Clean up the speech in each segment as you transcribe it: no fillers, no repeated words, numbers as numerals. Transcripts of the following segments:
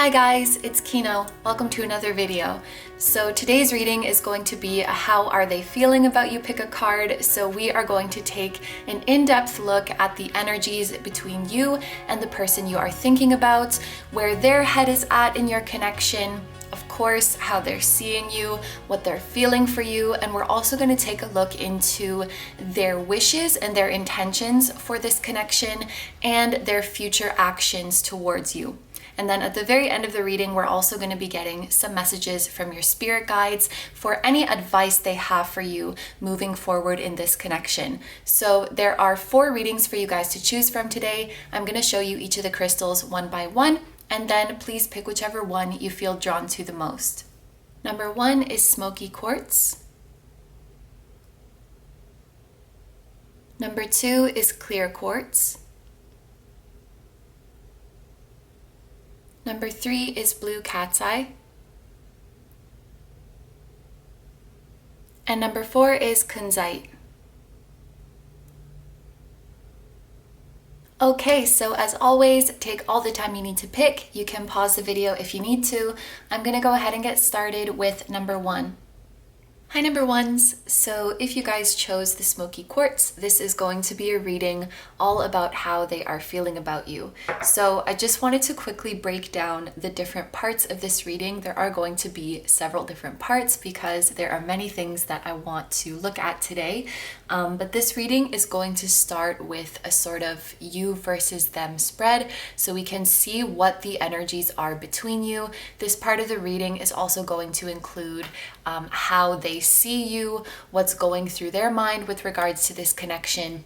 Hi guys, it's KINO. Welcome to another video. So today's reading is going to be a how are they feeling about you pick a card. So we are going to take an in-depth look at the energies between you and the person you are thinking about, where their head is at in your connection, of course, how they're seeing you, what they're feeling for you, and we're also going to take a look into their wishes and their intentions for this connection and their future actions towards you. And then at the very end of the reading, we're also going to be getting some messages from your spirit guides for any advice they have for you moving forward in this connection. So there are 4 readings for you guys to choose from today. I'm going to show you each of the crystals one by one, and then please pick whichever one you feel drawn to the most. Number 1 is Smoky Quartz. Number 2 is Clear Quartz. Number 3 is Blue Cat's Eye. And number 4 is Kunzite. Okay, so as always, take all the time you need to pick. You can pause the video if you need to. I'm gonna go ahead and get started with number 1. Hi number ones. So if you guys chose the Smoky Quartz, this is going to be a reading all about how they are feeling about you. So I just wanted to quickly break down the different parts of this reading. There are going to be several different parts because there are many things that I want to look at today. But this reading is going to start with a sort of you versus them spread so we can see what the energies are between you. This part of the reading is also going to include how they see you, what's going through their mind with regards to this connection,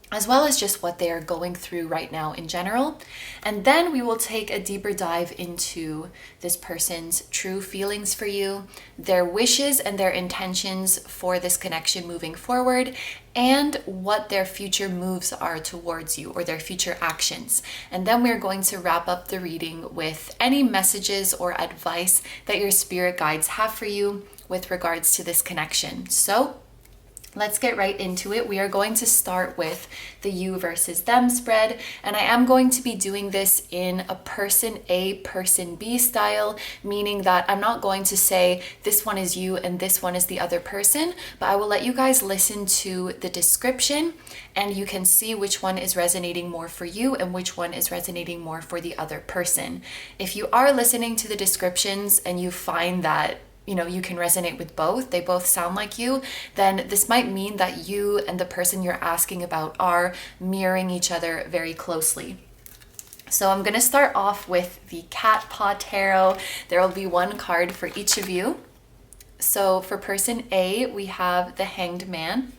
as well as just what they are going through right now in general. And then we will take a deeper dive into this person's true feelings for you, their wishes and their intentions for this connection moving forward, and what their future moves are towards you or their future actions. And then we're going to wrap up the reading with any messages or advice that your spirit guides have for you with regards to this connection. So let's get right into it. We are going to start with the you versus them spread, and I am going to be doing this in a person A, person B style, meaning that I'm not going to say this one is you and this one is the other person, but I will let you guys listen to the description and you can see which one is resonating more for you and which one is resonating more for the other person. If you are listening to the descriptions and you find that you can resonate with both, they both sound like you, then this might mean that you and the person you're asking about are mirroring each other very closely. So I'm going to start off with the Paw Tarot. There will be one card for each of you. So for person A, we have the Hanged Man.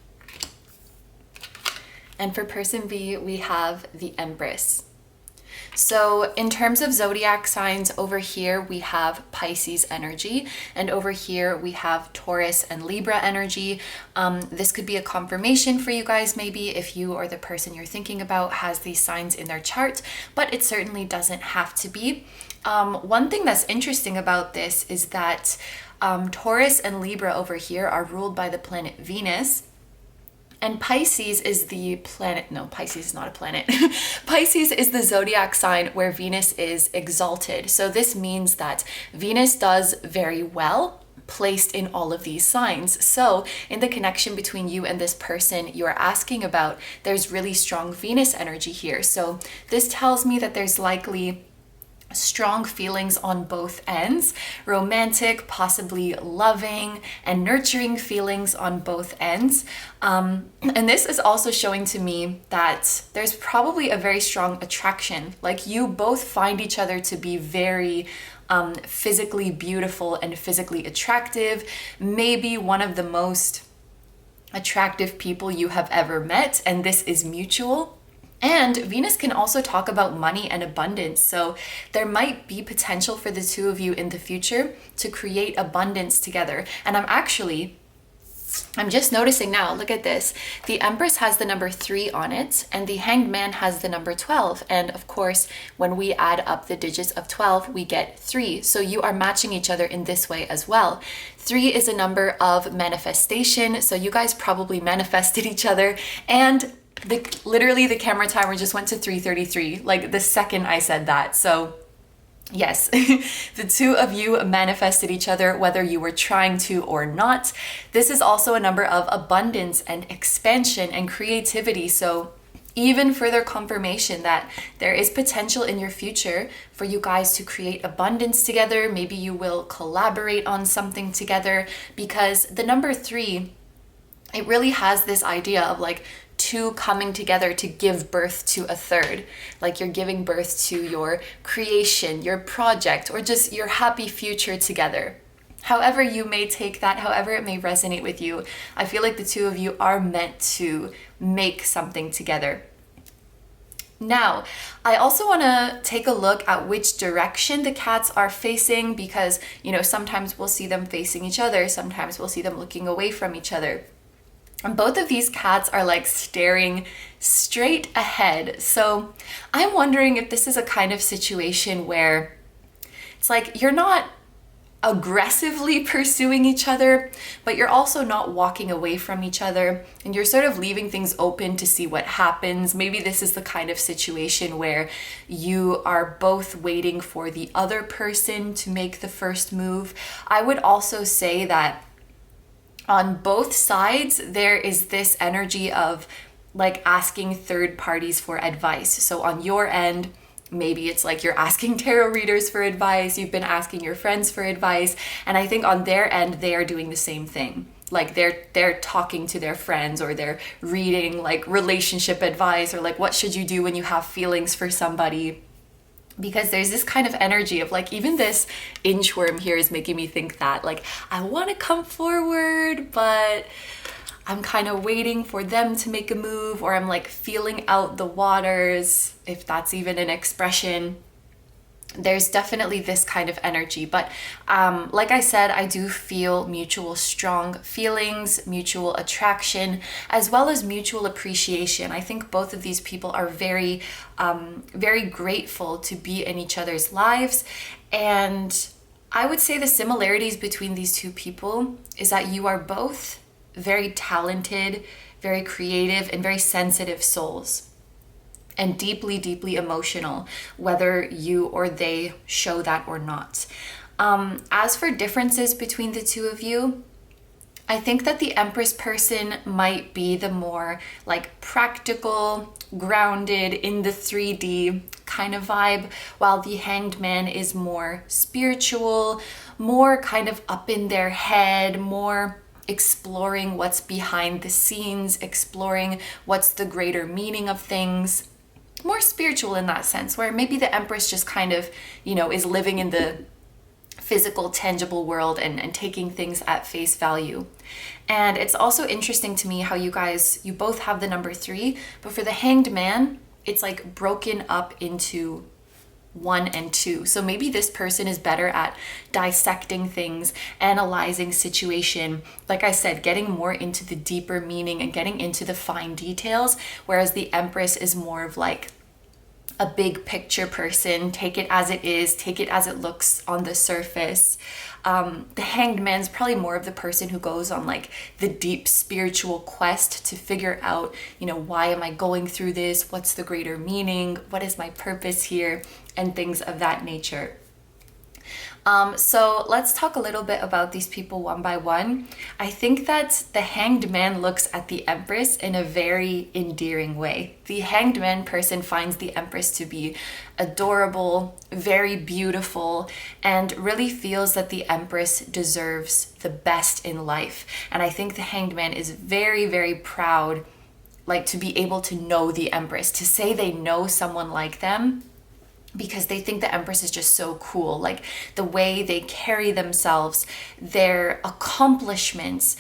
And for person B, we have the Empress. So in terms of zodiac signs, over here we have Pisces energy, and over here we have Taurus and Libra energy. This could be a confirmation for you guys, maybe if you or the person you're thinking about has these signs in their chart, but it certainly doesn't have to be. One thing that's interesting about this is that Taurus and Libra over here are ruled by the planet Venus. And Pisces is the planet, no, Pisces is not a planet. Pisces is the zodiac sign where Venus is exalted. So this means that Venus does very well placed in all of these signs. So in the connection between you and this person you are asking about, there's really strong Venus energy here. So this tells me that there's likely strong feelings on both ends, romantic, possibly loving and nurturing feelings on both ends. And this is also showing to me that there's probably a very strong attraction. Like you both find each other to be very physically beautiful and physically attractive, maybe one of the most attractive people you have ever met, and this is mutual. And Venus can also talk about money and abundance. So there might be potential for the two of you in the future to create abundance together. And I'm just noticing now, look at this. The Empress has the number 3 on it, and the Hanged Man has the number 12. And of course, when we add up the digits of 12, we get 3. So you are matching each other in this way as well. 3 is a number of manifestation. So you guys probably manifested each other, and literally the camera timer just went to 3:33, like the second I said that. So Yes, the two of you manifested each other whether you were trying to or not. This is also a number of abundance and expansion and creativity. So even further confirmation that there is potential in your future for you guys to create abundance together. Maybe you will collaborate on something together, because the number 3, it really has this idea of like two coming together to give birth to a third. Like you're giving birth to your creation, your project, or just your happy future together. However you may take that, however it may resonate with you, I feel like the two of you are meant to make something together. Now, I also want to take a look at which direction the cats are facing, because, you know, sometimes we'll see them facing each other, sometimes we'll see them looking away from each other. And both of these cats are like staring straight ahead. So I'm wondering if this is a kind of situation where it's like you're not aggressively pursuing each other, but you're also not walking away from each other, and you're sort of leaving things open to see what happens. Maybe this is the kind of situation where you are both waiting for the other person to make the first move. I would also say that on both sides, there is this energy of like asking third parties for advice. So on your end, maybe it's like you're asking tarot readers for advice, you've been asking your friends for advice, and I think on their end, they are doing the same thing. Like they're talking to their friends, or they're reading like relationship advice, or like what should you do when you have feelings for somebody. Because there's this kind of energy of like, even this inchworm here is making me think that like, I want to come forward, but I'm kind of waiting for them to make a move, or I'm like feeling out the waters, if that's even an expression. There's definitely this kind of energy, but like I said, I do feel mutual strong feelings, mutual attraction, as well as mutual appreciation. I think both of these people are very, very grateful to be in each other's lives. And I would say the similarities between these two people is that you are both very talented, very creative, and very sensitive souls, and deeply, deeply emotional, whether you or they show that or not. As for differences between the two of you, I think that the Empress person might be the more like practical, grounded, in the 3D kind of vibe, while the Hanged Man is more spiritual, more kind of up in their head, more exploring what's behind the scenes, exploring what's the greater meaning of things. More spiritual in that sense, where maybe the Empress just kind of, you know, is living in the physical, tangible world and taking things at face value. And it's also interesting to me how you both have the number 3, but for the Hanged Man, it's like broken up into 1 and 2. So maybe this person is better at dissecting things, analyzing situation, like I said, getting more into the deeper meaning and getting into the fine details, whereas the Empress is more of like a big picture person, take it as it is, take it as it looks on the surface. The Hanged Man's probably more of the person who goes on like the deep spiritual quest to figure out, you know, why am I going through this? What's the greater meaning? What is my purpose here? And things of that nature. So let's talk a little bit about these people one by one. I think that the Hanged Man looks at the Empress in a very endearing way. The Hanged Man person finds the Empress to be adorable, very beautiful, and really feels that the Empress deserves the best in life. And I think the Hanged Man is very, very proud, like to be able to know the Empress, to say they know someone like them, because they think the Empress is just so cool. Like the way they carry themselves, their accomplishments,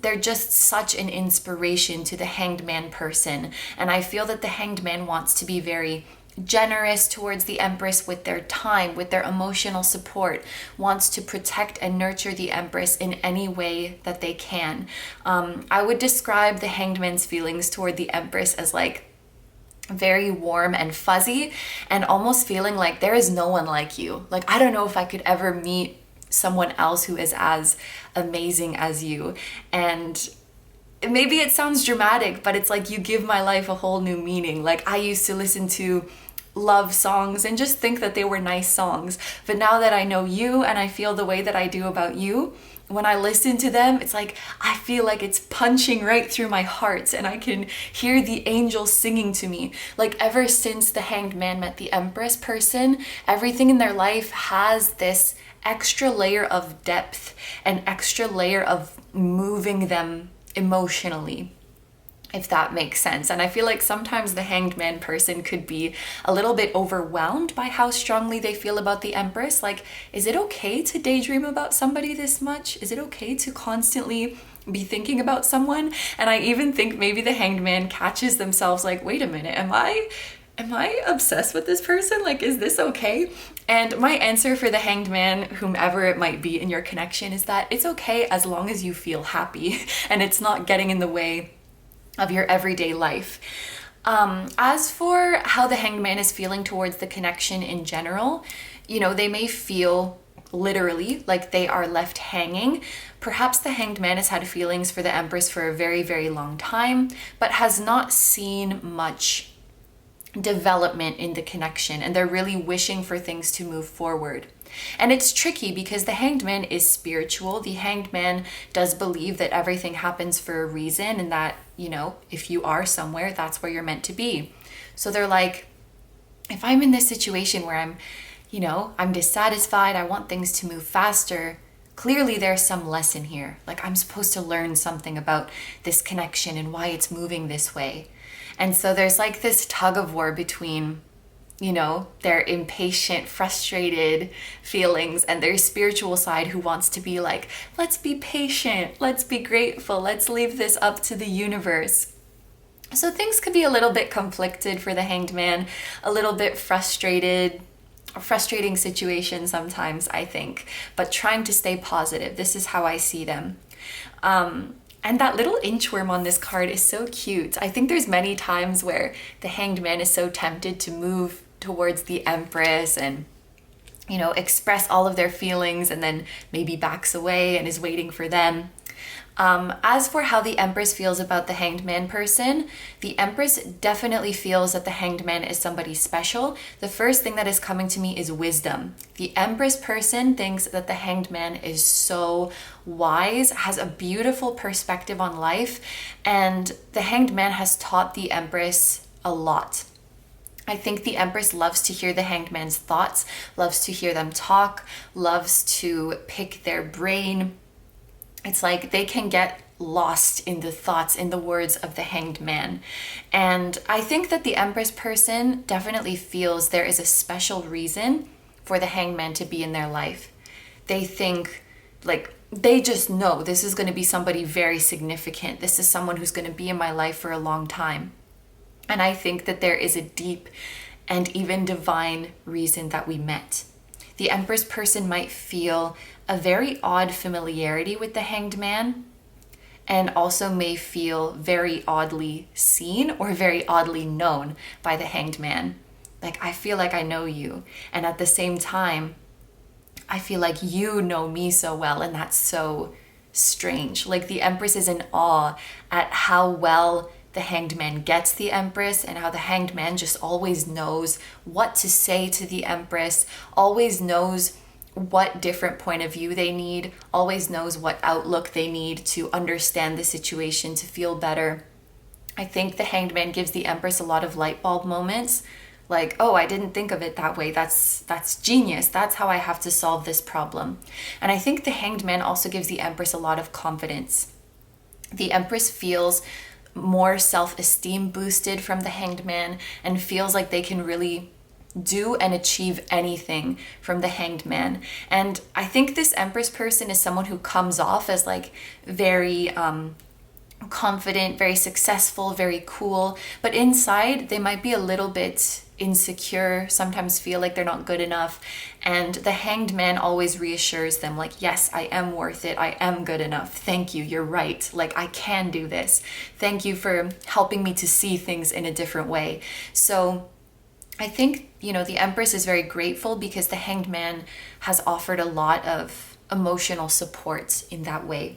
they're just such an inspiration to the Hanged Man person. And I feel that the Hanged Man wants to be very generous towards the Empress with their time, with their emotional support, wants to protect and nurture the Empress in any way that they can. I would describe the Hanged Man's feelings toward the Empress as like very warm and fuzzy, and almost feeling like there is no one like you. Like, I don't know if I could ever meet someone else who is as amazing as you. And maybe it sounds dramatic, but it's like you give my life a whole new meaning. Like I used to listen to love songs and just think that they were nice songs. But now that I know you and I feel the way that I do about you, when I listen to them, it's like I feel like it's punching right through my heart and I can hear the angels singing to me. Like ever since the Hanged Man met the Empress person, everything in their life has this extra layer of depth, an extra layer of moving them emotionally, if that makes sense. And I feel like sometimes the Hanged Man person could be a little bit overwhelmed by how strongly they feel about the Empress. Like, is it okay to daydream about somebody this much? Is it okay to constantly be thinking about someone? And I even think maybe the Hanged Man catches themselves like, wait a minute, am I obsessed with this person? Like, is this okay? And my answer for the Hanged Man, whomever it might be in your connection, is that it's okay as long as you feel happy and it's not getting in the way of your everyday life. As for how the Hanged Man is feeling towards the connection in general, they may feel literally like they are left hanging. Perhaps the Hanged Man has had feelings for the Empress for a very, very long time, but has not seen much development in the connection, and they're really wishing for things to move forward. And it's tricky because the Hanged Man is spiritual. The Hanged Man does believe that everything happens for a reason and that, if you are somewhere, that's where you're meant to be. So they're like, if I'm in this situation where I'm dissatisfied, I want things to move faster, clearly there's some lesson here. Like I'm supposed to learn something about this connection and why it's moving this way. And so there's like this tug of war between their impatient, frustrated feelings and their spiritual side who wants to be like, let's be patient, let's be grateful, let's leave this up to the universe. So things could be a little bit conflicted for the Hanged Man, a little bit frustrating situation sometimes, I think, but trying to stay positive. This is how I see them. And that little inchworm on this card is so cute. I think there's many times where the Hanged Man is so tempted to move towards the Empress and express all of their feelings and then maybe backs away and is waiting for them. As for how the Empress feels about the Hanged Man person, the Empress definitely feels that the Hanged Man is somebody special. The first thing that is coming to me is wisdom. The Empress person thinks that the Hanged Man is so wise, has a beautiful perspective on life, and the Hanged Man has taught the Empress a lot. I think the Empress loves to hear the Hanged Man's thoughts, loves to hear them talk, loves to pick their brain. It's like they can get lost in the thoughts, in the words of the Hanged Man. And I think that the Empress person definitely feels there is a special reason for the Hanged Man to be in their life. They think, they just know this is going to be somebody very significant. This is someone who's going to be in my life for a long time. And I think that there is a deep and even divine reason that we met. The Empress person might feel a very odd familiarity with the Hanged Man and also may feel very oddly seen or very oddly known by the Hanged Man. Like, I feel like I know you. And at the same time, I feel like you know me so well, and that's so strange. Like, the Empress is in awe at how well the Hanged Man gets the Empress and how the Hanged Man just always knows what to say to the Empress, always knows what different point of view they need, always knows what outlook they need to understand the situation, to feel better. I think the Hanged Man gives the Empress a lot of light bulb moments, like, oh, I didn't think of it that way. That's genius. That's how I have to solve this problem. And I think the Hanged Man also gives the Empress a lot of confidence. The Empress feels more self-esteem boosted from the Hanged Man and feels like they can really do and achieve anything from the Hanged Man. And I think this Empress person is someone who comes off as like very confident, very successful, very cool, but inside they might be a little bit insecure, sometimes feel like they're not good enough, and the Hanged Man always reassures them like, yes, I am worth it, I am good enough, thank you, you're right, like I can do this, thank you for helping me to see things in a different way. So I think, the Empress is very grateful because the Hanged Man has offered a lot of emotional support in that way.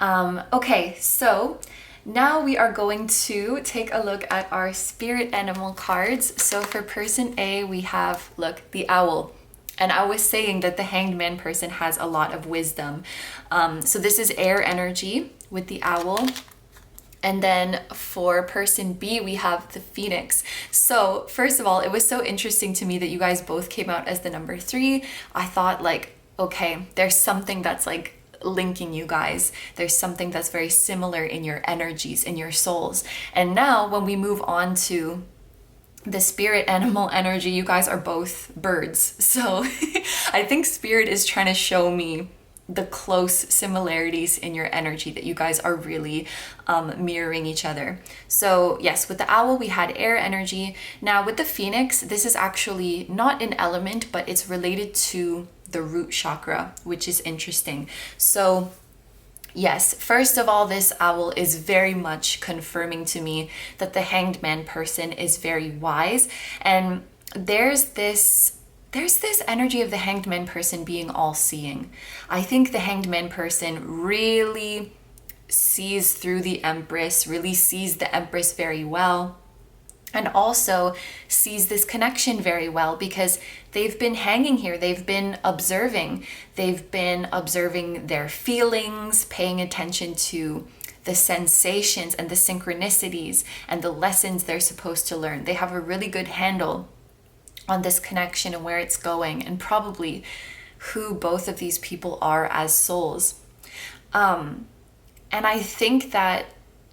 Okay, so Now we are going to take a look at our spirit animal cards. So for person A, we have, look, the owl. And I was saying that the Hanged Man person has a lot of wisdom. So this is air energy with the owl. And then for person B, we have the Phoenix. So first of all, it was so interesting to me that you guys both came out as the number 3. I thought like, okay, there's something that's like linking you guys. There's something that's very similar in your energies, in your souls. And now when we move on to the spirit animal energy, you guys are both birds. So I think spirit is trying to show me the close similarities in your energy, that you guys are really mirroring each other. So yes, with the owl, we had air energy. Now with the Phoenix, this is actually not an element, but it's related to the root chakra, which is interesting. So yes, first of all, this owl is very much confirming to me that the Hanged Man person is very wise. And there's this energy of the Hanged Man person being all-seeing. I think the Hanged Man person really sees through the Empress, really sees the Empress very well, and also sees this connection very well because they've been hanging here. They've been observing. They've been observing their feelings, paying attention to the sensations and the synchronicities and the lessons they're supposed to learn. They have a really good handle on this connection and where it's going, and probably who both of these people are as souls. And I think that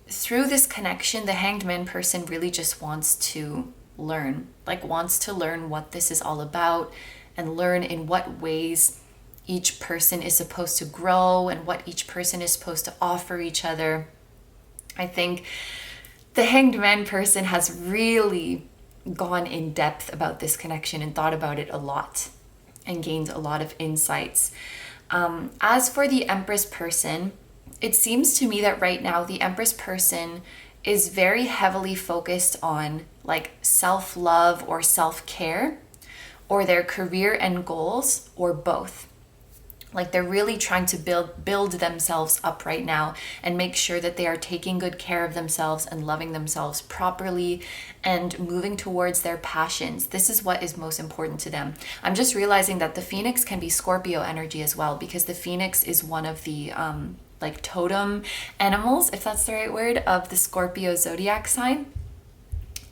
through this connection, the Hanged Man person really just wants to learn, like wants to learn what this is all about and learn in what ways each person is supposed to grow and what each person is supposed to offer each other. I think the Hanged Man person has really gone in depth about this connection and thought about it a lot and gained a lot of insights. As for the Empress person, it seems to me that right now the Empress person is very heavily focused on like self-love or self-care, or their career and goals, or both. Like they're really trying to build themselves up right now and make sure that they are taking good care of themselves and loving themselves properly and moving towards their passions. This is what is most important to them. I'm just realizing that the Phoenix can be Scorpio energy as well, because the Phoenix is one of the like totem animals, if that's the right word, of the Scorpio zodiac sign.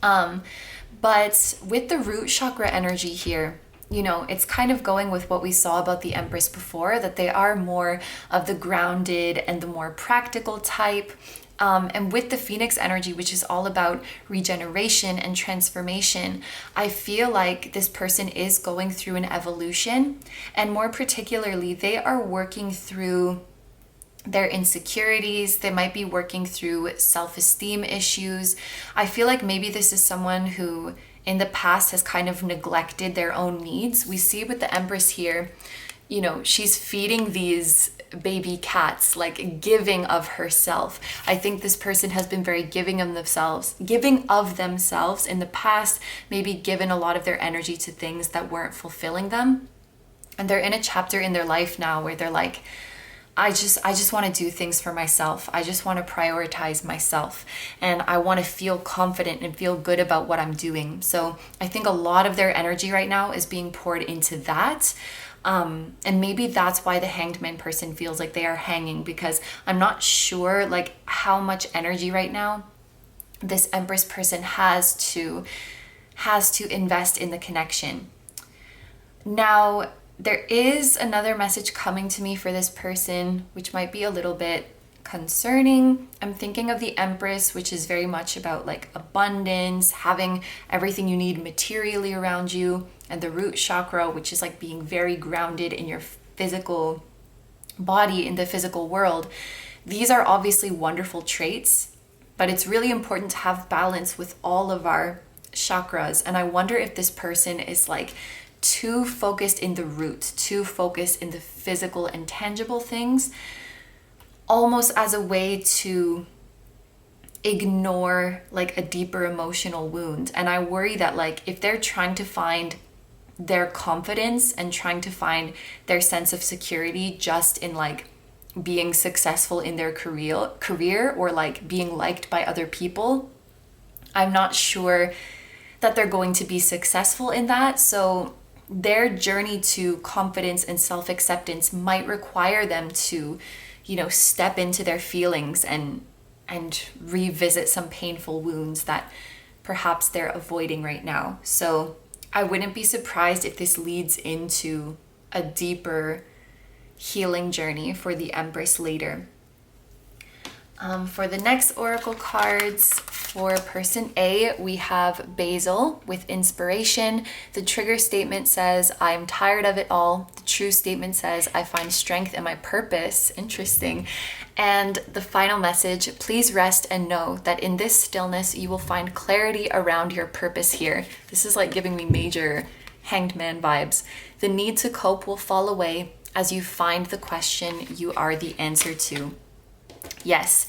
But with the root chakra energy here, you know, it's kind of going with what we saw about the Empress before, that they are more of the grounded and the more practical type. And with the Phoenix energy, which is all about regeneration and transformation, I feel like this person is going through an evolution. And more particularly, they are working through their insecurities. They might be working through self-esteem issues. I feel like maybe this is someone who in the past has kind of neglected their own needs. We see with the Empress here, you know, she's feeding these baby cats, like giving of herself. I think this person has been very giving of themselves in the past, maybe given a lot of their energy to things that weren't fulfilling them. And they're in a chapter in their life now where they're like, I just want to do things for myself. I just want to prioritize myself, and I want to feel confident and feel good about what I'm doing. So I think a lot of their energy right now is being poured into that. And maybe that's why the Hanged Man person feels like they are hanging, because I'm not sure like how much energy right now this Empress person has to invest in the connection. Now, there is another message coming to me for this person, which might be a little bit concerning. I'm thinking of the Empress, which is very much about like abundance, having everything you need materially around you, and the root chakra, which is like being very grounded in your physical body, in the physical world. These are obviously wonderful traits, but it's really important to have balance with all of our chakras. And I wonder if this person is like too focused in the root, too focused in the physical and tangible things, almost as a way to ignore like a deeper emotional wound. And I worry that like if they're trying to find their confidence and trying to find their sense of security just in like being successful in their career or like being liked by other people. I'm not sure that they're going to be successful in that. So their journey to confidence and self-acceptance might require them to, step into their feelings and revisit some painful wounds that perhaps they're avoiding right now. So I wouldn't be surprised if this leads into a deeper healing journey for the Empress later. For the next oracle cards, for person A, we have Basil with inspiration. The trigger statement says, I'm tired of it all. The true statement says, I find strength in my purpose. Interesting. And the final message, please rest and know that in this stillness, you will find clarity around your purpose here. This is like giving me major Hanged Man vibes. The need to cope will fall away as you find the question you are the answer to. Yes,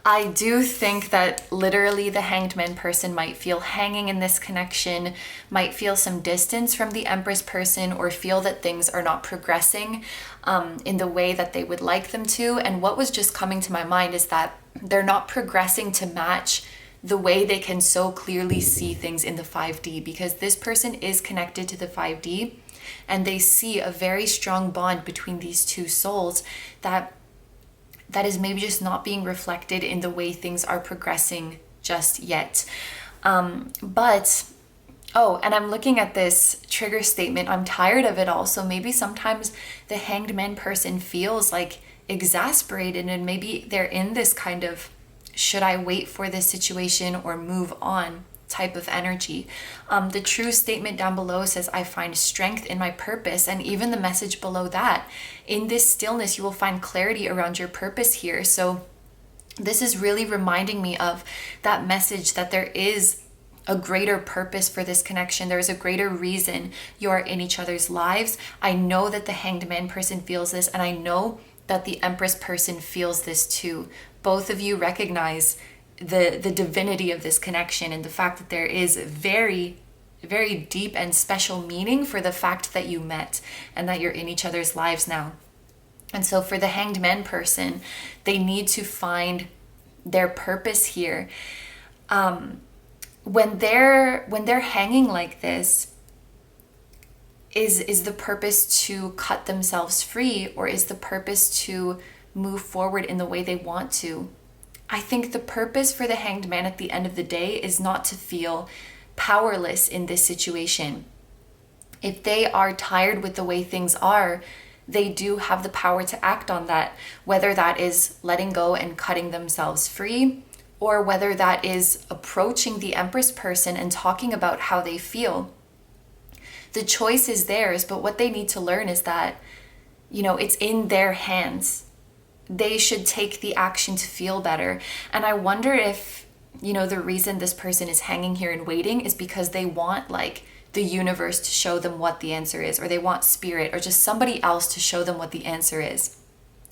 I do think that literally the Hanged Man person might feel hanging in this connection, might feel some distance from the Empress person, or feel that things are not progressing in the way that they would like them to. And what was just coming to my mind is that they're not progressing to match the way they can so clearly see things in the 5D, because this person is connected to the 5D and they see a very strong bond between these two souls that is maybe just not being reflected in the way things are progressing just yet. And I'm looking at this trigger statement, I'm tired of it all. So maybe sometimes the Hanged Man person feels like exasperated, and maybe they're in this kind of, should I wait for this situation or move on type of energy. The true statement down below says, I find strength in my purpose. And even the message below that, in this stillness, you will find clarity around your purpose here. So this is really reminding me of that message that there is a greater purpose for this connection. There is a greater reason you're in each other's lives. I know that the Hanged Man person feels this, and I know that the Empress person feels this too. Both of you recognize the divinity of this connection and the fact that there is very, very deep and special meaning for the fact that you met and that you're in each other's lives now. And so for the Hanged Man person, they need to find their purpose here. When they're hanging like this, is the purpose to cut themselves free, or is the purpose to move forward in the way they want to? I think the purpose for the Hanged Man at the end of the day is not to feel powerless in this situation. If they are tired with the way things are, they do have the power to act on that, whether that is letting go and cutting themselves free, or whether that is approaching the Empress person and talking about how they feel. The choice is theirs, but what they need to learn is that, it's in their hands. They should take the action to feel better. And I wonder if, the reason this person is hanging here and waiting is because they want the universe to show them what the answer is, or they want spirit or just somebody else to show them what the answer is.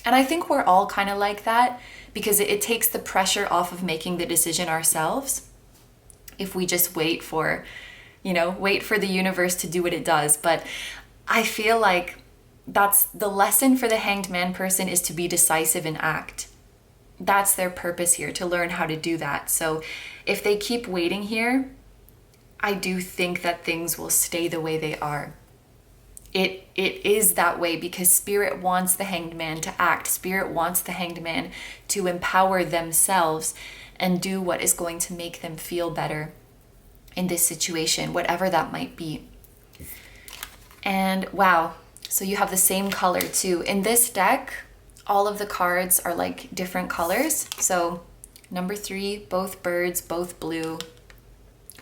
And I think we're all kind of like that, because it takes the pressure off of making the decision ourselves if we just wait for the universe to do what it does. But I feel like that's the lesson for the Hanged Man person, is to be decisive and act. That's their purpose here, to learn how to do that. So if they keep waiting here, I do think that things will stay the way they are. It is that way because Spirit wants the Hanged Man to act. Spirit wants the Hanged Man to empower themselves and do what is going to make them feel better in this situation, whatever that might be. And wow. So you have the same color too. In this deck, all of the cards are different colors. So number 3, both birds, both blue.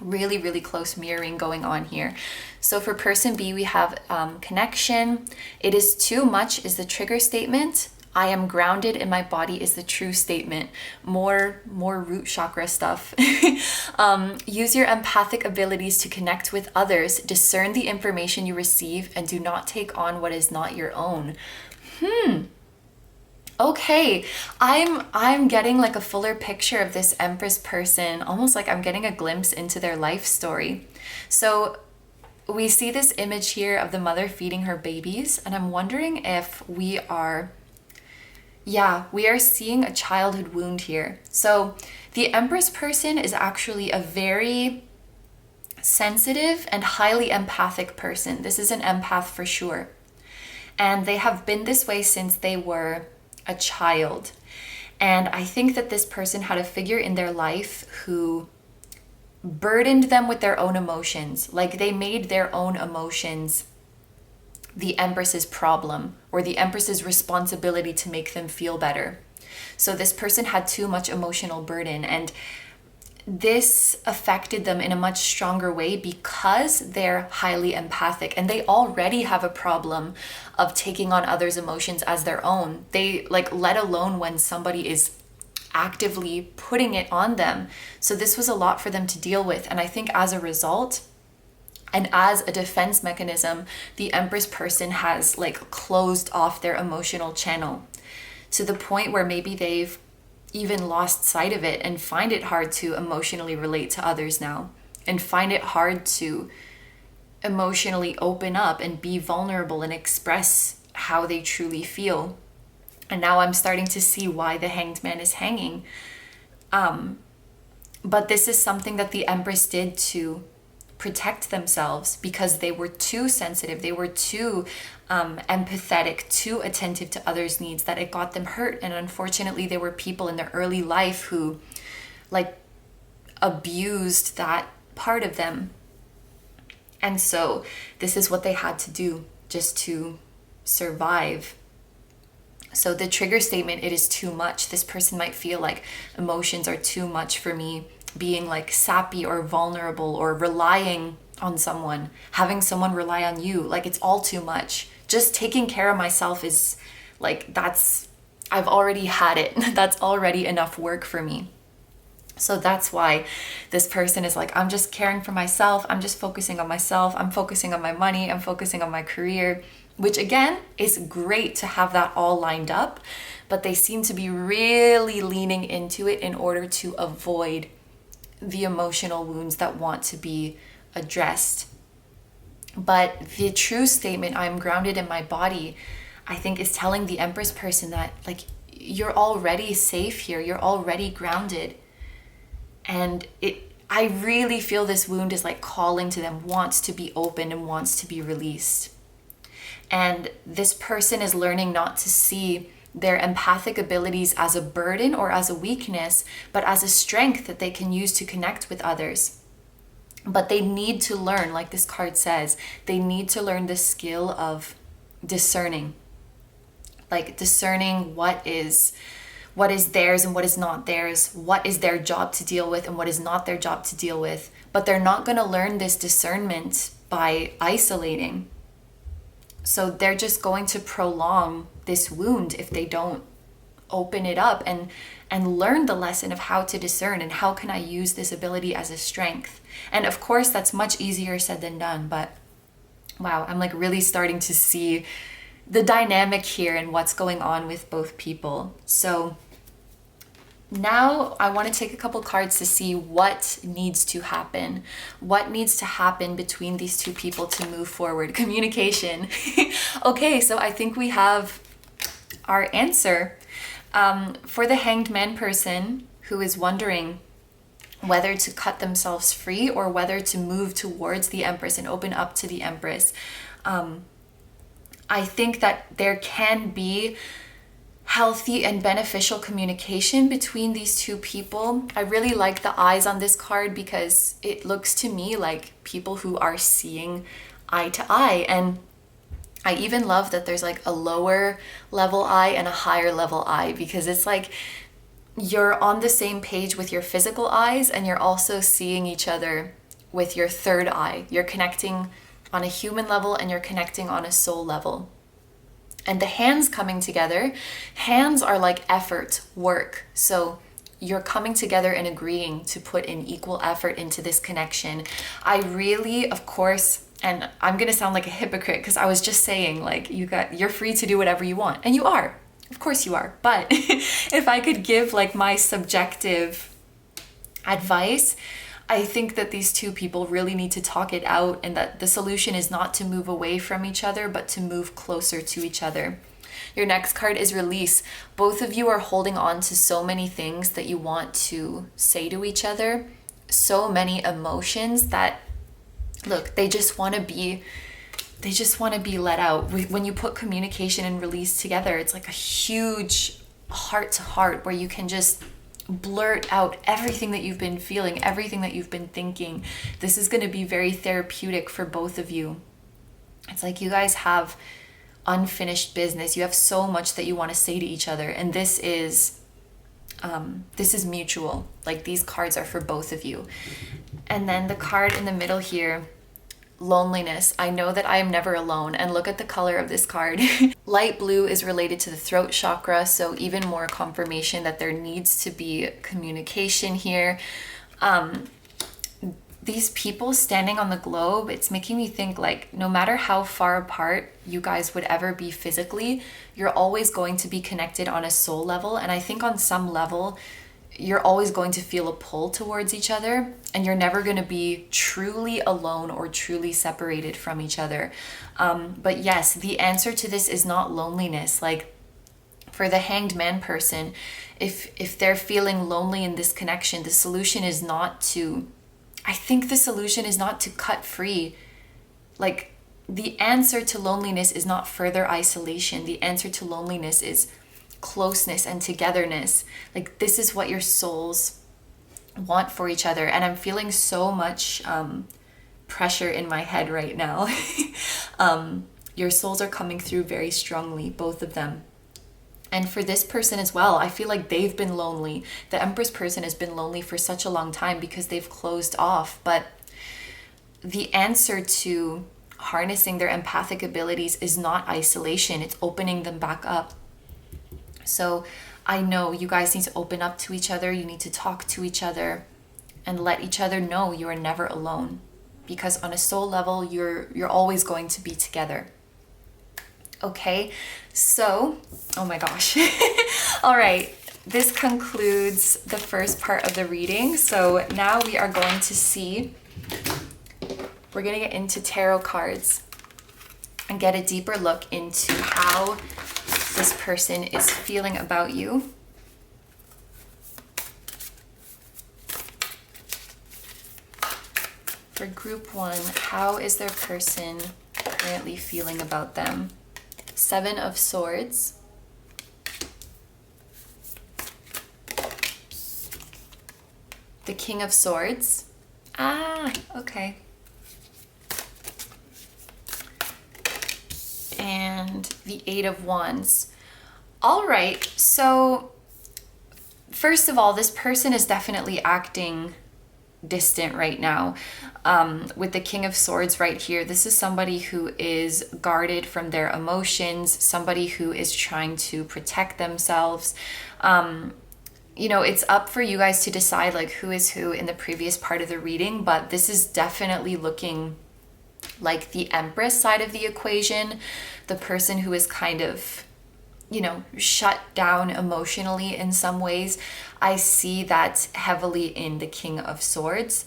Really, really close mirroring going on here. So for person B, we have connection. It is too much is the trigger statement. I am grounded in my body is the true statement. More root chakra stuff. Use your empathic abilities to connect with others. Discern the information you receive and do not take on what is not your own. Okay, I'm getting a fuller picture of this Empress person, almost like I'm getting a glimpse into their life story. So we see this image here of the mother feeding her babies, and I'm wondering if we are Yeah, we are seeing a childhood wound here. So the Empress person is actually a very sensitive and highly empathic person. This is an empath for sure. And they have been this way since they were a child. And I think that this person had a figure in their life who burdened them with their own emotions. Like they made their own emotions the Empress's problem or the Empress's responsibility to make them feel better. So this person had too much emotional burden, and this affected them in a much stronger way because they're highly empathic and they already have a problem of taking on others' emotions as their own. They like, let alone when somebody is actively putting it on them. So this was a lot for them to deal with. And I think as a result, and as a defense mechanism, the Empress person has like closed off their emotional channel to the point where maybe they've even lost sight of it and find it hard to emotionally relate to others now, and find it hard to emotionally open up and be vulnerable and express how they truly feel. And now I'm starting to see why the Hanged Man is hanging. But this is something that the Empress did to protect themselves because they were too sensitive, they were too empathetic, too attentive to others' needs, that it got them hurt. And unfortunately, there were people in their early life who like abused that part of them. And so this is what they had to do just to survive. So the trigger statement, it is too much. This person might feel like emotions are too much for me. Being like sappy or vulnerable or relying on someone, having someone rely on you, like it's all too much. Just taking care of myself is like, I've already had it. That's already enough work for me. So that's why this person is like, I'm just caring for myself. I'm just focusing on myself. I'm focusing on my money. I'm focusing on my career, which again is great to have that all lined up. But they seem to be really leaning into it in order to avoid the emotional wounds that want to be addressed. But the true statement, I'm grounded in my body, I think is telling the Empress person that like, you're already safe here. You're already grounded. And I really feel this wound is like calling to them, wants to be open and wants to be released. And this person is learning not to see their empathic abilities as a burden or as a weakness, but as a strength that they can use to connect with others. But they need to learn, like this card says, they need to learn the skill of discerning. Like discerning what is theirs and what is not theirs, what is their job to deal with and what is not their job to deal with. But they're not going to learn this discernment by isolating. So they're just going to prolong this wound if they don't open it up and learn the lesson of how to discern and how can I use this ability as a strength. And of course, that's much easier said than done. But wow, I'm like really starting to see the dynamic here and what's going on with both people. So now I want to take a couple cards to see what needs to happen. What needs to happen between these two people to move forward? Communication. Okay, so I think we have our answer. For the Hanged Man person who is wondering whether to cut themselves free or whether to move towards the Empress and open up to the Empress, I think that there can be healthy and beneficial communication between these two people. I really like the eyes on this card because it looks to me like people who are seeing eye to eye. And I even love that there's like a lower level eye and a higher level eye, because it's like you're on the same page with your physical eyes and you're also seeing each other with your third eye. You're connecting on a human level and you're connecting on a soul level. And the hands coming together, hands are like effort, work. So you're coming together and agreeing to put in equal effort into this connection. I really, of course, and I'm gonna sound like a hypocrite because I was just saying like you're free to do whatever you want, and you are, of course you are. But if I could give like my subjective advice, I think that these two people really need to talk it out, and that the solution is not to move away from each other, but to move closer to each other. Your next card is release. Both of you are holding on to so many things that you want to say to each other, so many emotions that, look, they just want to be let out. When you put communication and release together, it's like a huge heart to heart where you can just blurt out everything that you've been feeling, everything that you've been thinking. This is going to be very therapeutic for both of you. It's like you guys have unfinished business. You have so much that you want to say to each other, and this is mutual. Like, these cards are for both of you. And then the card in the middle here, loneliness. I know that I am never alone. And look at the color of this card. Light blue is related to the throat chakra, so even more confirmation that there needs to be communication here. These people standing on the globe, it's making me think, like, no matter how far apart you guys would ever be physically, you're always going to be connected on a soul level. And I think on some level, you're always going to feel a pull towards each other, and you're never going to be truly alone or truly separated from each other. But yes, the answer to this is not loneliness. Like, for the Hanged Man person, if they're feeling lonely in this connection, the solution is not to cut free. Like, the answer to loneliness is not further isolation. The answer to loneliness is closeness and togetherness. Like, this is what your souls want for each other. And I'm feeling so much pressure in my head right now. Your souls are coming through very strongly, both of them. And for this person as well, I feel like they've been lonely. The Empress person has been lonely for such a long time because they've closed off. But the answer to harnessing their empathic abilities is not isolation. It's opening them back up. So I know you guys need to open up to each other. You need to talk to each other and let each other know you are never alone. Because on a soul level, you're always going to be together. Okay, so, oh my gosh. All right, this concludes the first part of the reading. So now we are going to see, we're going to get into tarot cards and get a deeper look into how this person is feeling about you. For group 1, how is their person currently feeling about them? 7 of Swords. The King of Swords. Okay. And the 8 of Wands. All right, so first of all, this person is definitely acting distant right now. With the King of Swords right here, this is somebody who is guarded from their emotions, somebody who is trying to protect themselves. You know, it's up for you guys to decide like who is who in the previous part of the reading, but this is definitely looking like the Empress side of the equation, the person who is kind of, you know, shut down emotionally in some ways. I see that heavily in the King of Swords.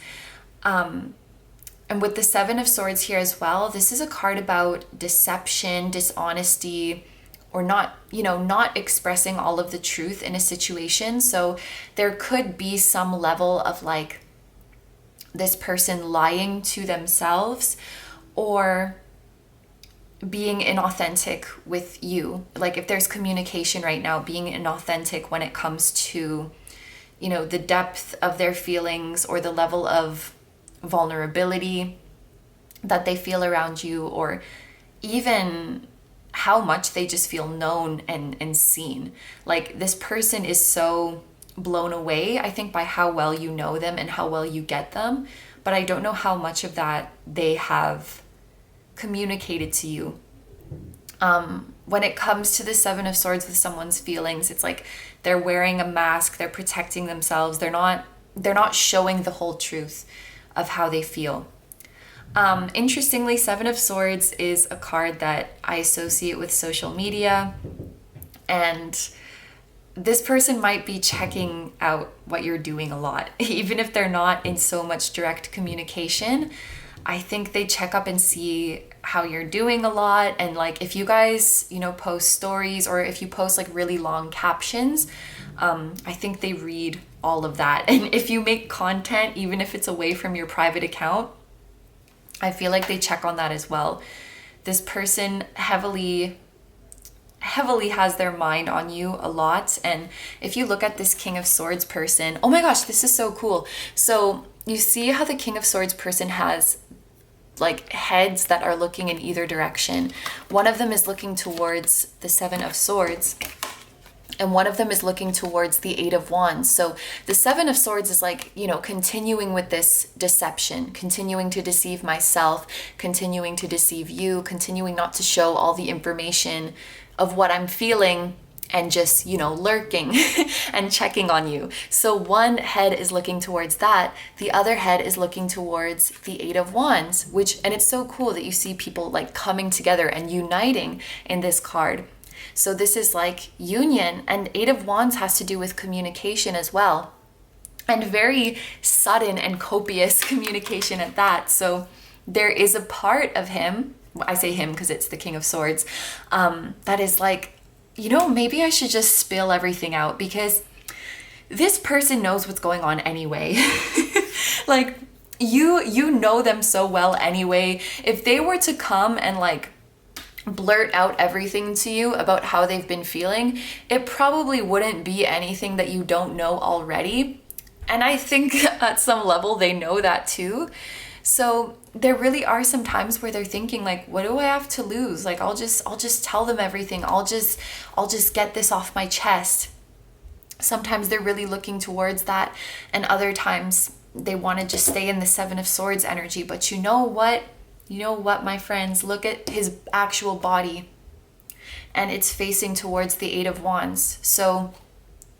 And with the 7 of Swords here as well, this is a card about deception, dishonesty, or not, you know, not expressing all of the truth in a situation. So there could be some level of like this person lying to themselves or being inauthentic with you. Like if there's communication right now, being inauthentic when it comes to, you know, the depth of their feelings or the level of vulnerability that they feel around you, or even how much they just feel known and seen. Like this person is so blown away, I think, by how well you know them and how well you get them, but I don't know how much of that they have communicated to you. When it comes to the 7 of Swords with someone's feelings, it's like they're wearing a mask, they're protecting themselves, they're not showing the whole truth of how they feel. Interestingly, 7 of Swords is a card that I associate with social media, and this person might be checking out what you're doing a lot, even if they're not in so much direct communication. I think they check up and see how you're doing a lot. And like, if you guys, you know, post stories, or if you post like really long captions, I think they read all of that. And if you make content, even if it's away from your private account, I feel like they check on that as well. This person heavily has their mind on you a lot. And if you look at this King of Swords person, oh my gosh, this is so cool. So you see how the King of Swords person has like heads that are looking in either direction. One of them is looking towards the Seven of Swords, and one of them is looking towards the Eight of Wands. So the Seven of Swords is like, you know, continuing with this deception, continuing to deceive myself, continuing to deceive you, continuing not to show all the information of what I'm feeling, and just, you know, lurking and checking on you. So one head is looking towards that. The other head is looking towards the Eight of Wands, and it's so cool that you see people like coming together and uniting in this card. So this is like union, and Eight of Wands has to do with communication as well, and very sudden and copious communication at that. So there is a part of him, I say him because it's the King of Swords, that is like, you know, maybe I should just spill everything out, because this person knows what's going on anyway. Like, you know them so well anyway. If they were to come and like blurt out everything to you about how they've been feeling, it probably wouldn't be anything that you don't know already. And I think at some level they know that too. So there really are some times where they're thinking like, what do I have to lose? Like, I'll just tell them everything. I'll just get this off my chest. Sometimes they're really looking towards that, and other times they want to just stay in the Seven of Swords energy. But you know what? You know what, my friends? Look at his actual body, and it's facing towards the Eight of Wands. So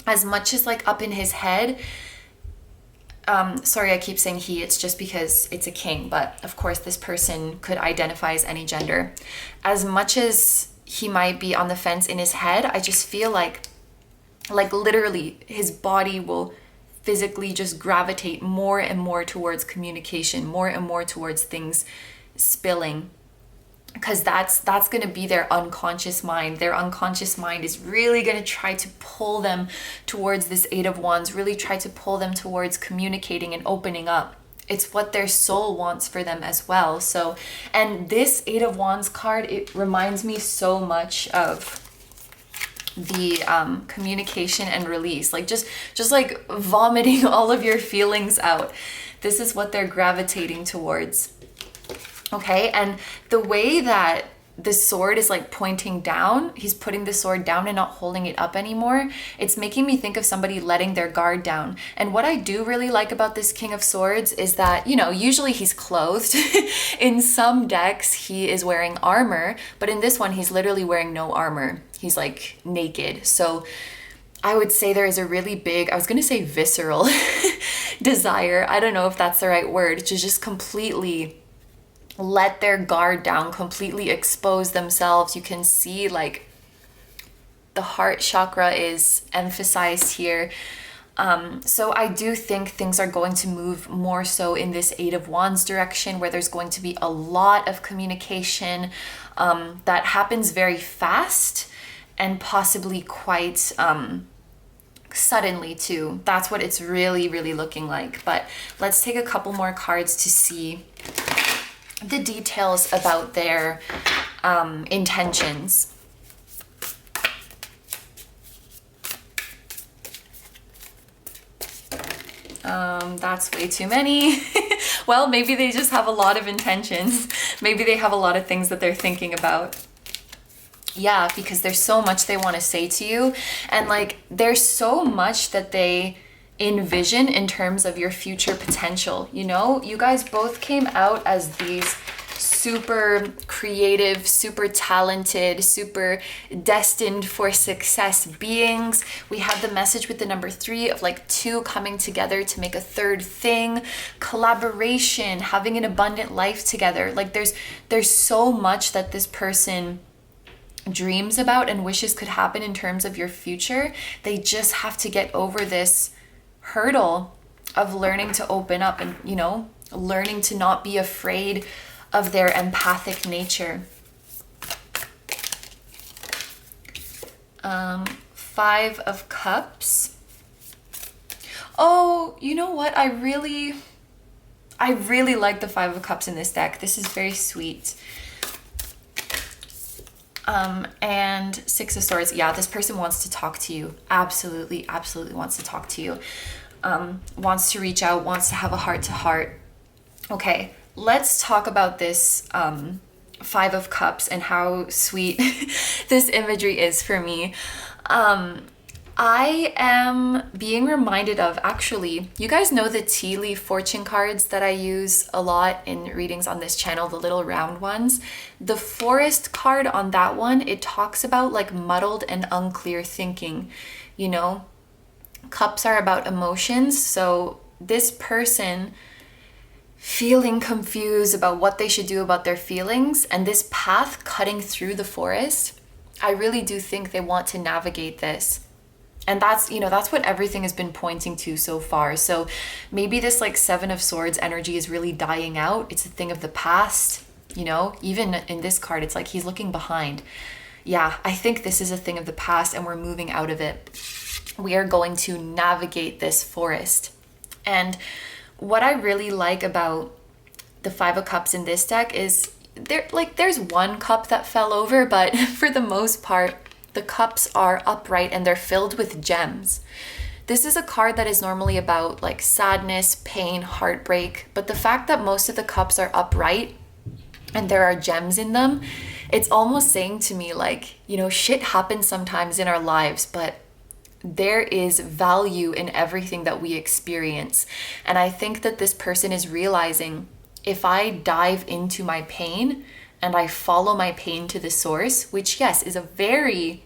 as much as like up in his head, sorry, I keep saying he, it's just because it's a king, but of course this person could identify as any gender. As much as he might be on the fence in his head, I just feel like literally his body will physically just gravitate more and more towards communication, more and more towards things spilling, because that's going to be their unconscious mind. Their unconscious mind is really going to try to pull them towards this Eight of Wands, really try to pull them towards communicating and opening up. It's what their soul wants for them as well. So, and this Eight of Wands card, it reminds me so much of the communication and release, like just like vomiting all of your feelings out. This is what they're gravitating towards. Okay, and the way that the sword is like pointing down, he's putting the sword down and not holding it up anymore. It's making me think of somebody letting their guard down. And what I do really like about this King of Swords is that, you know, usually he's clothed. In some decks, he is wearing armor, but in this one, he's literally wearing no armor. He's like naked. So I would say there is a really big, I was going to say visceral desire. I don't know if that's the right word, to just completely let their guard down, completely expose themselves. You can see like the heart chakra is emphasized here. So I do think things are going to move more so in this Eight of Wands direction, where there's going to be a lot of communication that happens very fast and possibly quite suddenly too. That's what it's really, really looking like. But let's take a couple more cards to see the details about their intentions. That's way too many. Well, maybe they just have a lot of intentions. Maybe they have a lot of things that they're thinking about. Yeah, because there's so much they want to say to you. And like, there's so much that they envision in terms of your future potential. You know, you guys both came out as these super creative, super talented, super destined for success beings. We have the message with the number 3 of like two coming together to make a third thing, collaboration, having an abundant life together. Like there's so much that this person dreams about and wishes could happen in terms of your future. They just have to get over this hurdle of learning to open up and, you know, learning to not be afraid of their empathic nature. 5 of Cups. Oh, you know what? I really like the 5 of Cups in this deck. This is very sweet. And 6 of Swords. Yeah, this person wants to talk to you. Absolutely, absolutely wants to talk to you. Wants to reach out, wants to have a heart-to-heart. Okay, let's talk about this 5 of Cups and how sweet this imagery is for me. I am being reminded of, actually, you guys know the tea leaf fortune cards that I use a lot in readings on this channel, the little round ones. The Forest card on that one, it talks about like muddled and unclear thinking, you know? Cups are about emotions, so this person feeling confused about what they should do about their feelings, and this path cutting through the forest, I really do think they want to navigate this. And that's, you know, that's what everything has been pointing to so far. So maybe this like 7 of Swords energy is really dying out. It's a thing of the past, you know, even in this card, it's like he's looking behind. Yeah, I think this is a thing of the past and we're moving out of it. We are going to navigate this forest. And what I really like about the 5 of Cups in this deck is there's one cup that fell over, but for the most part, the cups are upright and they're filled with gems. This is a card that is normally about like sadness, pain, heartbreak, but the fact that most of the cups are upright and there are gems in them, it's almost saying to me like, you know, shit happens sometimes in our lives, but there is value in everything that we experience. And I think that this person is realizing, if I dive into my pain and I follow my pain to the source, which yes, is a very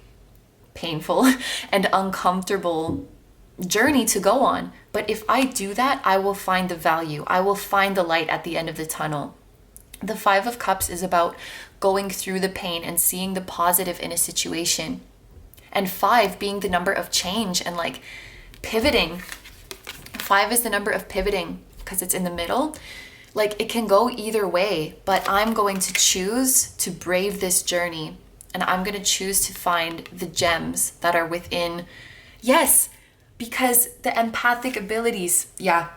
painful and uncomfortable journey to go on. But if I do that, I will find the value. I will find the light at the end of the tunnel. The 5 of Cups is about going through the pain and seeing the positive in a situation. And 5 being the number of change and like pivoting. 5 is the number of pivoting because it's in the middle. Like it can go either way, but I'm going to choose to brave this journey. And I'm going to choose to find the gems that are within. Yes, because the empathic abilities, yeah.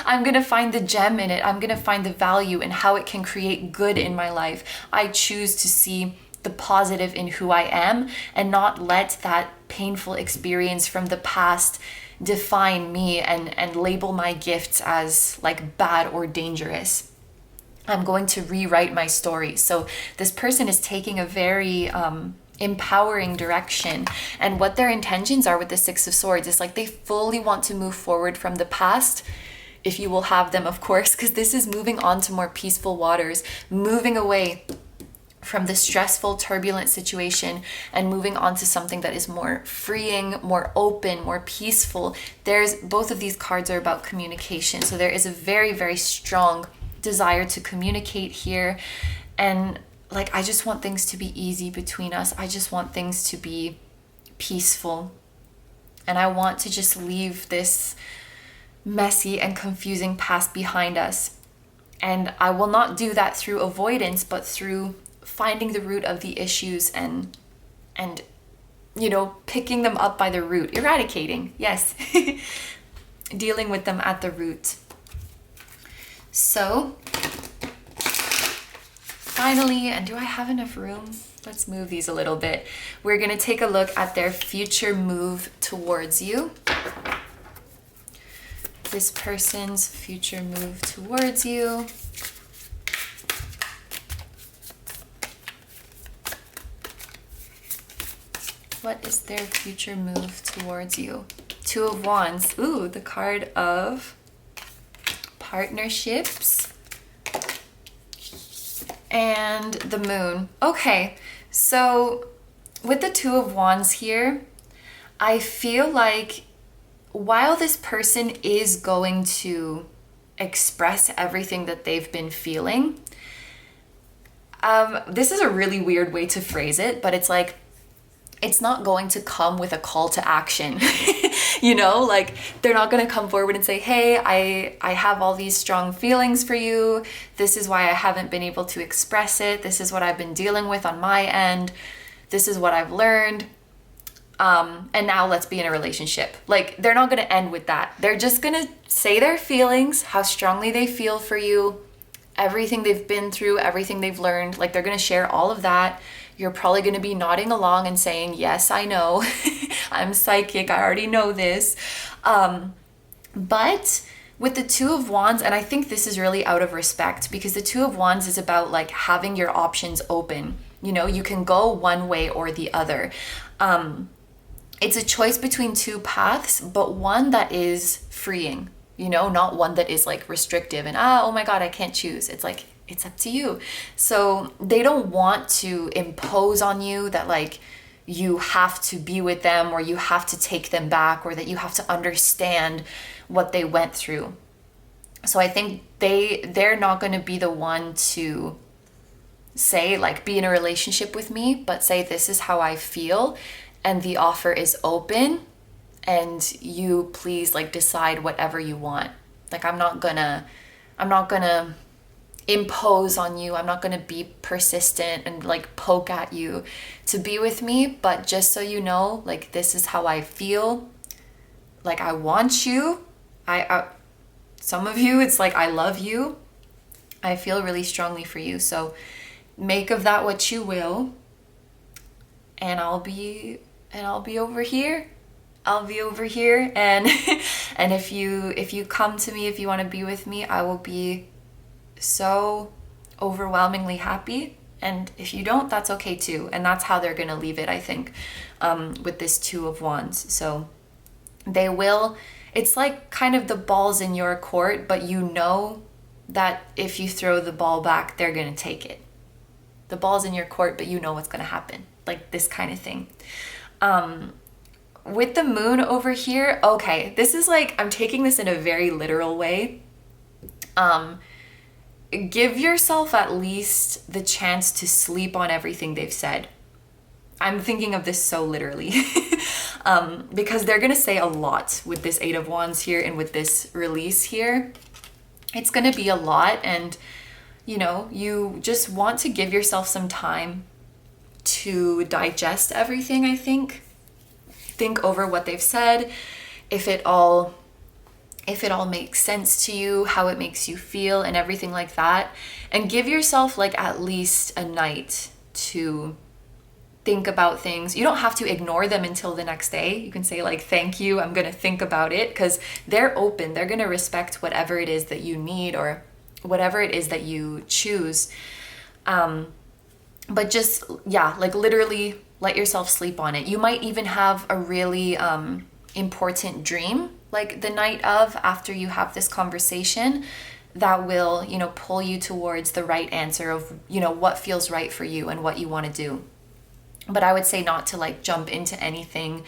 I'm going to find the gem in it. I'm going to find the value in how it can create good in my life. I choose to see the positive in who I am and not let that painful experience from the past define me and label my gifts as like bad or dangerous. I'm going to rewrite my story. So this person is taking a very empowering direction. And what their intentions are with the 6 of Swords is like they fully want to move forward from the past, if you will have them, of course, because this is moving on to more peaceful waters, moving away from the stressful, turbulent situation and moving on to something that is more freeing, more open, more peaceful. Both of these cards are about communication. So there is a very, very strong desire to communicate here. And like, I just want things to be easy between us. I just want things to be peaceful. And I want to just leave this messy and confusing past behind us. And I will not do that through avoidance, but through finding the root of the issues and you know, picking them up by the root, eradicating, yes, dealing with them at the root. So finally, and do I have enough room? Let's move these a little bit. We're going to take a look at their future move towards you. This person's future move towards you. What is their future move towards you? 2 of Wands. Ooh, the card of partnerships. And the Moon. Okay, so with the 2 of Wands here, I feel like while this person is going to express everything that they've been feeling, this is a really weird way to phrase it, but it's like, it's not going to come with a call to action. You know, like they're not going to come forward and say, hey, I have all these strong feelings for you. This is why I haven't been able to express it. This is what I've been dealing with on my end. This is what I've learned. And now let's be in a relationship. Like, they're not going to end with that. They're just going to say their feelings, how strongly they feel for you, everything they've been through, everything they've learned. Like, they're going to share all of that. You're probably going to be nodding along and saying, yes, I know. I'm psychic. I already know this. But with the Two of Wands, and I think this is really out of respect, because the Two of Wands is about like having your options open. You know, you can go one way or the other. It's a choice between two paths, but one that is freeing, you know, not one that is like restrictive and, oh my God, I can't choose. It's like, it's up to you. So they don't want to impose on you that like you have to be with them, or you have to take them back, or that you have to understand what they went through. So I think they're not going to be the one to say like, be in a relationship with me, but say, this is how I feel. And the offer is open, and you please like decide whatever you want. Like, I'm not gonna impose on you. I'm not gonna be persistent and like poke at you to be with me. But just so you know, like, this is how I feel. Like, I want you. Some of you, it's like, I love you. I feel really strongly for you. So make of that what you will. And I'll be over here. I'll be over here. And and if you come to me, if you want to be with me, I will be so overwhelmingly happy. And if you don't, that's okay too. And that's how they're going to leave it, I think, with this Two of Wands. So they will, it's like kind of the ball's in your court, but you know that if you throw the ball back, they're going to take it. The ball's in your court, but you know what's going to happen. Like this kind of thing. With the Moon over here, okay, this is like, I'm taking this in a very literal way. Give yourself at least the chance to sleep on everything they've said. I'm thinking of this so literally. Because they're going to say a lot with this Eight of Wands here and with this release here. It's going to be a lot, and you know, you just want to give yourself some time to digest everything, I think. Think over what they've said, if it all makes sense to you, how it makes you feel and everything like that. And give yourself like at least a night to think about things. You don't have to ignore them until the next day. You can say like, thank you, I'm going to think about it, because they're open. They're going to respect whatever it is that you need or whatever it is that you choose. But just, yeah, like literally let yourself sleep on it. You might even have a really important dream like the night of, after you have this conversation, that will, you know, pull you towards the right answer of, you know, what feels right for you and what you want to do. But I would say not to like jump into anything,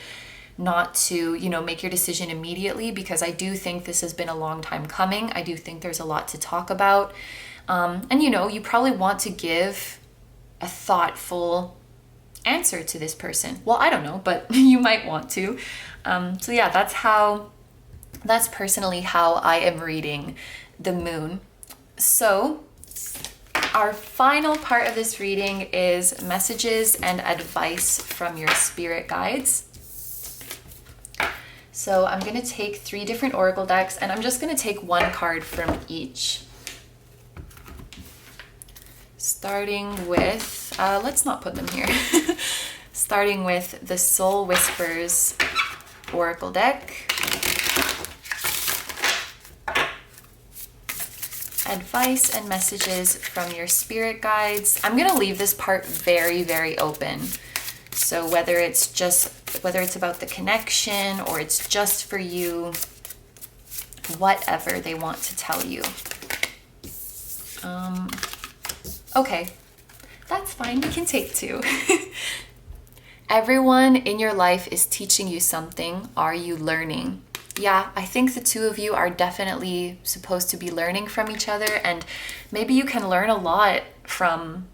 not to, you know, make your decision immediately, because I do think this has been a long time coming. I do think there's a lot to talk about. And, you know, you probably want to give a thoughtful answer to this person. Well, I don't know, but you might want to. So yeah, that's personally how I am reading the Moon. So our final part of this reading is messages and advice from your spirit guides. So I'm going to take 3 different oracle decks, and I'm just going to take one card from each. Starting with, let's not put them here. Starting with the Soul Whispers oracle deck. Advice and messages from your spirit guides. I'm going to leave this part very, very open. So whether it's about the connection or it's just for you, whatever they want to tell you. Okay, that's fine. We can take 2. Everyone in your life is teaching you something. Are you learning? Yeah, I think the 2 of you are definitely supposed to be learning from each other, and maybe you can learn a lot from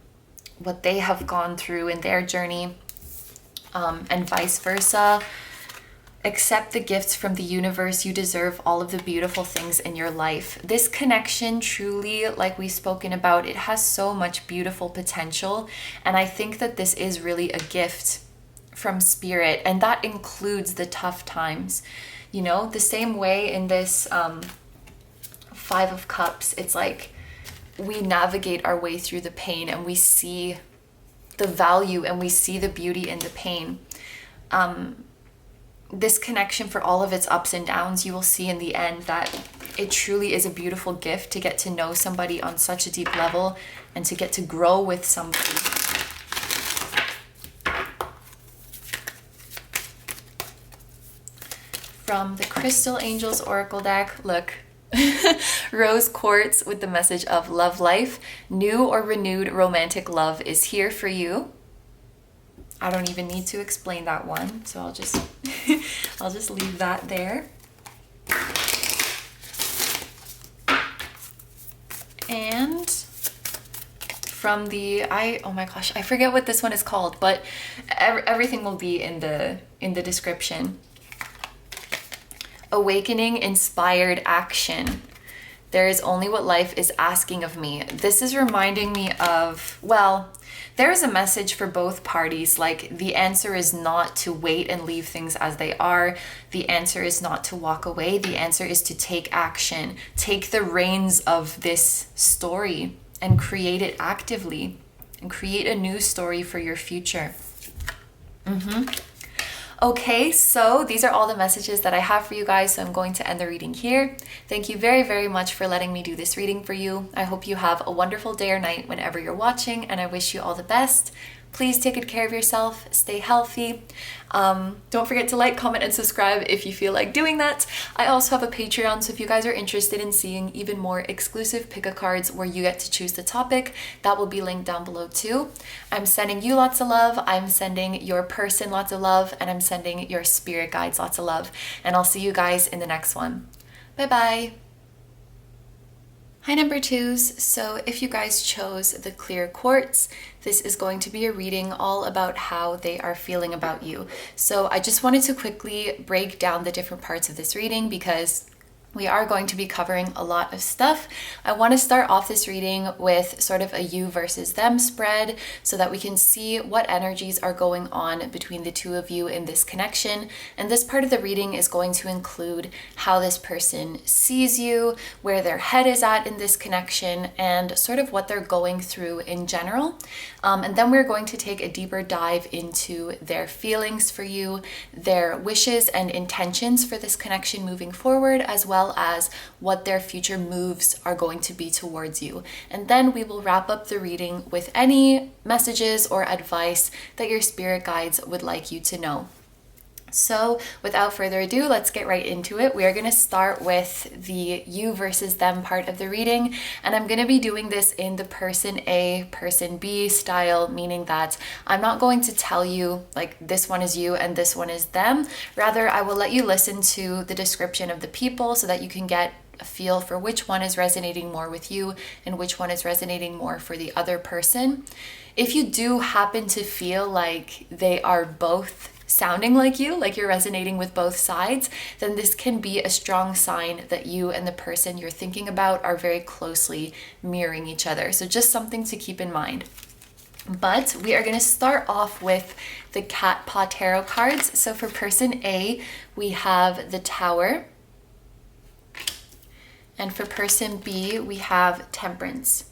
what they have gone through in their journey, and vice versa. Accept the gifts from the universe. You deserve all of the beautiful things in your life. This connection truly, like we've spoken about, it has so much beautiful potential. And I think that this is really a gift from spirit. And that includes the tough times. You know, the same way in this Five of Cups, it's like we navigate our way through the pain and we see the value and we see the beauty in the pain. This connection, for all of its ups and downs, you will see in the end that it truly is a beautiful gift to get to know somebody on such a deep level and to get to grow with somebody. From the Crystal Angels Oracle deck, look, Rose Quartz with the message of love life. New or renewed romantic love is here for you. I don't even need to explain that one, so I'll just I'll just leave that there. And from the oh my gosh, I forget what this one is called, but everything will be in the description. Awakening inspired action. There is only what life is asking of me. This is reminding me of, well, there is a message for both parties. Like, the answer is not to wait and leave things as they are. The answer is not to walk away. The answer is to take action. Take the reins of this story and create it actively and create a new story for your future. Okay, so these are all the messages that I have for you guys, so I'm going to end the reading here. Thank you very, very much for letting me do this reading for you. I hope you have a wonderful day or night whenever you're watching, and I wish you all the best. Please take good care of yourself, stay healthy. Don't forget to like, comment, and subscribe if you feel like doing that. I also have a Patreon, so if you guys are interested in seeing even more exclusive pick-a cards where you get to choose the topic, that will be linked down below too. I'm sending you lots of love, I'm sending your person lots of love, and I'm sending your spirit guides lots of love. And I'll see you guys in the next one. Bye-bye. Hi number twos, so if you guys chose the clear quartz, this is going to be a reading all about how they are feeling about you. So I just wanted to quickly break down the different parts of this reading because we are going to be covering a lot of stuff. I want to start off this reading with sort of a you versus them spread so that we can see what energies are going on between the two of you in this connection. And this part of the reading is going to include how this person sees you, where their head is at in this connection, and sort of what they're going through in general. And then we're going to take a deeper dive into their feelings for you, their wishes and intentions for this connection moving forward, as well as what their future moves are going to be towards you. And then we will wrap up the reading with any messages or advice that your spirit guides would like you to know. So without further ado, let's get right into it. We are going to start with the you versus them part of the reading, and I'm going to be doing this in the person A, person B style, meaning that I'm not going to tell you like this one is you and this one is them. Rather, I will let you listen to the description of the people so that you can get a feel for which one is resonating more with you and which one is resonating more for the other person. If you do happen to feel like they are both sounding like you, like you're resonating with both sides, then this can be a strong sign that you and the person you're thinking about are very closely mirroring each other. So just something to keep in mind. But we are going to start off with the Paw Tarot cards. So for person A, we have the Tower. And for person B, we have Temperance.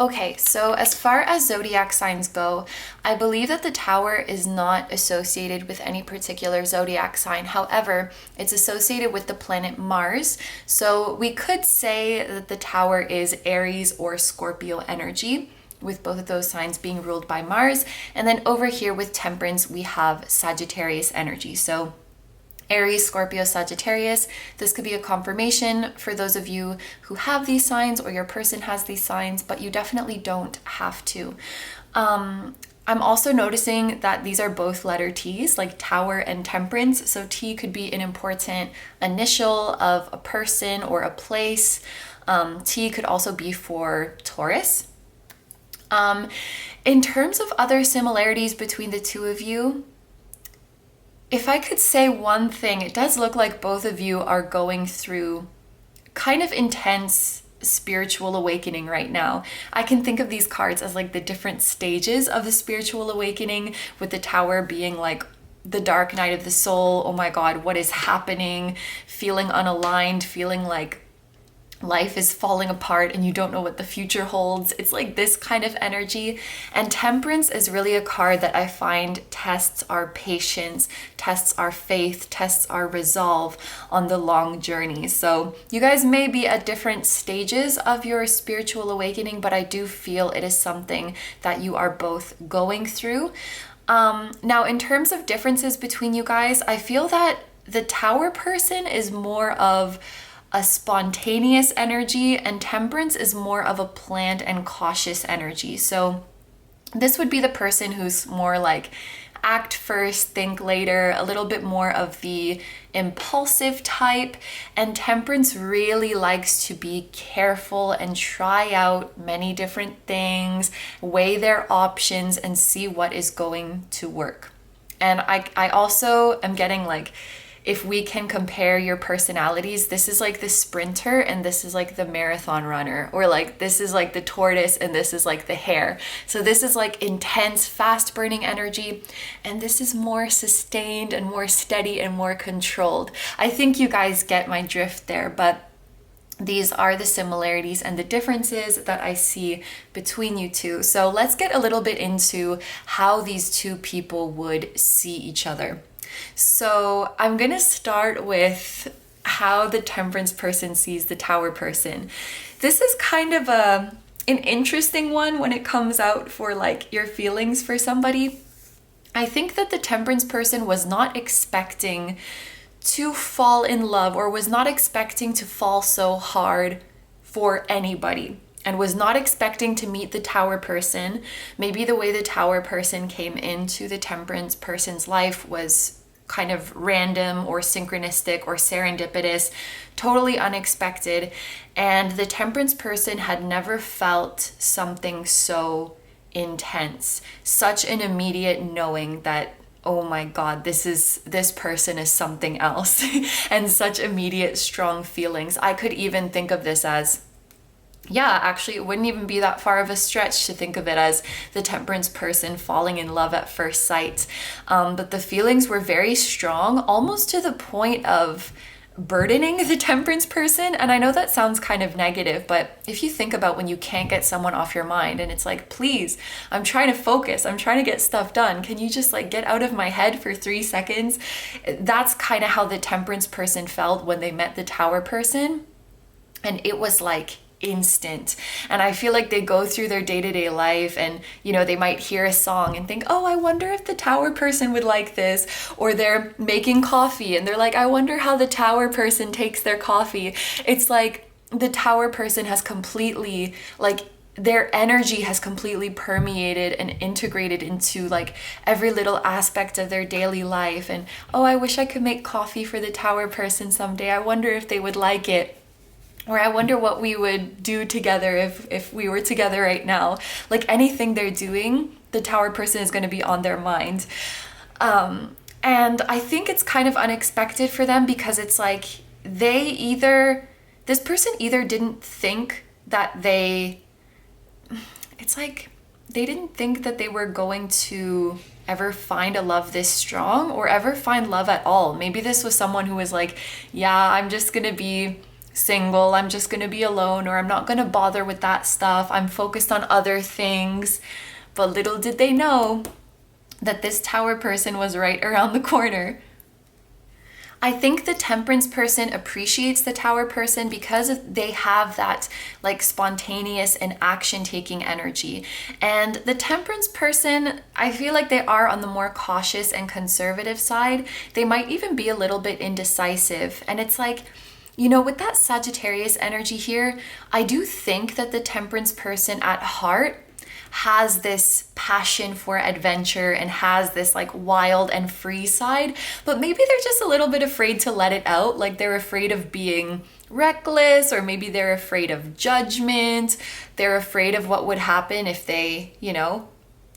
Okay, so as far as zodiac signs go, I believe that the Tower is not associated with any particular zodiac sign. However, it's associated with the planet Mars. So we could say that the Tower is Aries or Scorpio energy, with both of those signs being ruled by Mars. And then over here with Temperance, we have Sagittarius energy. So Aries, Scorpio, Sagittarius. This could be a confirmation for those of you who have these signs or your person has these signs, but you definitely don't have to. I'm also noticing that these are both letter T's, like Tower and Temperance. So T could be an important initial of a person or a place. T could also be for Taurus. In terms of other similarities between the two of you, If I could say one thing, it does look like both of you are going through kind of intense spiritual awakening right now. I can think of these cards as like the different stages of the spiritual awakening, with the Tower being like the dark night of the soul. Oh my God, what is happening? Feeling unaligned, feeling like life is falling apart and you don't know what the future holds. It's like this kind of energy. And Temperance is really a card that I find tests our patience, tests our faith, tests our resolve on the long journey. So you guys may be at different stages of your spiritual awakening, but I do feel it is something that you are both going through. Now, in terms of differences between you guys, I feel that the Tower person is more of a spontaneous energy, and Temperance is more of a planned and cautious energy. So this would be the person who's more like act first, think later, a little bit more of the impulsive type. And Temperance really likes to be careful and try out many different things, weigh their options, and see what is going to work. And I also am getting like, if we can compare your personalities, this is like the sprinter and this is like the marathon runner, or like this is like the tortoise and this is like the hare. So this is like intense, fast burning energy, and this is more sustained and more steady and more controlled. I think you guys get my drift there, but these are the similarities and the differences that I see between you two. So let's get a little bit into how these two people would see each other. So I'm going to start with how the Temperance person sees the Tower person. This is kind of an interesting one when it comes out for like your feelings for somebody. I think that the Temperance person was not expecting to fall in love, or was not expecting to fall so hard for anybody, and was not expecting to meet the Tower person. Maybe the way the Tower person came into the Temperance person's life was kind of random or synchronistic or serendipitous, totally unexpected. And the Temperance person had never felt something so intense, such an immediate knowing that, oh my God, this person is something else, and such immediate strong feelings. I could even think of this as, yeah, actually, it wouldn't even be that far of a stretch to think of it as the Temperance person falling in love at first sight. But the feelings were very strong, almost to the point of burdening the Temperance person. And I know that sounds kind of negative, but if you think about when you can't get someone off your mind and it's like, please, I'm trying to focus, I'm trying to get stuff done, can you just like get out of my head for 3 seconds? That's kind of how the Temperance person felt when they met the Tower person. And it was like instant. And I feel like they go through their day-to-day life and, you know, they might hear a song and think, oh, I wonder if the Tower person would like this. Or they're making coffee and they're like, I wonder how the Tower person takes their coffee. It's like the Tower person has completely, like, their energy has completely permeated and integrated into like every little aspect of their daily life. And, oh, I wish I could make coffee for the Tower person someday. I wonder if they would like it. Or I wonder what we would do together if we were together right now. Like anything they're doing, the Tower person is going to be on their mind. And I think it's kind of unexpected for them, because it's like this person either didn't think that they didn't think that they were going to ever find a love this strong, or ever find love at all. Maybe this was someone who was like, yeah, I'm just going to be single, I'm just going to be alone, or I'm not going to bother with that stuff, I'm focused on other things. But little did they know that this Tower person was right around the corner. I think the Temperance person appreciates the Tower person because they have that like spontaneous and action-taking energy. And the Temperance person, I feel like they are on the more cautious and conservative side. They might even be a little bit indecisive. And it's like, you know, with that Sagittarius energy here, I do think that the Temperance person at heart has this passion for adventure and has this like wild and free side, but maybe they're just a little bit afraid to let it out. Like they're afraid of being reckless, or maybe they're afraid of judgment. They're afraid of what would happen if they, you know,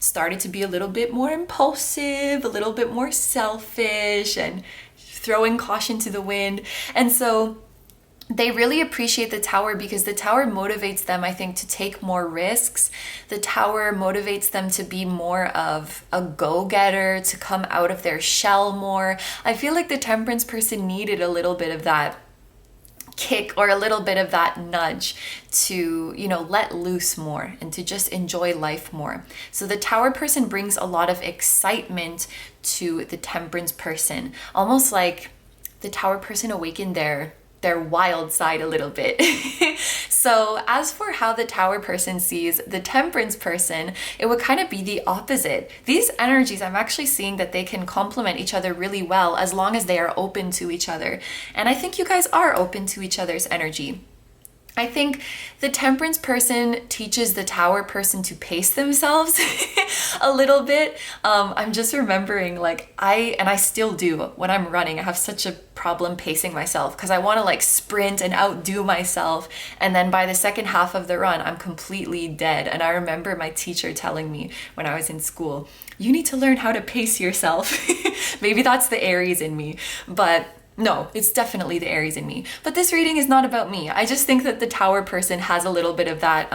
started to be a little bit more impulsive, a little bit more selfish, and throwing caution to the wind. And so they really appreciate the Tower because the Tower motivates them, I think, to take more risks. The Tower motivates them to be more of a go-getter, to come out of their shell more. I feel like the Temperance person needed a little bit of that kick or a little bit of that nudge to, you know, let loose more and to just enjoy life more. So the Tower person brings a lot of excitement to the Temperance person, almost like the Tower person awakened their wild side a little bit. So as for how the Tower person sees the Temperance person, it would kind of be the opposite. These energies, I'm actually seeing that they can complement each other really well as long as they are open to each other. And I think you guys are open to each other's energy. I think the Temperance person teaches the Tower person to pace themselves a little bit. I'm just remembering, like, I still do when I'm running. I have such a problem pacing myself because I want to like sprint and outdo myself. And then by the second half of the run, I'm completely dead. And I remember my teacher telling me when I was in school, you need to learn how to pace yourself. Maybe that's the Aries in me, but no, it's definitely the Aries in me. But this reading is not about me. I just think that the Tower person has a little bit of that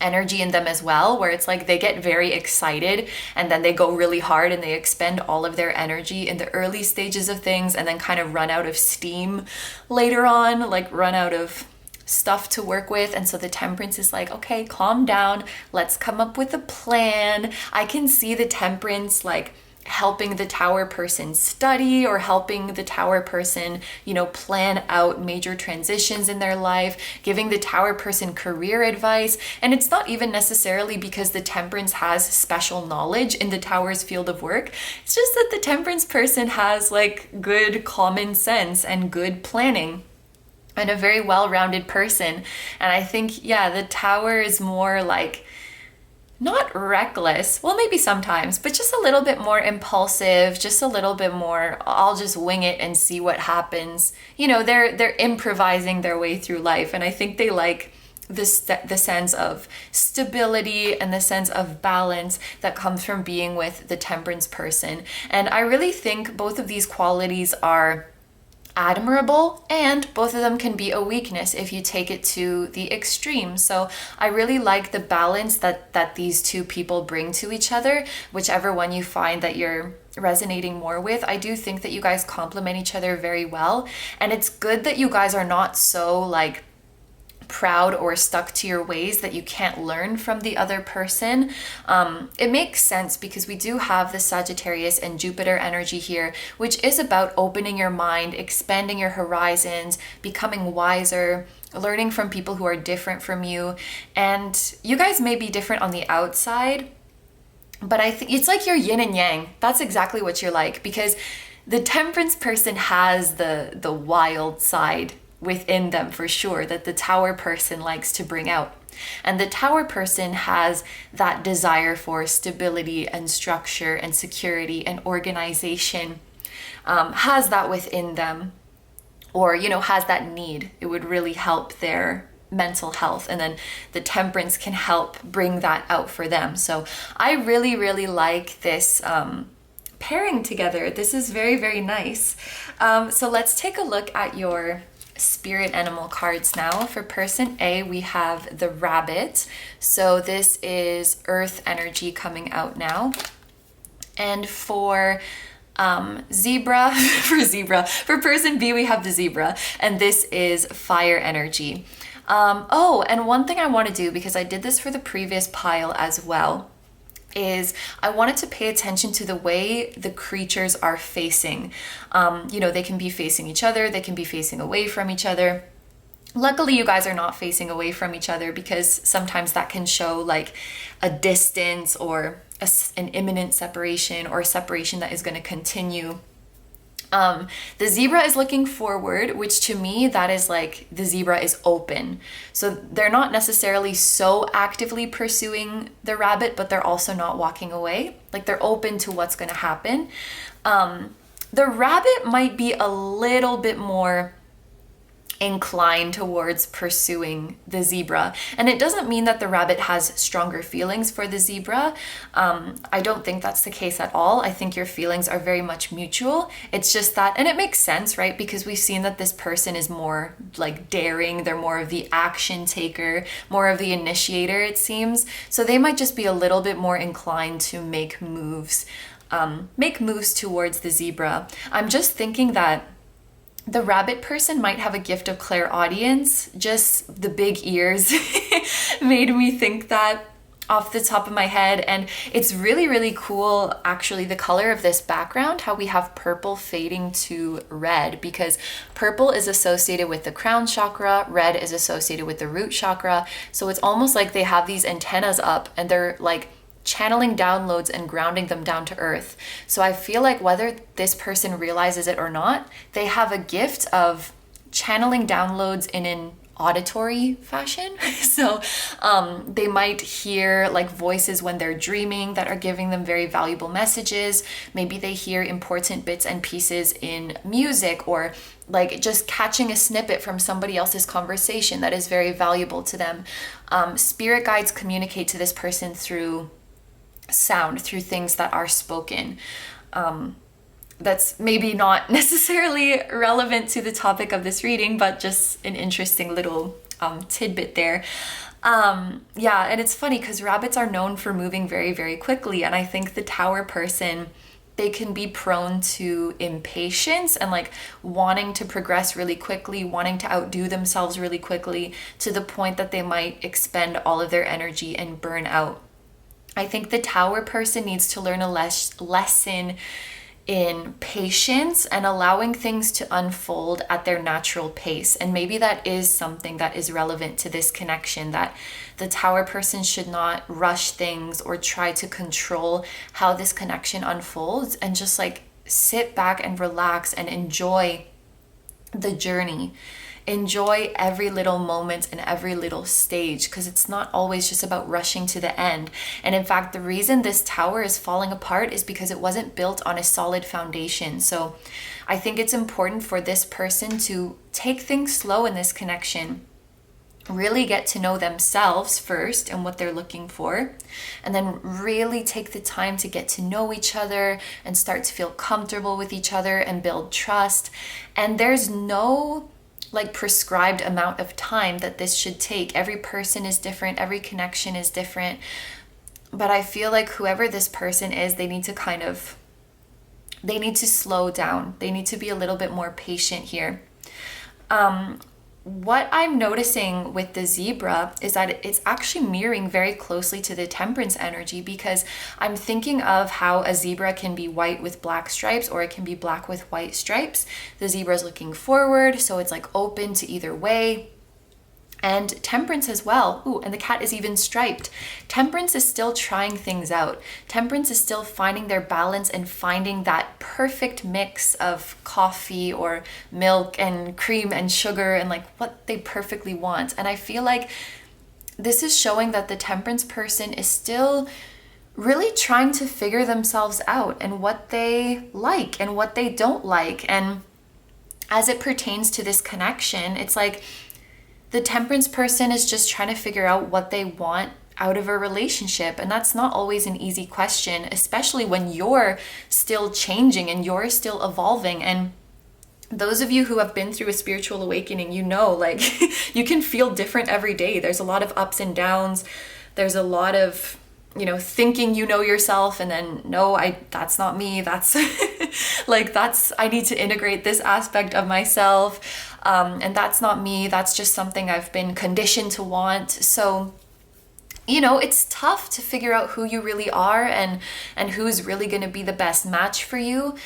energy in them as well, where it's like they get very excited and then they go really hard and they expend all of their energy in the early stages of things and then kind of run out of steam later on, like run out of stuff to work with. And so the Temperance is like, okay, calm down. Let's come up with a plan. I can see the Temperance like helping the Tower person study or helping the Tower person, you know, plan out major transitions in their life, giving the Tower person career advice. And it's not even necessarily because the Temperance has special knowledge in the Tower's field of work. It's just that the Temperance person has like good common sense and good planning and a very well-rounded person. And I think, yeah, the Tower is more like, not reckless, well, maybe sometimes, but just a little bit more impulsive, just a little bit more, I'll just wing it and see what happens. You know, they're improvising their way through life. And I think they like the sense of stability and the sense of balance that comes from being with the Temperance person. And I really think both of these qualities are admirable, and both of them can be a weakness if you take it to the extreme. So I really like the balance that these two people bring to each other, whichever one you find that you're resonating more with. I do think that you guys complement each other very well, and it's good that you guys are not so like proud or stuck to your ways that you can't learn from the other person. It makes sense because we do have the Sagittarius and Jupiter energy here, which is about opening your mind, expanding your horizons, becoming wiser, learning from people who are different from you. And you guys may be different on the outside, but I think it's like you're yin and yang. That's exactly what you're like, because the Temperance person has the wild side within them for sure that the Tower person likes to bring out. And the Tower person has that desire for stability and structure and security and organization, has that within them, or, you know, has that need. It would really help their mental health. And then the Temperance can help bring that out for them. So I really, really like this pairing together. This is very, very nice. So let's take a look at your spirit animal cards now. For person A, we have the rabbit. So this is earth energy coming out now. And for zebra, for person B, we have the zebra, and this is fire energy. Oh, and one thing I want to do, because I did this for the previous pile as well, is I wanted to pay attention to the way the creatures are facing. You know, they can be facing each other, they can be facing away from each other. Luckily, you guys are not facing away from each other, because sometimes that can show like a distance or an imminent separation, or a separation that is going to continue. The zebra is looking forward, which to me, that is like the zebra is open. So they're not necessarily so actively pursuing the rabbit, but they're also not walking away. Like they're open to what's going to happen. The rabbit might be a little bit more inclined towards pursuing the zebra. And it doesn't mean that the rabbit has stronger feelings for the zebra. I don't think that's the case at all. I think your feelings are very much mutual. It's just that, and it makes sense, right? Because we've seen that this person is more like daring. They're more of the action taker, more of the initiator, it seems. So they might just be a little bit more inclined to make moves towards the zebra. I'm just thinking that the rabbit person might have a gift of clairaudience. Just the big ears made me think that off the top of my head. And it's really, really cool, actually, the color of this background, how we have purple fading to red, because purple is associated with the crown chakra, red is associated with the root chakra. So it's almost like they have these antennas up and they're like channeling downloads and grounding them down to earth. So I feel like whether this person realizes it or not, they have a gift of channeling downloads in an auditory fashion. So they might hear like voices when they're dreaming that are giving them very valuable messages. Maybe they hear important bits and pieces in music, or like just catching a snippet from somebody else's conversation that is very valuable to them. Spirit guides communicate to this person through sound, through things that are spoken. That's maybe not necessarily relevant to the topic of this reading, but just an interesting little tidbit there. Yeah, and it's funny because rabbits are known for moving very, very quickly. And I think the Tower person, they can be prone to impatience and like wanting to progress really quickly, wanting to outdo themselves really quickly, to the point that they might expend all of their energy and burn out. I think the Tower person needs to learn a lesson in patience and allowing things to unfold at their natural pace. And maybe that is something that is relevant to this connection, that the Tower person should not rush things or try to control how this connection unfolds, and just like sit back and relax and enjoy the journey. Enjoy every little moment and every little stage, because it's not always just about rushing to the end. And in fact, the reason this tower is falling apart is because it wasn't built on a solid foundation. So I think it's important for this person to take things slow in this connection, really get to know themselves first and what they're looking for, and then really take the time to get to know each other and start to feel comfortable with each other and build trust. And there's no like prescribed amount of time that this should take. Every person is different, every connection is different. But I feel like whoever this person is, they need to slow down. They need to be a little bit more patient here. What I'm noticing with the zebra is that it's actually mirroring very closely to the Temperance energy, because I'm thinking of how a zebra can be white with black stripes, or it can be black with white stripes. The zebra is looking forward, so it's like open to either way. And Temperance as well. Ooh, and the cat is even striped. Temperance is still trying things out. Temperance is still finding their balance and finding that perfect mix of coffee or milk and cream and sugar and like what they perfectly want. And I feel like this is showing that the Temperance person is still really trying to figure themselves out and what they like and what they don't like. And as it pertains to this connection, it's like the Temperance person is just trying to figure out what they want out of a relationship. And that's not always an easy question, especially when you're still changing and you're still evolving. And those of you who have been through a spiritual awakening, you know, like you can feel different every day. There's a lot of ups and downs. There's a lot of, you know, thinking you know yourself, and then no, that's not me. That's I need to integrate this aspect of myself. And that's not me. That's just something I've been conditioned to want. So, you know, it's tough to figure out who you really are and who's really going to be the best match for you.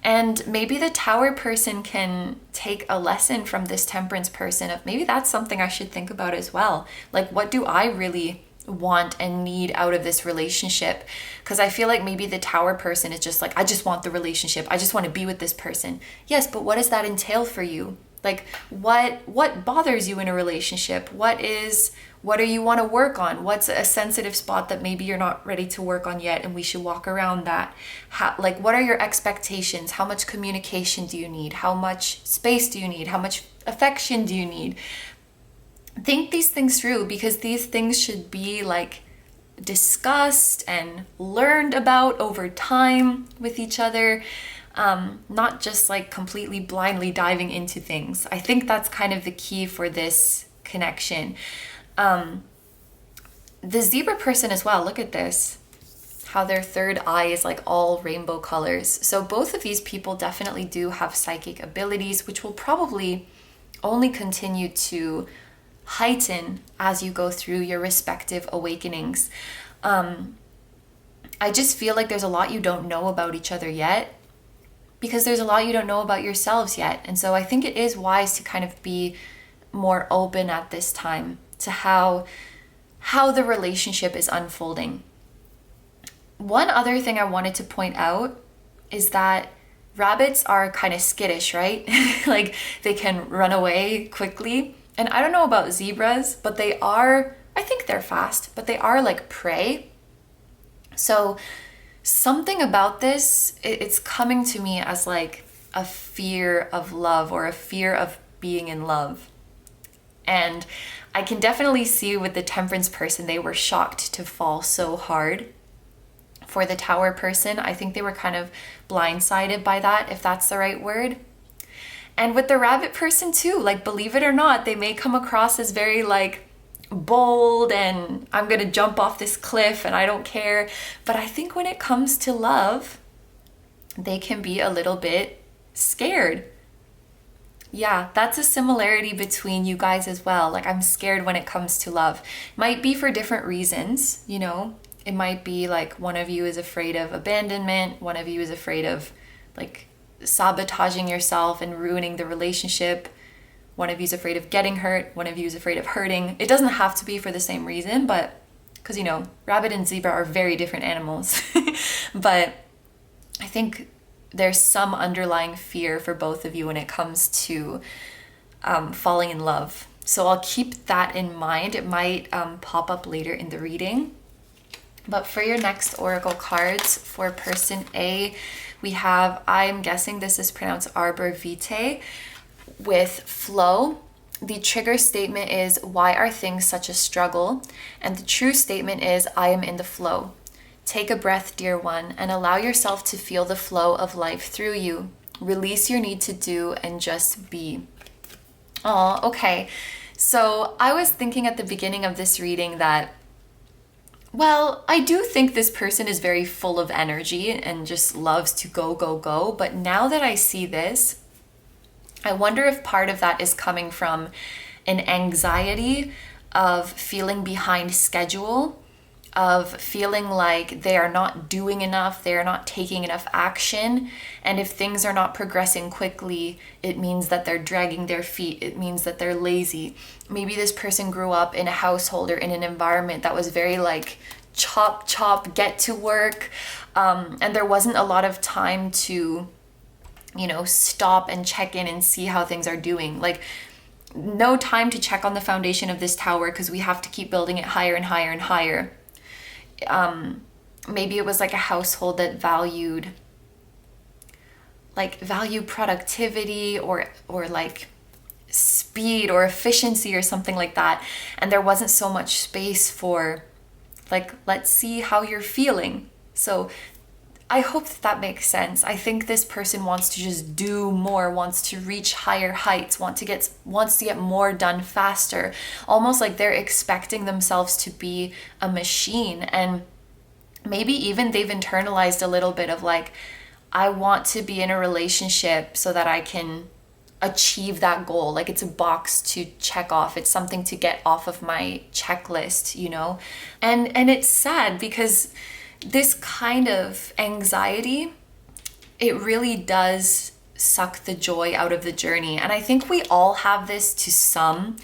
And maybe the Tower person can take a lesson from this Temperance person of maybe that's something I should think about as well. Like, what do I really want and need out of this relationship? Because I feel like maybe the Tower person is just like, I just want the relationship. I just want to be with this person. Yes, but what does that entail for you? Like, what bothers you in a relationship? What do you want to work on? What's a sensitive spot that maybe you're not ready to work on yet and we should walk around that? What are your expectations? How much communication do you need? How much space do you need? How much affection do you need? Think these things through, because these things should be like discussed and learned about over time with each other, not just like completely blindly diving into things. I think that's kind of the key for this connection. The zebra person as well, look at this, how their third eye is like all rainbow colors. So both of these people definitely do have psychic abilities, which will probably only continue to heighten as you go through your respective awakenings. I just feel like there's a lot you don't know about each other yet, because there's a lot you don't know about yourselves yet. And so I think it is wise to kind of be more open at this time to how the relationship is unfolding. One other thing I wanted to point out is that rabbits are kind of skittish, right? Like they can run away quickly. And I don't know about zebras, but they are, I think they're fast, but they are like prey. So something about this, it's coming to me as like a fear of love, or a fear of being in love. And I can definitely see with the temperance person, they were shocked to fall so hard. For the tower person, I think they were kind of blindsided by that, if that's the right word. And with the rabbit person too, like, believe it or not, they may come across as very like bold and I'm gonna jump off this cliff and I don't care. But I think when it comes to love, they can be a little bit scared. Yeah, that's a similarity between you guys as well. Like, I'm scared when it comes to love. Might be for different reasons, you know? It might be like one of you is afraid of abandonment, one of you is afraid of like sabotaging yourself and ruining the relationship. One of you is afraid of getting hurt, one of you is afraid of hurting. It doesn't have to be for the same reason, but because, you know, rabbit and zebra are very different animals. But I think there's some underlying fear for both of you when it comes to falling in love. So I'll keep that in mind. It might pop up later in the reading. But for your next oracle cards, for person A, we have, I'm guessing this is pronounced Arbor Vitae, with flow. The trigger statement is, why are things such a struggle? And the true statement is, I am in the flow. Take a breath, dear one, and allow yourself to feel the flow of life through you. Release your need to do and just be. Oh, okay. So I was thinking at the beginning of this reading that, well, I do think this person is very full of energy and just loves to go, go, go. But now that I see this, I wonder if part of that is coming from an anxiety of feeling behind schedule, of feeling like they are not doing enough, they are not taking enough action. And if things are not progressing quickly, it means that they're dragging their feet. It means that they're lazy. Maybe this person grew up in a household or in an environment that was very like chop, chop, get to work. And there wasn't a lot of time to, you know, stop and check in and see how things are doing. Like, no time to check on the foundation of this tower because we have to keep building it higher and higher and higher. Maybe it was like a household that valued productivity or like speed or efficiency or something like that, and there wasn't so much space for like, let's see how you're feeling. So I hope that makes sense. I think this person wants to just do more, wants to reach higher heights, wants to get more done faster, almost like they're expecting themselves to be a machine. And maybe even they've internalized a little bit of like, I want to be in a relationship so that I can achieve that goal. Like, it's a box to check off. It's something to get off of my checklist, you know? And it's sad because this kind of anxiety, it really does suck the joy out of the journey. And I think we all have this to some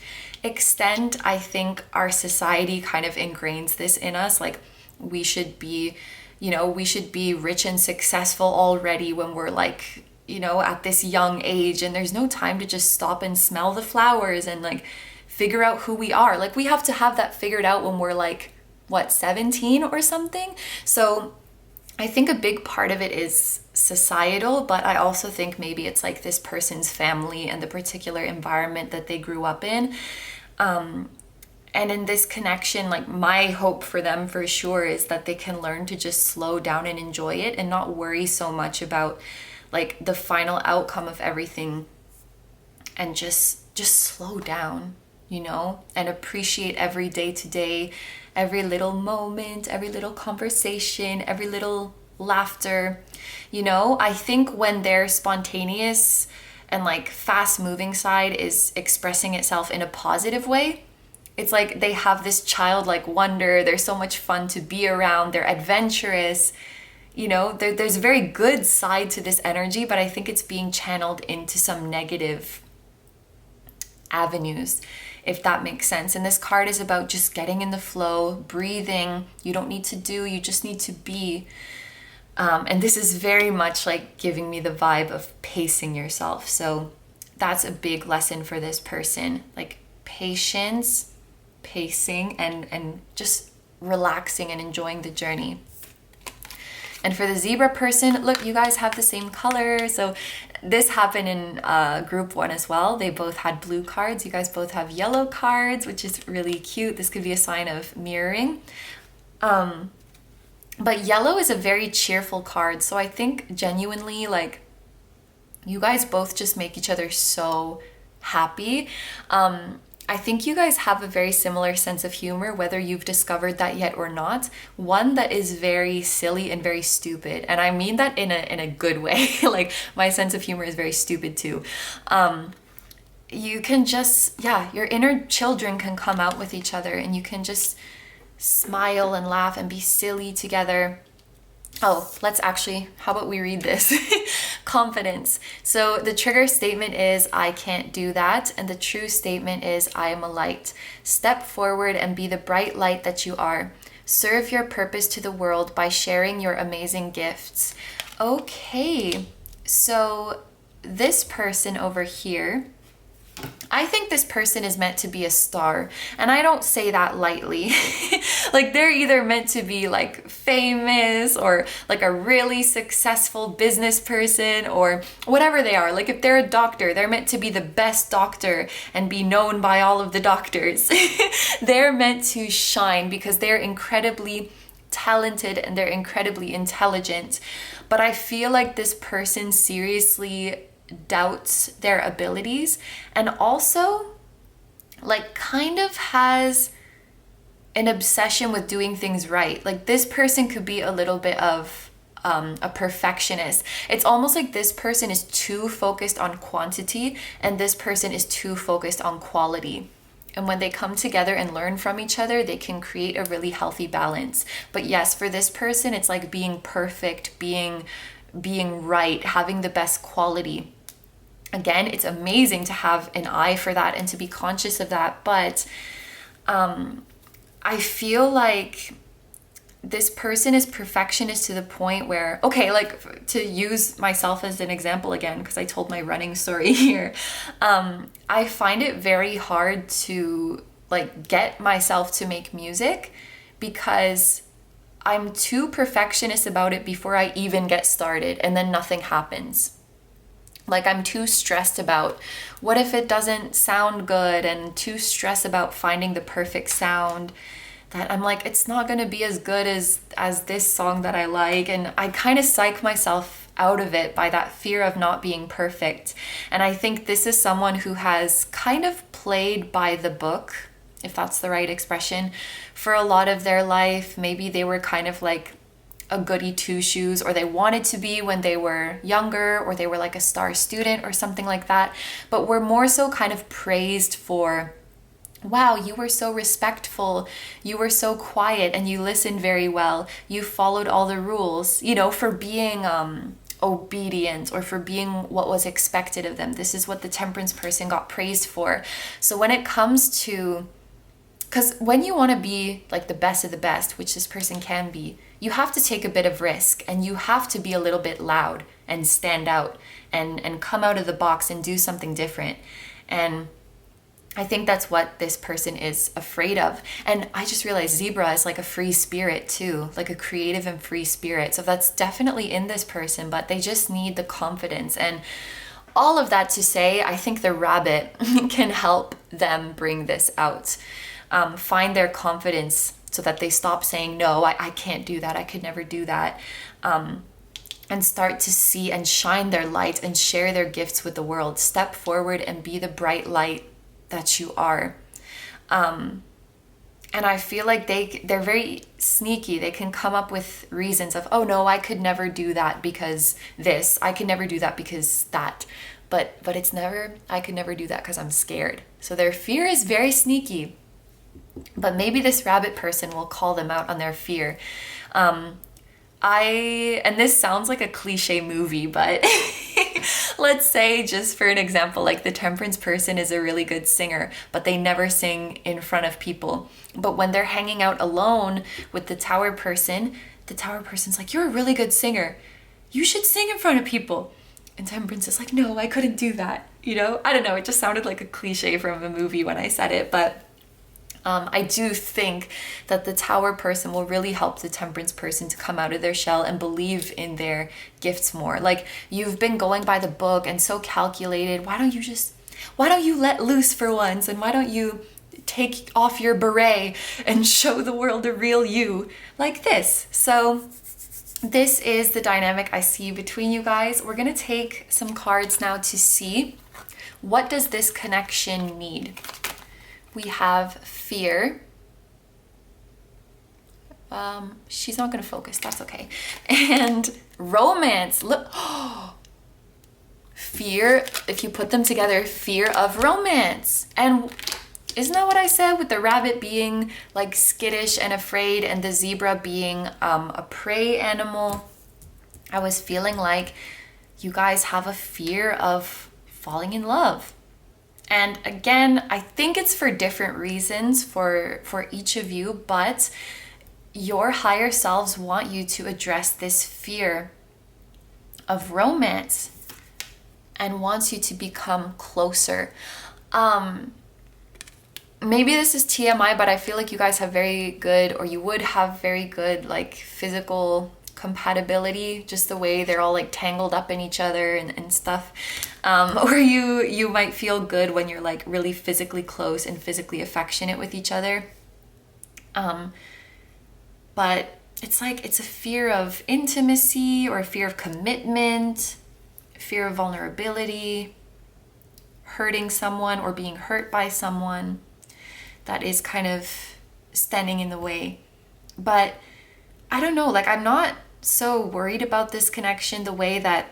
extent. I think our society kind of ingrains this in us. Like, we should be, you know, we should be rich and successful already when we're like, you know, at this young age, and there's no time to just stop and smell the flowers and like figure out who we are. Like, we have to have that figured out when we're like, what, 17 or something? So I think a big part of it is societal, but I also think maybe it's like this person's family and the particular environment that they grew up in. And in this connection, like my hope for them for sure is that they can learn to just slow down and enjoy it and not worry so much about like the final outcome of everything, and just slow down, you know, and appreciate every day to day, every little moment, every little conversation, every little laughter. You know, I think when their spontaneous and like fast moving side is expressing itself in a positive way, it's like they have this childlike wonder. They're so much fun to be around. They're adventurous. You know, there's a very good side to this energy, but I think it's being channeled into some negative avenues, if that makes sense. And this card is about just getting in the flow, breathing. You don't need to do, you just need to be. And this is very much like giving me the vibe of pacing yourself. So that's a big lesson for this person, like patience, pacing, and just relaxing and enjoying the journey. And for the zebra person, look, you guys have the same color. So this happened in group 1 as well. They both had blue cards. You guys both have yellow cards, which is really cute. This could be a sign of mirroring. But yellow is a very cheerful card. So I think genuinely, like, you guys both just make each other so happy. I think you guys have a very similar sense of humor, whether you've discovered that yet or not. One that is very silly and very stupid. And I mean that in a good way. Like, my sense of humor is very stupid too. You can just, yeah, your inner children can come out with each other, and you can just smile and laugh and be silly together. Oh, let's actually, how about we read this? Confidence. So the trigger statement is, I can't do that. And the true statement is, I am a light. Step forward and be the bright light that you are. Serve your purpose to the world by sharing your amazing gifts. Okay, so this person over here, I think this person is meant to be a star, and I don't say that lightly. Like, they're either meant to be like famous or like a really successful business person or whatever they are. Like, if they're a doctor, they're meant to be the best doctor and be known by all of the doctors. They're meant to shine because they're incredibly talented and they're incredibly intelligent. But I feel like this person seriously doubts their abilities, and also like kind of has an obsession with doing things right. Like, this person could be a little bit of a perfectionist. It's almost like this person is too focused on quantity and this person is too focused on quality. And when they come together and learn from each other, they can create a really healthy balance. But yes, for this person, it's like being perfect, being right, having the best quality. Again, it's amazing to have an eye for that and to be conscious of that. But I feel like this person is perfectionist to the point where, okay, like, to use myself as an example again, because I told my running story here, I find it very hard to like get myself to make music because I'm too perfectionist about it before I even get started, and then nothing happens. Like, I'm too stressed about what if it doesn't sound good, and too stressed about finding the perfect sound, that I'm like, it's not going to be as good as this song that I like. And I kind of psych myself out of it by that fear of not being perfect. And I think this is someone who has kind of played by the book, if that's the right expression, for a lot of their life. Maybe they were kind of like a goody two-shoes, or they wanted to be when they were younger, or they were like a star student or something like that, but were more so kind of praised for, wow, you were so respectful, you were so quiet, and you listened very well, you followed all the rules, you know, for being obedient, or for being what was expected of them. This is what the temperance person got praised for. So when it comes to, because when you want to be like the best of the best, which this person can be, you have to take a bit of risk, and you have to be a little bit loud and stand out and come out of the box and do something different. And I think that's what this person is afraid of. And I just realized zebra is like a free spirit too, like a creative and free spirit. So that's definitely in this person, but they just need the confidence. And all of that to say, I think the rabbit can help them bring this out. Find their confidence so that they stop saying, no, I can't do that. I could never do that. And start to see and shine their light and share their gifts with the world. Step forward and be the bright light that you are. And I feel like they're very sneaky. They can come up with reasons of, oh no, I could never do that because this. I could never do that because that. But it's never, I could never do that because I'm scared. So their fear is very sneaky. But maybe this rabbit person will call them out on their fear. And this sounds like a cliche movie, but let's say, just for an example, like the temperance person is a really good singer, but they never sing in front of people. But when they're hanging out alone with the tower person's like, you're a really good singer. You should sing in front of people. And temperance is like, no, I couldn't do that. You know, I don't know. It just sounded like a cliche from a movie when I said it, but I do think that the tower person will really help the temperance person to come out of their shell and believe in their gifts more. Like, you've been going by the book and so calculated. Why don't you let loose for once? And why don't you take off your beret and show the world the real you like this? So this is the dynamic I see between you guys. We're going to take some cards now to see, what does this connection need? We have fear. She's not going to focus. That's okay. And romance. Look. Fear, if you put them together, fear of romance. And isn't that what I said with the rabbit being like skittish and afraid and the zebra being a prey animal? I was feeling like you guys have a fear of falling in love. And again, I think it's for different reasons for each of you, but your higher selves want you to address this fear of romance and wants you to become closer. Maybe this is TMI, but I feel like you guys have very good, or you would have very good, like, physical compatibility, just the way they're all like tangled up in each other and stuff. Or you might feel good when you're like really physically close and physically affectionate with each other. But it's like, it's a fear of intimacy or a fear of commitment, fear of vulnerability, hurting someone or being hurt by someone that is kind of standing in the way. But I don't know, like, I'm not so worried about this connection the way that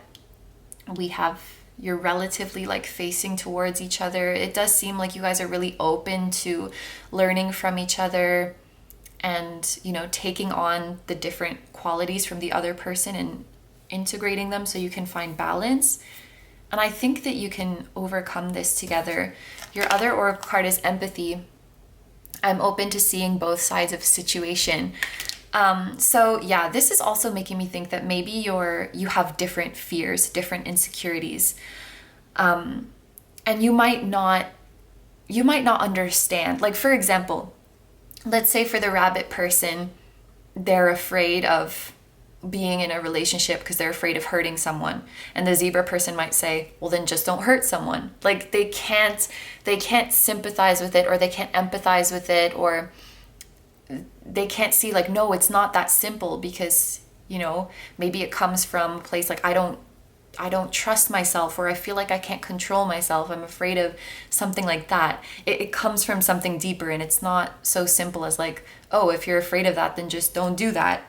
you're relatively like facing towards each other. It does seem like you guys are really open to learning from each other and, you know, taking on the different qualities from the other person and integrating them so you can find balance. And I think that you can overcome this together. Your other oracle card is empathy. I'm open to seeing both sides of a situation. So yeah, this is also making me think that maybe you have different fears, different insecurities. And you might not understand. Like, for example, let's say for the rabbit person, they're afraid of being in a relationship because they're afraid of hurting someone. And the zebra person might say, well, then just don't hurt someone. Like, they can't sympathize with it, or they can't empathize with it, or they can't see like, no, it's not that simple, because, you know, maybe it comes from a place like, I don't trust myself, or I feel like I can't control myself. I'm afraid of something like that. It comes from something deeper, and it's not so simple as like, oh, if you're afraid of that, then just don't do that.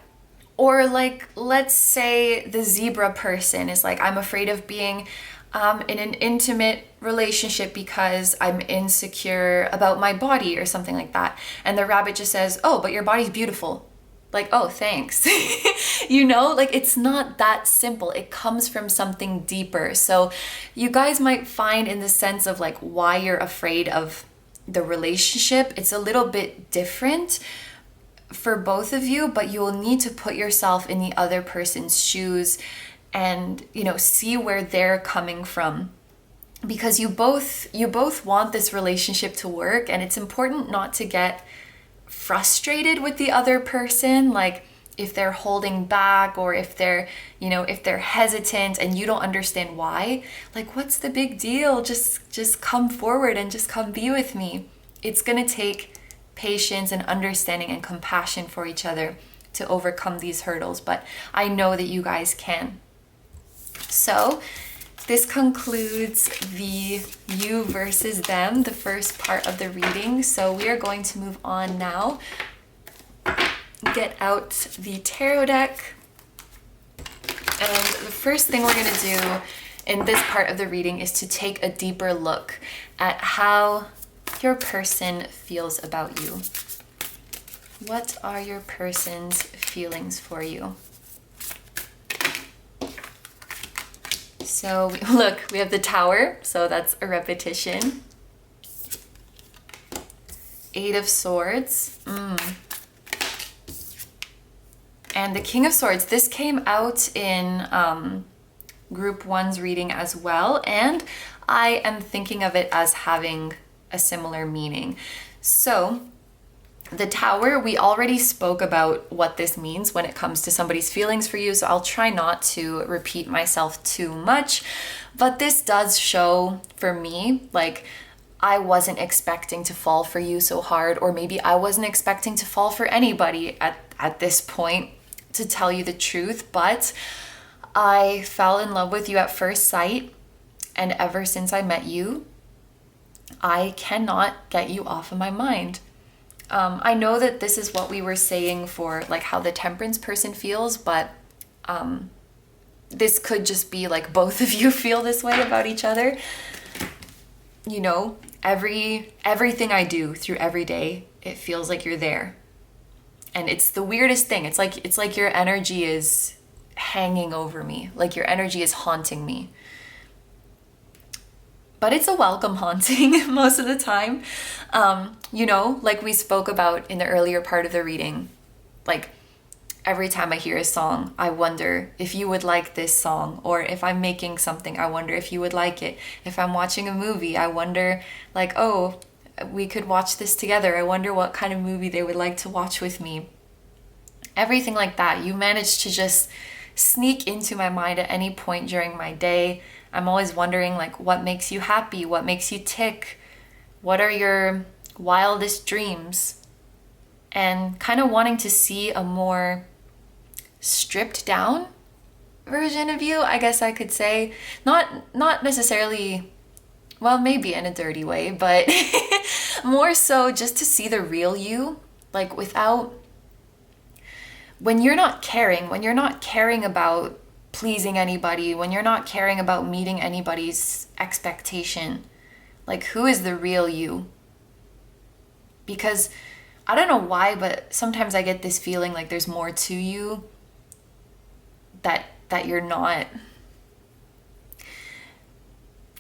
Or like, let's say the zebra person is like, I'm afraid of being in an intimate relationship because I'm insecure about my body or something like that. And the rabbit just says, oh, but your body's beautiful. Like, oh, thanks. You know, like, it's not that simple. It comes from something deeper. So you guys might find, in the sense of like why you're afraid of the relationship, it's a little bit different for both of you, but you will need to put yourself in the other person's shoes and, you know, see where they're coming from because you both want this relationship to work, and it's important not to get frustrated with the other person, like if they're holding back or if they're, if they're hesitant and you don't understand why. Like, what's the big deal? Just come forward and just come be with me. It's going to take patience and understanding and compassion for each other to overcome these hurdles, but I know that you guys can. So this concludes the you versus them, the first part of the reading. So we are going to move on now. Get out the tarot deck. And the first thing we're going to do in this part of the reading is to take a deeper look at how your person feels about you. What are your person's feelings for you? So look, we have the Tower, so that's a repetition. Eight of Swords. And the King of Swords. This came out in Group 1's reading as well, and I am thinking of it as having a similar meaning. So the Tower, we already spoke about what this means when it comes to somebody's feelings for you, so I'll try not to repeat myself too much, but this does show for me, like, I wasn't expecting to fall for you so hard, or maybe I wasn't expecting to fall for anybody at this point, to tell you the truth, but I fell in love with you at first sight, and ever since I met you, I cannot get you off of my mind. I know that this is what we were saying for like how the Temperance person feels, but this could just be like both of you feel this way about each other. Everything I do through every day, it feels like you're there. And it's the weirdest thing. It's like your energy is hanging over me, like your energy is haunting me. But it's a welcome haunting most of the time. Like we spoke about in the earlier part of the reading, like every time I hear a song, I wonder if you would like this song, or if I'm making something, I wonder if you would like it. If I'm watching a movie, I wonder like, oh, we could watch this together. I wonder what kind of movie they would like to watch with me. Everything like that. You manage to just sneak into my mind at any point during my day. I'm always wondering like, what makes you happy? What makes you tick? What are your wildest dreams? And kind of wanting to see a more stripped down version of you, I guess I could say. Not necessarily, well, maybe in a dirty way, but more so just to see the real you, like without, when you're not caring about pleasing anybody, when you're not caring about meeting anybody's expectation, like who is the real you? Because I don't know why, but sometimes I get this feeling like there's more to you that you're not,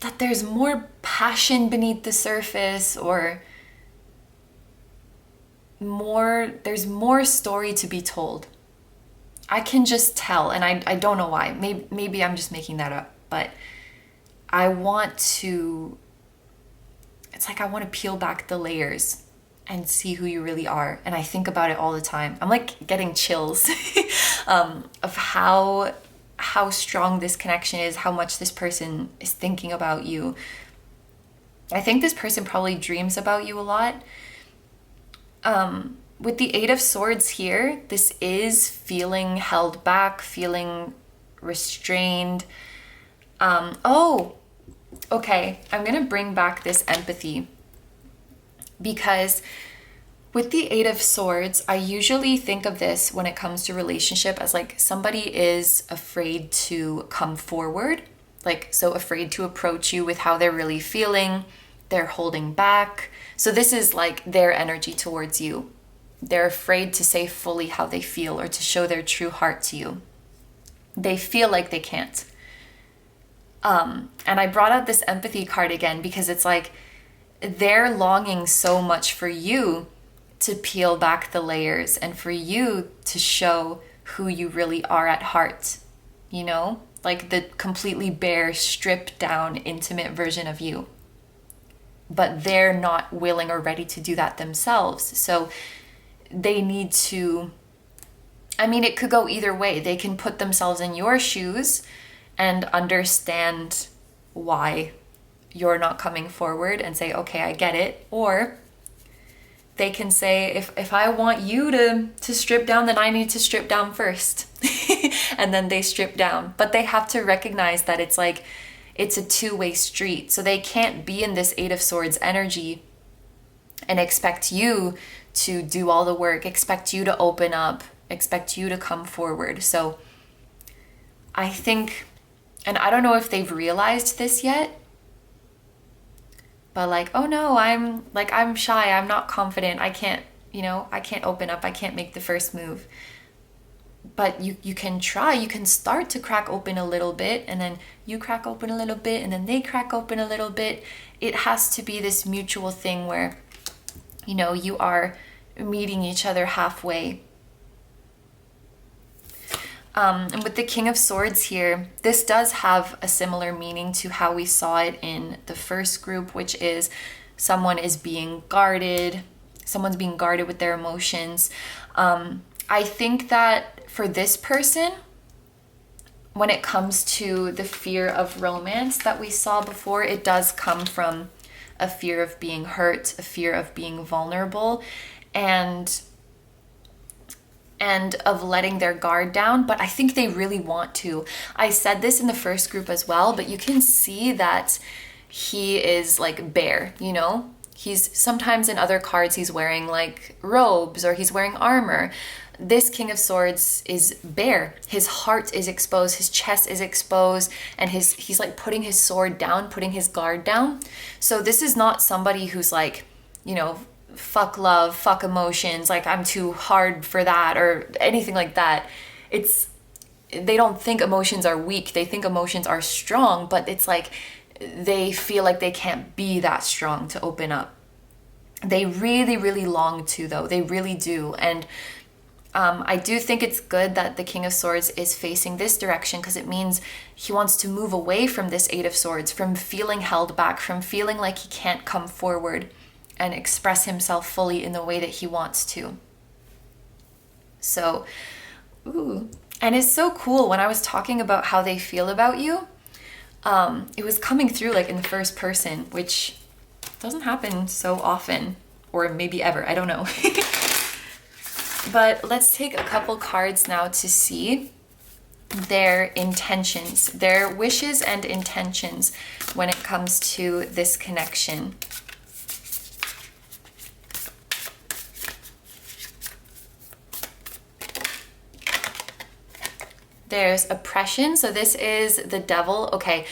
that there's more passion beneath the surface, or there's more story to be told. I can just tell, and I don't know why. Maybe I'm just making that up, but it's like I want to peel back the layers and see who you really are. And I think about it all the time. I'm like getting chills of how strong this connection is, how much this person is thinking about you. I think this person probably dreams about you a lot. With the Eight of Swords here, this is feeling held back, feeling restrained. Okay, I'm gonna bring back this empathy, because with the Eight of Swords, I usually think of this when it comes to relationship as like somebody is afraid to come forward, like so afraid to approach you with how they're really feeling. They're holding back. So this is like their energy towards you. They're afraid to say fully how they feel or to show their true heart to you. They feel like they can't. And I brought out this empathy card again because it's like they're longing so much for you to peel back the layers and for you to show who you really are at heart, like the completely bare, stripped down, intimate version of you. But they're not willing or ready to do that themselves. So they need to, I mean, it could go either way. They can put themselves in your shoes and understand why you're not coming forward and say, okay, I get it. Or they can say, if I want you to strip down, then I need to strip down first. And then they strip down. But they have to recognize that it's like, it's a two-way street. So they can't be in this Eight of Swords energy and expect you to do all the work, expect you to open up, expect you to come forward. So I think, and I don't know if they've realized this yet, but like, oh no, I'm shy, I'm not confident, I can't open up, I can't make the first move. But you can try, you can start to crack open a little bit, and then you crack open a little bit, and then they crack open a little bit. It has to be this mutual thing where, you are meeting each other halfway. And with the King of Swords here, this does have a similar meaning to how we saw it in the first group, which is someone is being guarded, someone's being guarded with their emotions. I think that for this person, when it comes to the fear of romance that we saw before, it does come from a fear of being hurt, a fear of being vulnerable, and of letting their guard down. But I think they really want to. I said this in the first group as well, but you can see that he is like bare, He's sometimes in other cards, he's wearing like robes or he's wearing armor. This King of Swords is bare. His heart is exposed, his chest is exposed, and he's like putting his sword down, putting his guard down. So this is not somebody who's like, fuck love, fuck emotions, like I'm too hard for that or anything like that. They don't think emotions are weak. They think emotions are strong, but it's like they feel like they can't be that strong to open up. They really, really long to, though. They really do. And I do think it's good that the King of Swords is facing this direction, because it means he wants to move away from this Eight of Swords, from feeling held back, from feeling like he can't come forward and express himself fully in the way that he wants to. So, and it's so cool when I was talking about how they feel about you, it was coming through like in the first person, which doesn't happen so often, or maybe ever, I don't know. But let's take a couple cards now to see their intentions, their wishes and intentions when it comes to this connection. There's oppression. So this is the devil. Okay.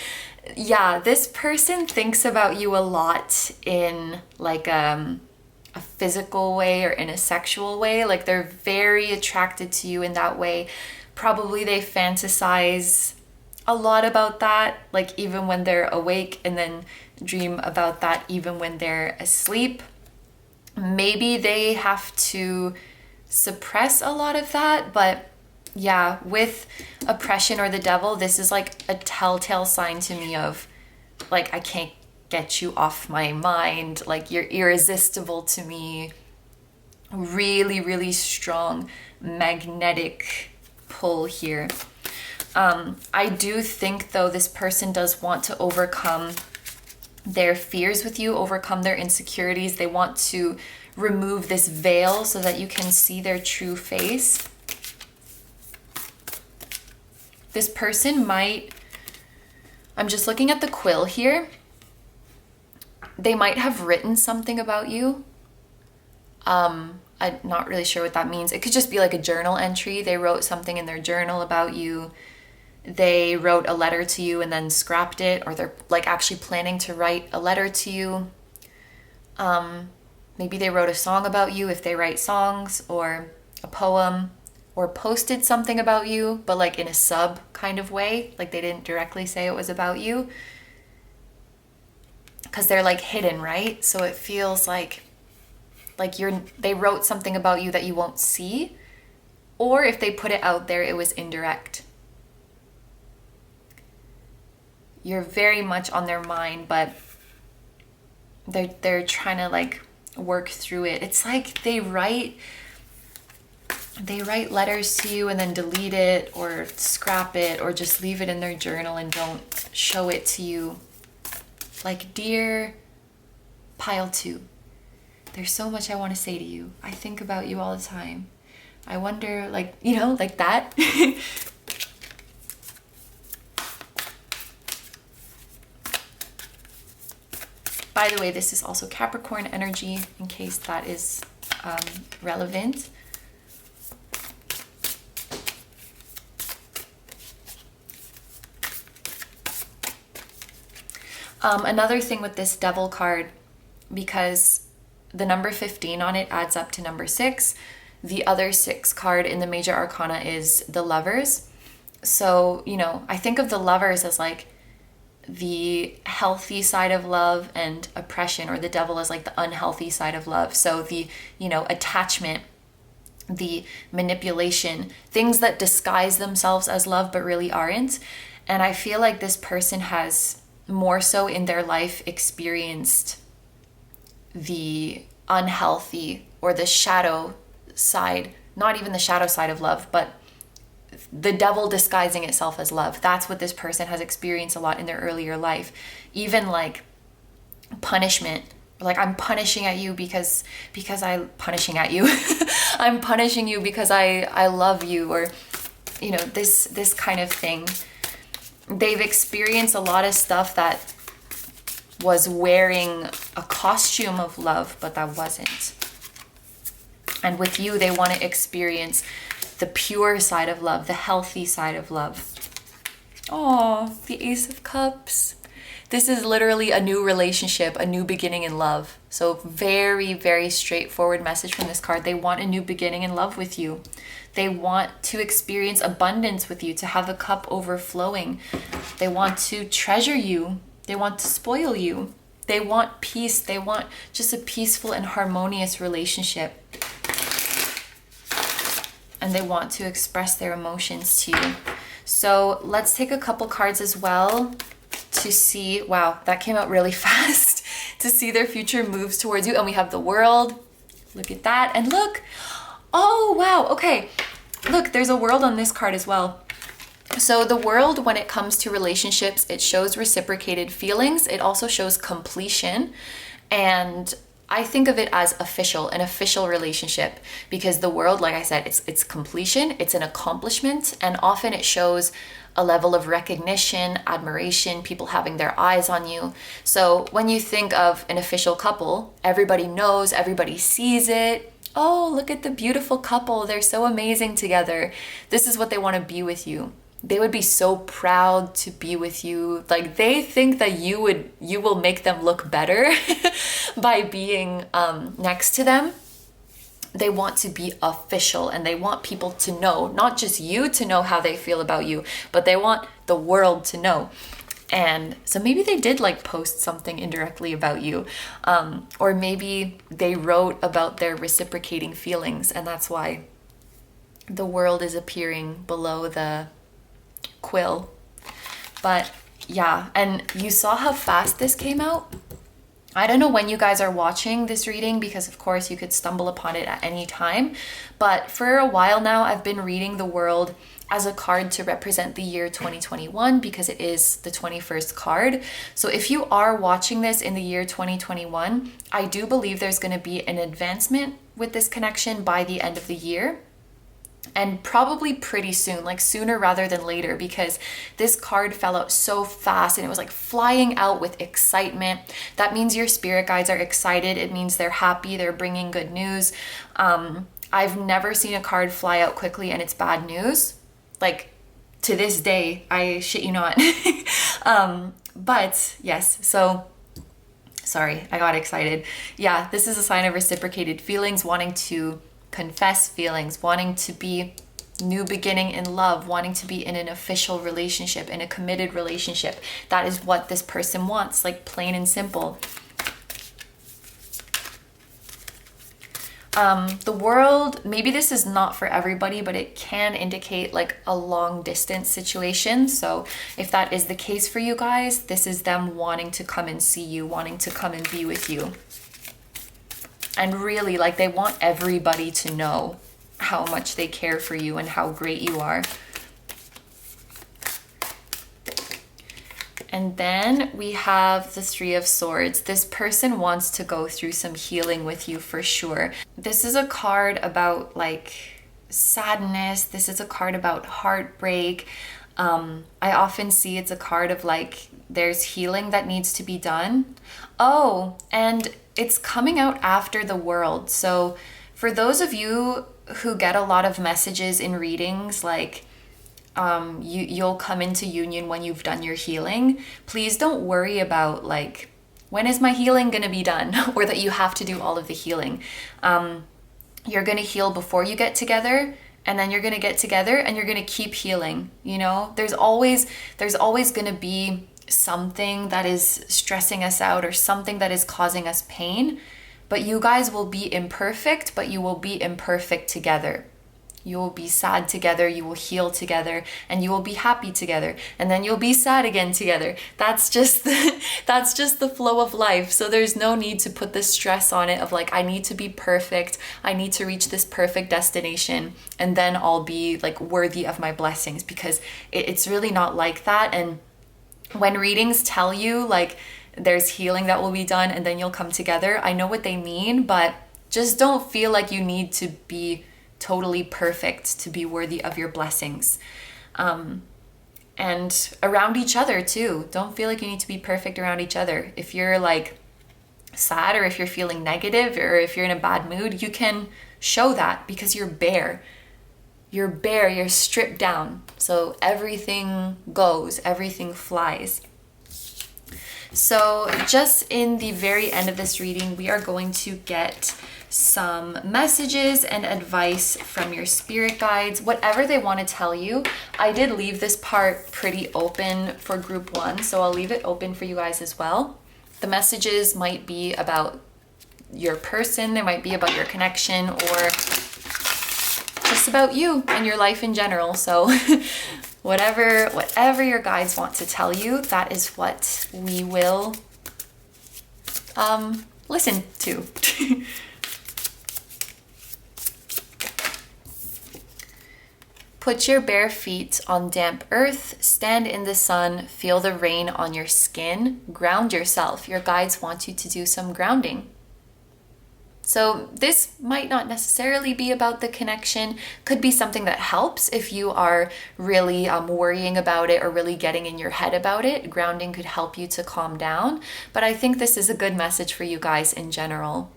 Yeah, this person thinks about you a lot in like a physical way or in a sexual way. Like they're very attracted to you in that way. Probably they fantasize a lot about that, like even when they're awake, and then dream about that even when they're asleep. Maybe they have to suppress a lot of that, but yeah, with oppression or the devil, this is like a telltale sign to me of like, I can't get you off my mind, like you're irresistible to me. Really, really strong magnetic pull here. I do think though this person does want to overcome their fears with you, overcome their insecurities. They want to remove this veil so that you can see their true face. This person might, I'm just looking at the quill here. They might have written something about you. I'm not really sure what that means. It could just be like a journal entry. They wrote something in their journal about you. They wrote a letter to you and then scrapped it, or they're like actually planning to write a letter to you. Maybe they wrote a song about you if they write songs, or a poem, or posted something about you, but like in a sub kind of way. Like they didn't directly say it was about you, because they're like hidden, right? So it feels like they wrote something about you that you won't see, or if they put it out there, it was indirect. you're very much on their mind, but they're trying to like work through it. It's like they write letters to you and then delete it or scrap it or just leave it in their journal and don't show it to you. Like, dear pile 2, there's so much I want to say to you. I think about you all the time. I wonder, like, you know, like that. By the way, this is also Capricorn energy, in case that is relevant. Another thing with this Devil card, because the number 15 on it adds up to number 6, the other 6 card in the major arcana is the Lovers. So, you know, I think of the Lovers as like the healthy side of love and oppression, or the Devil as like the unhealthy side of love. So the, you know, attachment, the manipulation, things that disguise themselves as love but really aren't. And I feel like this person has more so in their life experienced the unhealthy or the shadow side, not even the shadow side of love, but the devil disguising itself as love. That's what this person has experienced a lot in their earlier life. Even like punishment, like I'm punishing at you because I'm punishing at you. I'm punishing you because I love you, or, you know, this kind of thing. They've experienced a lot of stuff that was wearing a costume of love, but that wasn't. And with you, they want to experience the pure side of love, the healthy side of love. Oh, the Ace of Cups. This is literally a new relationship, a new beginning in love. So very, very straightforward message from this card. They want a new beginning in love with you. They want to experience abundance with you, to have the cup overflowing. They want to treasure you. They want to spoil you. They want peace. They want just a peaceful and harmonious relationship. And they want to express their emotions to you. So let's take a couple cards as well to see, wow, that came out really fast, to see their future moves towards you. And we have the World. Look at that. And look, oh, wow. Okay. Look, there's a World on this card as well. So the World, when it comes to relationships, it shows reciprocated feelings. It also shows completion. And I think of it as an official relationship, because the World, like I said, it's completion, it's an accomplishment, and often it shows a level of recognition, admiration, people having their eyes on you. So when you think of an official couple, everybody knows, everybody sees it. Oh, look at the beautiful couple. They're so amazing together. This is what they want to be with you. They would be so proud to be with you. Like, they think that you will make them look better by being next to them. They want to be official, and they want people to know, not just you to know how they feel about you, but they want the world to know. And so maybe they did like post something indirectly about you, or maybe they wrote about their reciprocating feelings, and that's why the World is appearing below the quill. But yeah, and you saw how fast this came out. I don't know when you guys are watching this reading, because of course you could stumble upon it at any time, but for a while now I've been reading the World as a card to represent the year 2021, because it is the 21st card. So if you are watching this in the year 2021, I do believe there's going to be an advancement with this connection by the end of the year. And probably pretty soon, like sooner rather than later, because this card fell out so fast and it was like flying out with excitement. That means your spirit guides are excited. It means they're happy. They're bringing good news. I've never seen a card fly out quickly and it's bad news. Like, to this day, I shit you not. But yes, so sorry, I got excited. Yeah, this is a sign of reciprocated feelings, wanting to confess feelings, wanting to be new beginning in love, wanting to be in an official relationship, in a committed relationship. That is what this person wants, like plain and simple. The world, maybe this is not for everybody, but it can indicate like a long distance situation. So if that is the case for you guys, this is them wanting to come and see you, wanting to come and be with you. And really, like, they want everybody to know how much they care for you and how great you are. And then we have the Three of Swords. This person wants to go through some healing with you for sure. This is a card about like sadness. This is a card about heartbreak. I often see it's a card of like, there's healing that needs to be done. Oh, and it's coming out after the World. So for those of you who get a lot of messages in readings, like, you'll come into union when you've done your healing. Please don't worry about like, when is my healing gonna be done? Or that you have to do all of the healing. You're gonna heal before you get together, and then you're gonna get together and you're gonna keep healing. You know, there's always gonna be something that is stressing us out or something that is causing us pain, but you guys will be imperfect, but you will be imperfect together. You will be sad together, you will heal together, and you will be happy together, and then you'll be sad again together. That's just the flow of life. So there's no need to put the stress on it of like, I need to be perfect, I need to reach this perfect destination, and then I'll be like worthy of my blessings, because it's really not like that. And when readings tell you like there's healing that will be done and then you'll come together, I know what they mean, but just don't feel like you need to be totally perfect to be worthy of your blessings. And around each other too. Don't feel like you need to be perfect around each other. If you're like sad, or if you're feeling negative, or if you're in a bad mood, you can show that, because you're bare. You're bare, you're stripped down. So everything goes, everything flies. So just in the very end of this reading, we are going to get some messages and advice from your spirit guides, whatever they want to tell you. I did leave this part pretty open for group 1, so I'll leave it open for you guys as well. The messages might be about your person, they might be about your connection, or just about you and your life in general. So whatever your guides want to tell you, that is what we will listen to. Put your bare feet on damp earth, stand in the sun, feel the rain on your skin, ground yourself. Your guides want you to do some grounding. So this might not necessarily be about the connection, could be something that helps if you are really worrying about it or really getting in your head about it. Grounding could help you to calm down, but I think this is a good message for you guys in general.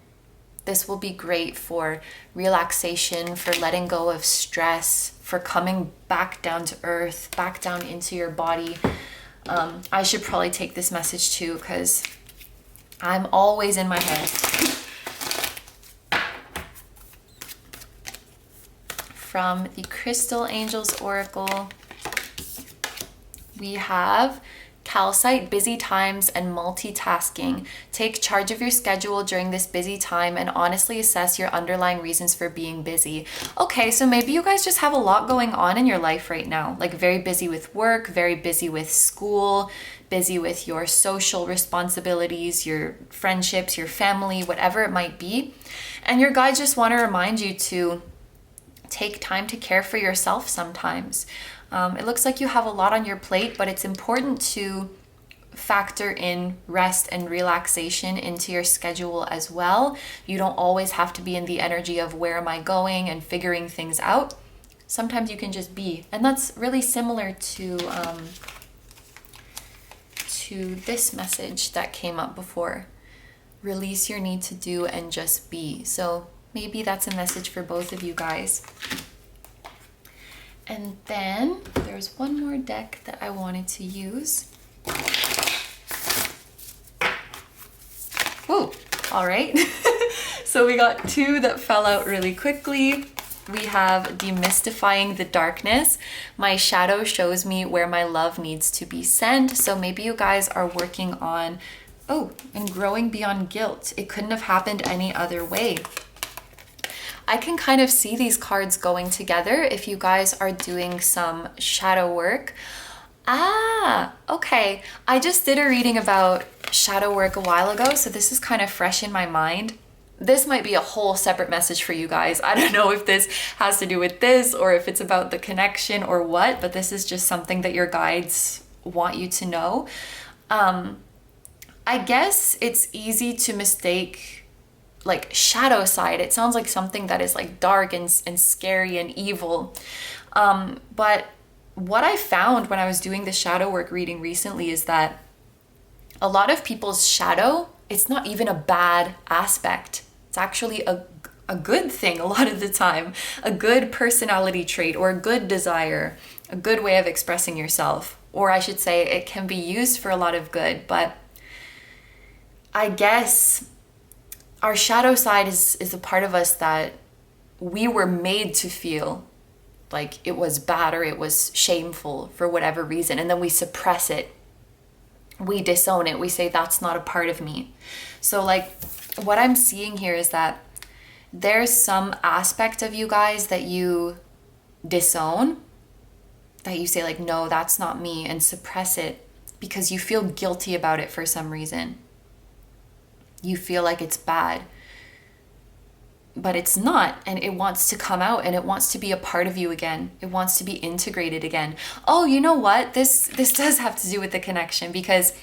This will be great for relaxation, for letting go of stress, for coming back down to earth, back down into your body. I should probably take this message too, because I'm always in my head. From the Crystal Angels Oracle, we have calcite, busy times, and multitasking. Take charge of your schedule during this busy time and honestly assess your underlying reasons for being busy. Okay, so maybe you guys just have a lot going on in your life right now, like very busy with work, very busy with school, busy with your social responsibilities, your friendships, your family, whatever it might be. And your guides just want to remind you to take time to care for yourself sometimes. It looks like you have a lot on your plate, but it's important to factor in rest and relaxation into your schedule as well. You don't always have to be in the energy of where am I going and figuring things out. Sometimes you can just be. And that's really similar to this message that came up before. Release your need to do and just be. So maybe that's a message for both of you guys. And then there's one more deck that I wanted to use. Whoa, all right. So we got two that fell out really quickly. We have Demystifying the Darkness. My shadow shows me where my love needs to be sent. So maybe you guys are working on, and growing beyond guilt. It couldn't have happened any other way. I can kind of see these cards going together if you guys are doing some shadow work. Ah, okay. I just did a reading about shadow work a while ago, so this is kind of fresh in my mind. This might be a whole separate message for you guys. I don't know if this has to do with this or if it's about the connection or what, but this is just something that your guides want you to know. I guess it's easy to mistake like shadow side. It sounds like something that is like dark and scary and evil. But what I found when I was doing the shadow work reading recently is that a lot of people's shadow, it's not even a bad aspect. It's actually a good thing a lot of the time, a good personality trait or a good desire, a good way of expressing yourself. Or I should say it can be used for a lot of good, but I guess our shadow side is a part of us that we were made to feel like it was bad or it was shameful for whatever reason. And then we suppress it. We disown it. We say that's not a part of me. So like what I'm seeing here is that there's some aspect of you guys that you disown, that you say like, no, that's not me, and suppress it because you feel guilty about it for some reason. You feel like it's bad, but it's not, and it wants to come out and it wants to be a part of you again. It wants to be integrated again. Oh, you know what? This does have to do with the connection because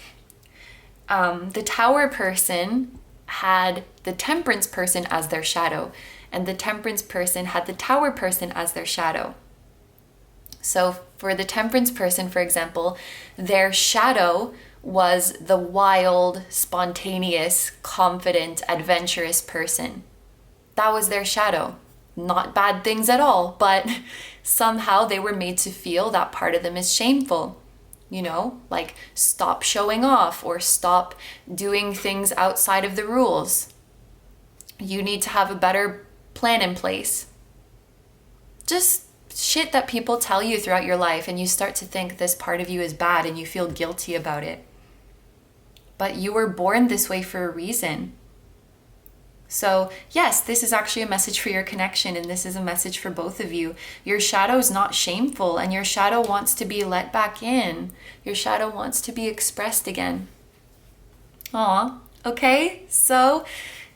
the Tower person had the Temperance person as their shadow, and the Temperance person had the Tower person as their shadow. So for the Temperance person, for example, their shadow was the wild, spontaneous, confident, adventurous person. That was their shadow. Not bad things at all, but somehow they were made to feel that part of them is shameful. You know, like stop showing off or stop doing things outside of the rules. You need to have a better plan in place. Just shit that people tell you throughout your life, and you start to think this part of you is bad and you feel guilty about it. But you were born this way for a reason. So yes, this is actually a message for your connection, and this is a message for both of you. Your shadow is not shameful, and your shadow wants to be let back in. Your shadow wants to be expressed again. Aw, okay, so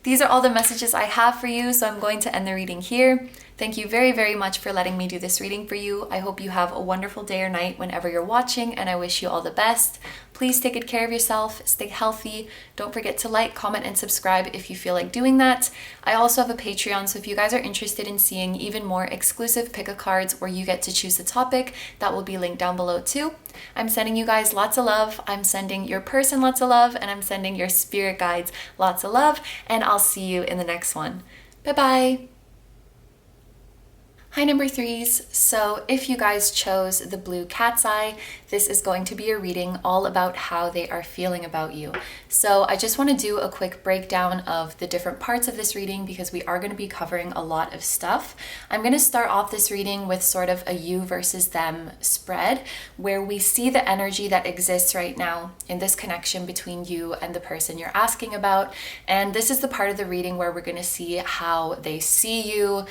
these are all the messages I have for you, so I'm going to end the reading here. Thank you very, very much for letting me do this reading for you. I hope you have a wonderful day or night whenever you're watching, and I wish you all the best. Please take good care of yourself, stay healthy. Don't forget to like, comment, and subscribe if you feel like doing that. I also have a Patreon, so if you guys are interested in seeing even more exclusive pick-a-cards where you get to choose the topic, that will be linked down below too. I'm sending you guys lots of love. I'm sending your person lots of love, and I'm sending your spirit guides lots of love, and I'll see you in the next one. Bye-bye. Hi number threes, so if you guys chose the blue cat's eye, this is going to be a reading all about how they are feeling about you. So I just want to do a quick breakdown of the different parts of this reading because we are going to be covering a lot of stuff. I'm going to start off this reading with sort of a you versus them spread where we see the energy that exists right now in this connection between you and the person you're asking about. And this is the part of the reading where we're going to see how they see you,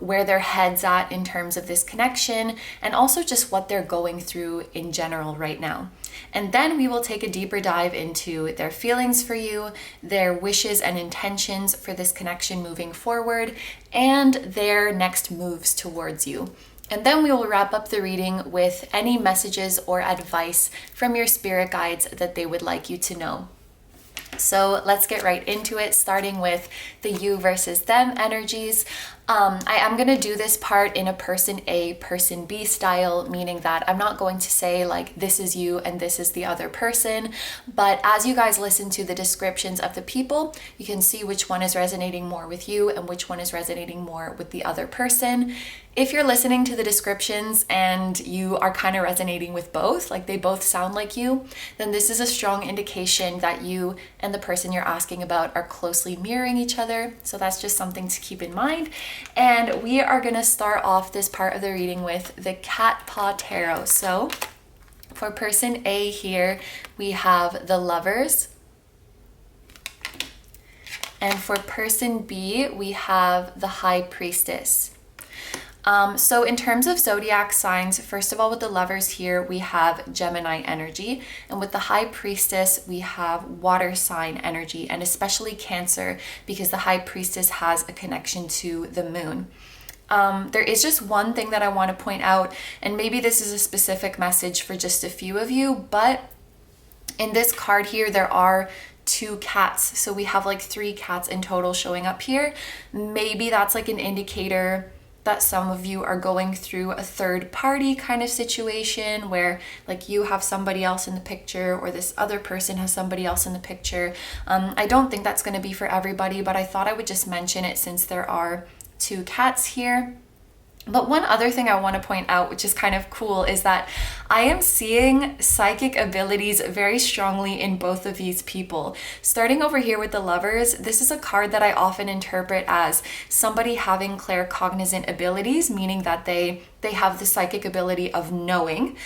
where their head's at in terms of this connection, and also just what they're going through in general right now. And then we will take a deeper dive into their feelings for you, their wishes and intentions for this connection moving forward, and their next moves towards you. And then we will wrap up the reading with any messages or advice from your spirit guides that they would like you to know. So let's get right into it, starting with the you versus them energies. I am going to do this part in a person A, person B style, meaning that I'm not going to say like this is you and this is the other person, but as you guys listen to the descriptions of the people, you can see which one is resonating more with you and which one is resonating more with the other person. If you're listening to the descriptions and you are kind of resonating with both, like they both sound like you, then this is a strong indication that you and the person you're asking about are closely mirroring each other. So that's just something to keep in mind. And we are going to start off this part of the reading with the Paw Tarot. So for person A here, we have the Lovers. And for person B, we have the High Priestess. So in terms of zodiac signs, first of all, with the Lovers here, we have Gemini energy. And with the High Priestess, we have water sign energy, and especially Cancer, because the High Priestess has a connection to the moon. There is just one thing that I want to point out, and maybe this is a specific message for just a few of you, but in this card here, there are 2 cats. So we have like 3 cats in total showing up here. Maybe that's like an indicator that some of you are going through a third party kind of situation where like you have somebody else in the picture, or this other person has somebody else in the picture. I don't think that's going to be for everybody, but I thought I would just mention it since there are 2 cats here. But one other thing I want to point out, which is kind of cool, is that I am seeing psychic abilities very strongly in both of these people. Starting over here with the Lovers, this is a card that I often interpret as somebody having claircognizant abilities, meaning that they have the psychic ability of knowing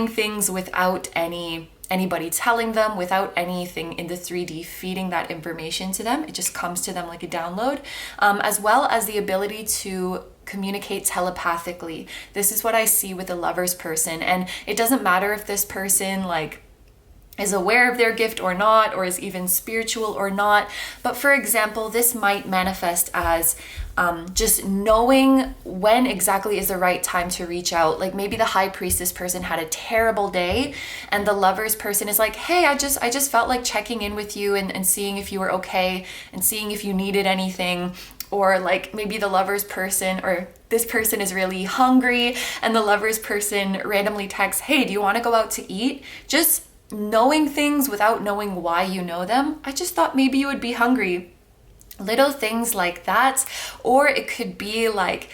things without anybody telling them, without anything in the 3D feeding that information to them. It just comes to them like a download, as well as the ability to communicate telepathically. This is what I see with the Lovers person, and it doesn't matter if this person like is aware of their gift or not, or is even spiritual or not. But for example, this might manifest as just knowing when exactly is the right time to reach out. Like maybe the High Priestess person had a terrible day, and the Lovers person is like, hey, I just felt like checking in with you and seeing if you were okay and seeing if you needed anything. Or like maybe the Lovers person, or this person is really hungry and the Lovers person randomly texts, hey, do you want to go out to eat? Just knowing things without knowing why you know them. I just thought maybe you would be hungry. Little things like that. Or it could be like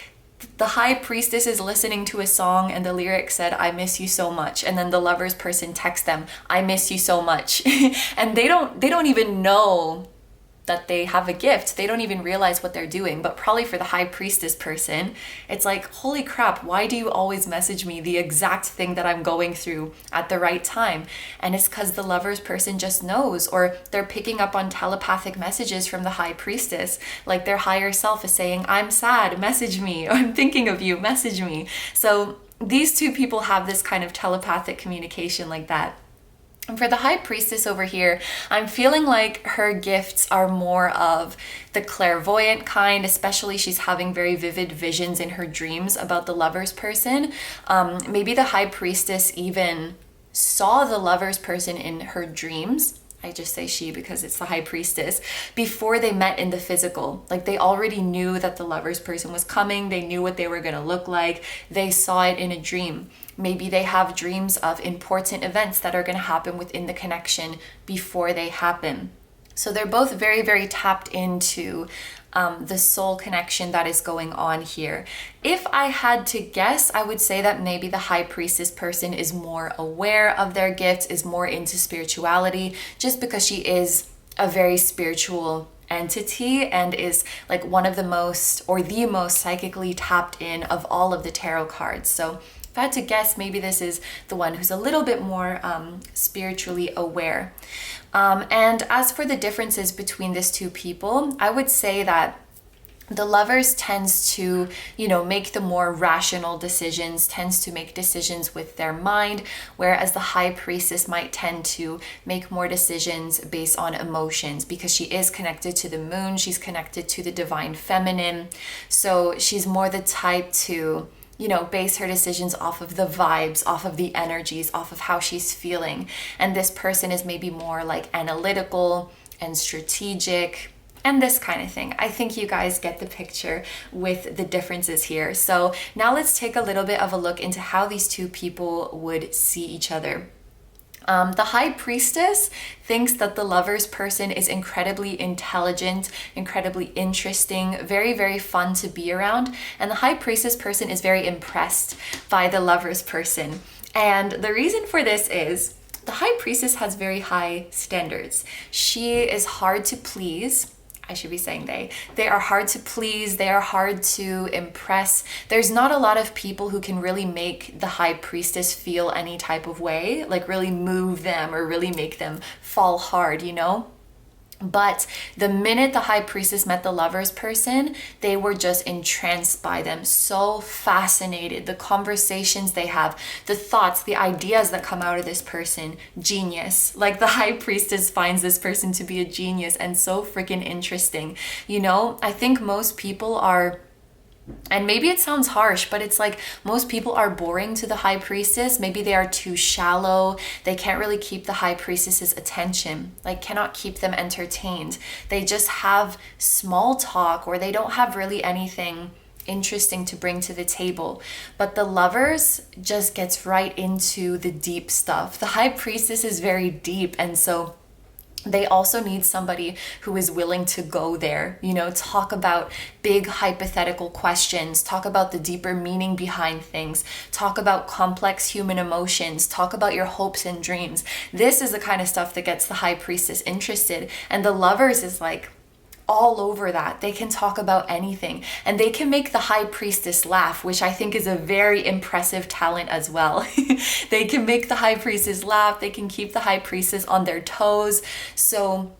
the High Priestess is listening to a song and the lyric said, I miss you so much. And then the Lovers person texts them, I miss you so much. And they don't even know that they have a gift. They don't even realize what they're doing. But probably for the High Priestess person, it's like, holy crap, why do you always message me the exact thing that I'm going through at the right time? And it's because the Lovers person just knows, or they're picking up on telepathic messages from the High Priestess. Like their higher self is saying, I'm sad, message me, or I'm thinking of you, message me. So these 2 people have this kind of telepathic communication like that. And for the High Priestess over here, I'm feeling like her gifts are more of the clairvoyant kind, especially she's having very vivid visions in her dreams about the Lovers person. Maybe the High Priestess even saw the Lovers person in her dreams. I just say she because it's the High Priestess, before they met in the physical. Like they already knew that the Lovers person was coming. They knew what they were going to look like. They saw it in a dream. Maybe they have dreams of important events that are going to happen within the connection before they happen. So they're both very, very tapped into the soul connection that is going on here. If I had to guess, I would say that maybe the High Priestess person is more aware of their gifts, is more into spirituality, just because she is a very spiritual entity and is like one of the most, or the most psychically tapped in of all of the tarot cards. So if I had to guess, maybe this is the one who's a little bit more spiritually aware. And as for the differences between these 2 people, I would say that the Lovers tends to, make the more rational decisions, tends to make decisions with their mind, whereas the High Priestess might tend to make more decisions based on emotions, because she is connected to the moon, she's connected to the divine feminine. So she's more the type to base her decisions off of the vibes, off of the energies, off of how she's feeling. And this person is maybe more like analytical and strategic and this kind of thing. I think you guys get the picture with the differences here. So now let's take a little bit of a look into how these 2 people would see each other. The High Priestess thinks that the Lovers person is incredibly intelligent, incredibly interesting, very, very fun to be around. And the High Priestess person is very impressed by the Lovers person. And the reason for this is the High Priestess has very high standards. She is hard to please. I should be saying they are hard to please, they are hard to impress. There's not a lot of people who can really make the High Priestess feel any type of way, like really move them or really make them fall hard, But the minute the high priestess met the Lovers person, they were just entranced by them, so fascinated. The conversations they have, the thoughts, the ideas that come out of this person, genius. Like the high priestess finds this person to be a genius and so freaking interesting. You know, I think most people are, and maybe it sounds harsh, but it's like most people are boring to the high priestess. Maybe they are too shallow. They can't really keep the high priestess's attention, like cannot keep them entertained. They just have small talk, or they don't have really anything interesting to bring to the table. But the Lovers just gets right into the deep stuff. The high priestess is very deep, and so they also need somebody who is willing to go there, you know, talk about big hypothetical questions, talk about the deeper meaning behind things, talk about complex human emotions, talk about your hopes and dreams. This is the kind of stuff that gets the high priestess interested. And the Lovers is like all over that. They can talk about anything, and they can make the high priestess laugh, which I think is a very impressive talent as well. They can make the high priestess laugh. They can keep the high priestess on their toes. So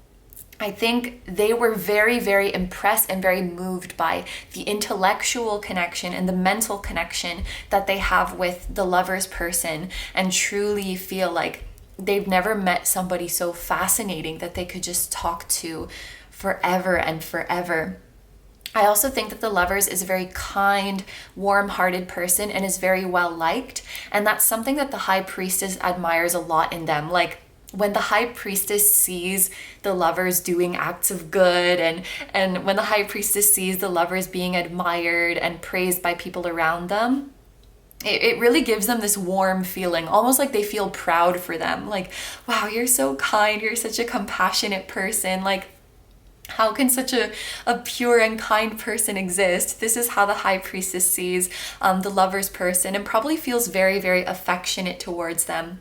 I think they were very, very impressed and very moved by the intellectual connection and the mental connection that they have with the Lovers person, and truly feel like they've never met somebody so fascinating that they could just talk to forever and forever. I also think that the Lovers is a very kind, warm-hearted person and is very well liked. And that's something that the high priestess admires a lot in them. Like when the high priestess sees the Lovers doing acts of good, and when the high priestess sees the Lovers being admired and praised by people around them, it really gives them this warm feeling, almost like they feel proud for them. Like, wow, you're so kind. You're such a compassionate person. Like, how can such a pure and kind person exist? This is how the high priestess sees the Lovers person, and probably feels very, very affectionate towards them.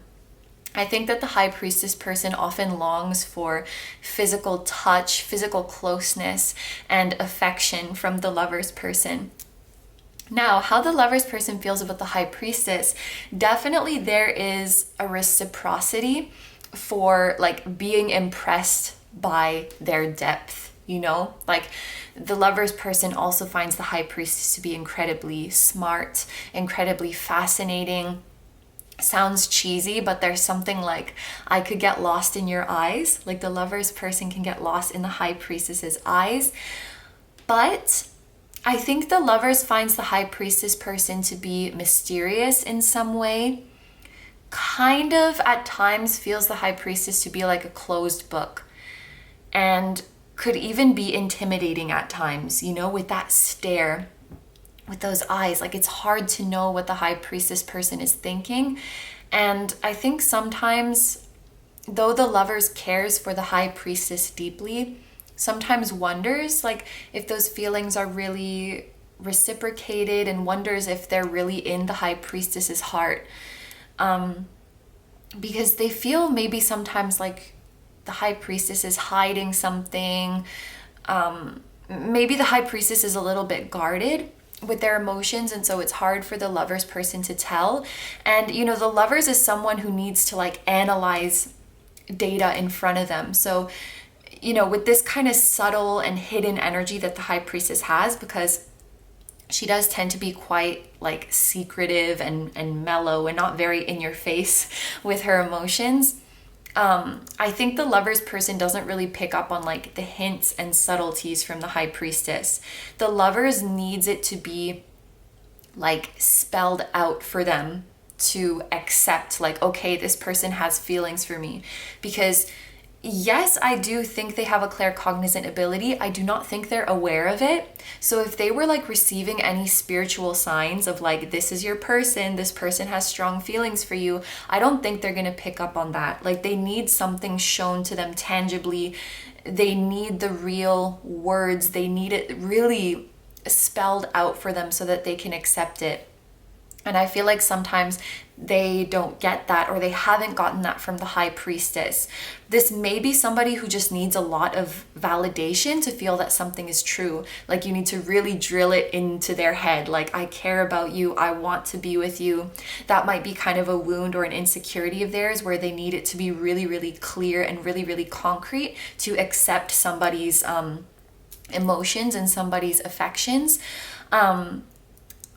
I think that the high priestess person often longs for physical touch, physical closeness, and affection from the Lovers person. Now, how the Lovers person feels about the high priestess, definitely there is a reciprocity for like being impressed by their depth, you know? Like the Lovers person also finds the high priestess to be incredibly smart, incredibly fascinating. Sounds cheesy, but there's something like, I could get lost in your eyes. Like the Lovers person can get lost in the high priestess's eyes. But I think the Lovers finds the high priestess person to be mysterious in some way. Kind of at times feels the high priestess to be like a closed book, and could even be intimidating at times, you know, with that stare, with those eyes. Like it's hard to know what the high priestess person is thinking. And I think sometimes, though the Lovers cares for the high priestess deeply, sometimes wonders like if those feelings are really reciprocated, and wonders if they're really in the high priestess's heart. Because they feel maybe sometimes like the high priestess is hiding something. Maybe the high priestess is a little bit guarded with their emotions, and so it's hard for the Lovers person to tell. And you know, the Lovers is someone who needs to like analyze data in front of them. So you know, with this kind of subtle and hidden energy that the high priestess has, because she does tend to be quite like secretive and mellow and not very in your face with her emotions. I think the Lovers person doesn't really pick up on like the hints and subtleties from the high priestess. The Lovers needs it to be like spelled out for them to accept, like, okay, this person has feelings for me. Because yes, I do think they have a claircognizant ability. I do not think they're aware of it. So if they were like receiving any spiritual signs of like, this is your person, this person has strong feelings for you, I don't think they're going to pick up on that. Like they need something shown to them tangibly. They need the real words. They need it really spelled out for them so that they can accept it. And I feel like sometimes they don't get that, or they haven't gotten that from the high priestess. This may be somebody who just needs a lot of validation to feel that something is true. Like you need to really drill it into their head. Like, I care about you. I want to be with you. That might be kind of a wound or an insecurity of theirs where they need it to be really, really clear and really, really concrete to accept somebody's emotions and somebody's affections.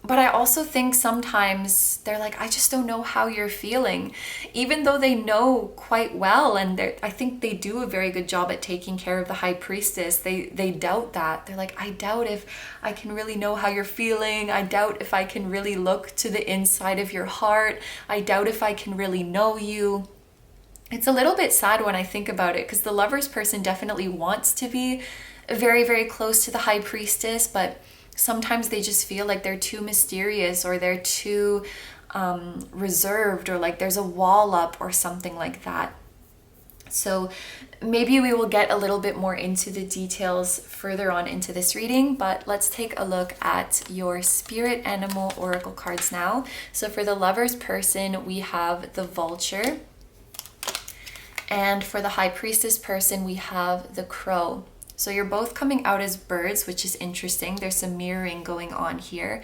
But I also think sometimes they're like, I just don't know how you're feeling, even though they know quite well. And I think they do a very good job at taking care of the high priestess. They doubt that. They're like, I doubt if I can really know how you're feeling. I doubt if I can really look to the inside of your heart. I doubt if I can really know you. It's a little bit sad when I think about it, because the Lovers person definitely wants to be very, very close to the high priestess, but sometimes they just feel like they're too mysterious, or they're too reserved, or like there's a wall up or something like that. So maybe we will get a little bit more into the details further on into this reading, but let's take a look at your spirit animal oracle cards now. So for the Lovers person, we have the Vulture. And for the high priestess person, we have the Crow. So you're both coming out as birds, which is interesting. There's some mirroring going on here.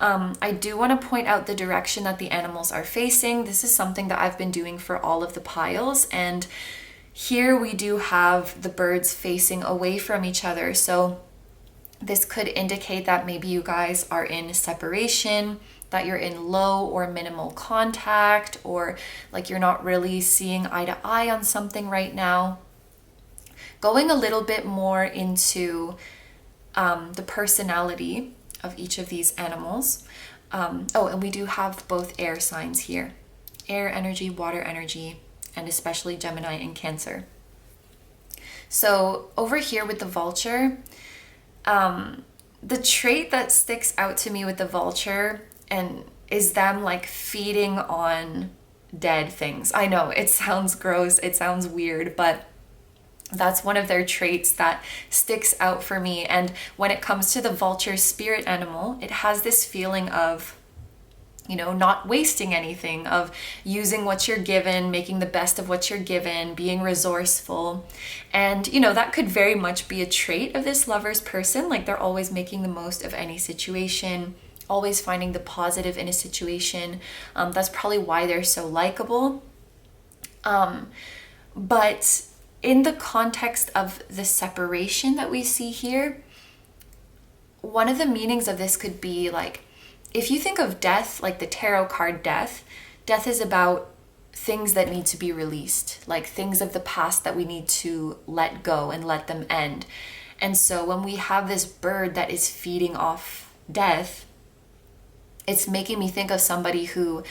I do want to point out the direction that the animals are facing. This is something that I've been doing for all of the piles. And here we do have the birds facing away from each other. So this could indicate that maybe you guys are in separation, that you're in low or minimal contact, or like you're not really seeing eye to eye on something right now. Going a little bit more into the personality of each of these animals. Oh, and we do have both air signs here. Air energy, water energy, and especially Gemini and Cancer. So over here with the Vulture, the trait that sticks out to me with the Vulture and is them like feeding on dead things. I know it sounds gross, it sounds weird, but that's one of their traits that sticks out for me. And when it comes to the Vulture spirit animal, it has this feeling of, you know, not wasting anything, of using what you're given, making the best of what you're given, being resourceful. And, you know, that could very much be a trait of this Lovers person. Like they're always making the most of any situation, always finding the positive in a situation. That's probably why they're so likable. But in the context of the separation that we see here, one of the meanings of this could be like, if you think of death, like the tarot card death is about things that need to be released, like things of the past that we need to let go and let them end. And so when we have this bird that is feeding off death, it's making me think of somebody who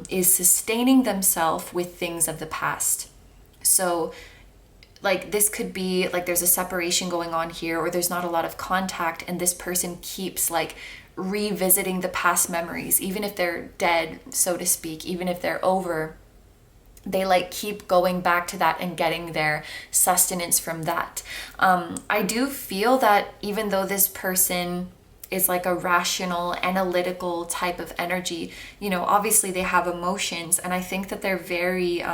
is sustaining themselves with things of the past. So like this could be like there's a separation going on here, or there's not a lot of contact, and this person keeps like revisiting the past memories, even if they're dead, so to speak, even if they're over, they like keep going back to that and getting their sustenance from that. I do feel that even though this person is like a rational, analytical type of energy, you know, obviously they have emotions, and I think that they're very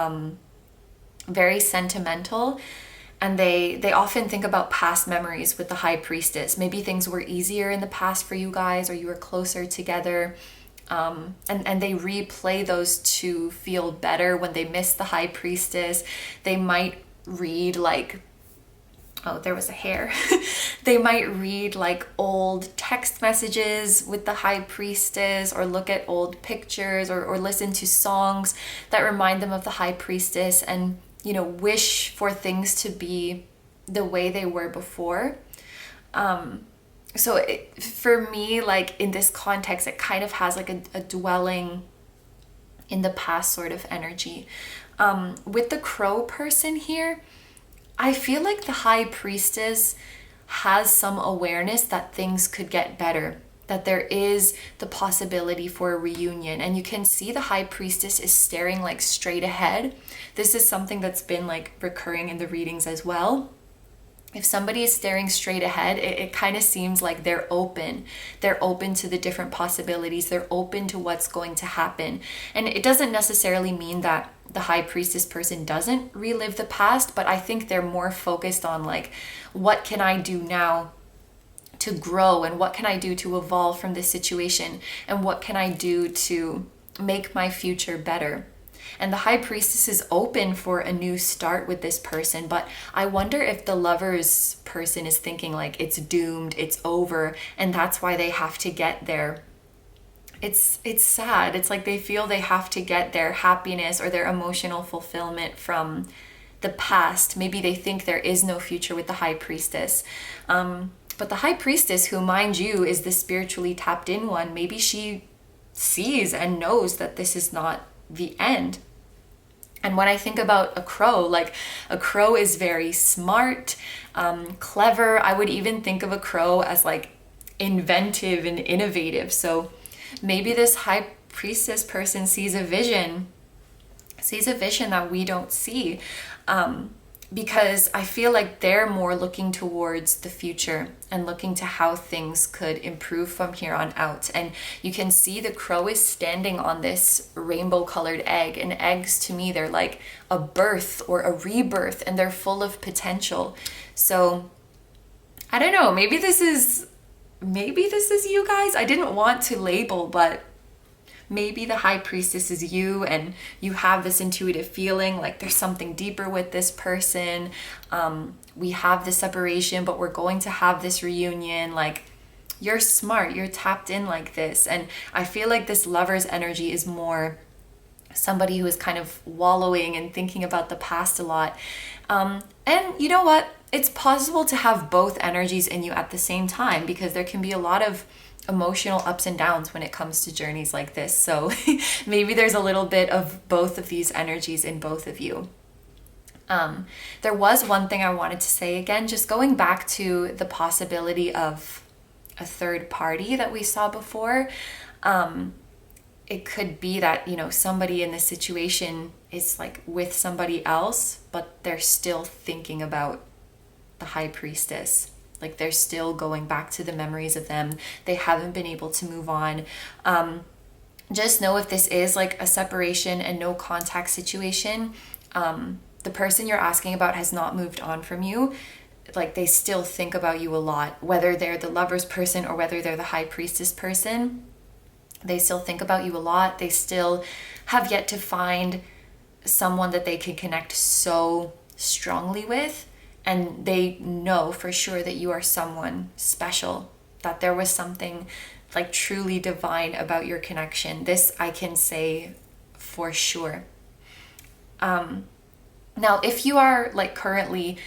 very sentimental, and they often think about past memories with the high priestess. Maybe things were easier in the past for you guys, or you were closer together, and they replay those to feel better when they miss the high priestess. They might read like, oh, there was a hair. They might read like old text messages with the high priestess, or look at old pictures, or listen to songs that remind them of the high priestess, and, you know, wish for things to be the way they were before. So for me, like in this context, it kind of has like a dwelling in the past sort of energy. With the Crow person here, I feel like the high priestess has some awareness that things could get better, that there is the possibility for a reunion. And you can see the high priestess is staring like straight ahead. This is something that's been like recurring in the readings as well. if somebody is staring straight ahead, it kind of seems like they're open. They're open to the different possibilities. They're open to what's going to happen. And it doesn't necessarily mean that the high priestess person doesn't relive the past, but I think they're more focused on like, what can I do now to grow, and what can I do to evolve from this situation, and what can I do to make my future better. And the high priestess is open for a new start with this person, but I wonder if the lover's person is thinking like it's doomed, it's over, and that's why they have to get there. It's sad. It's like they feel they have to get their happiness or their emotional fulfillment from the past. Maybe they think there is no future with the high priestess. But the high priestess, who, mind you, is the spiritually tapped in one, maybe she sees and knows that this is not the end. And when I think about a crow, like a crow is very smart, clever. I would even think of a crow as like inventive and innovative. So maybe this high priestess person sees a vision that we don't see. Because I feel like they're more looking towards the future and looking to how things could improve from here on out. And you can see the crow is standing on this rainbow colored egg, and eggs to me, they're like a birth or a rebirth, and they're full of potential. So I don't know, maybe this is you guys. I didn't want to label, but maybe the high priestess is you, and you have this intuitive feeling like there's something deeper with this person. We have this separation, but we're going to have this reunion. Like, you're smart, you're tapped in like this. And I feel like this lover's energy is more somebody who is kind of wallowing and thinking about the past a lot. And you know what? It's possible to have both energies in you at the same time, because there can be a lot of emotional ups and downs when it comes to journeys like this. So maybe there's a little bit of both of these energies in both of you. There was one thing I wanted to say again, just going back to the possibility of a third party that we saw before. It could be that, you know, somebody in this situation is like with somebody else, but they're still thinking about the high priestess. Like, they're still going back to the memories of them. They haven't been able to move on. Just know, if this is like a separation and no contact situation, the person you're asking about has not moved on from you. Like, they still think about you a lot, whether they're the lover's person or whether they're the high priestess person. They still think about you a lot. They still have yet to find someone that they can connect so strongly with. And they know for sure that you are someone special, that there was something like truly divine about your connection. This I can say for sure. Now, if you are like currently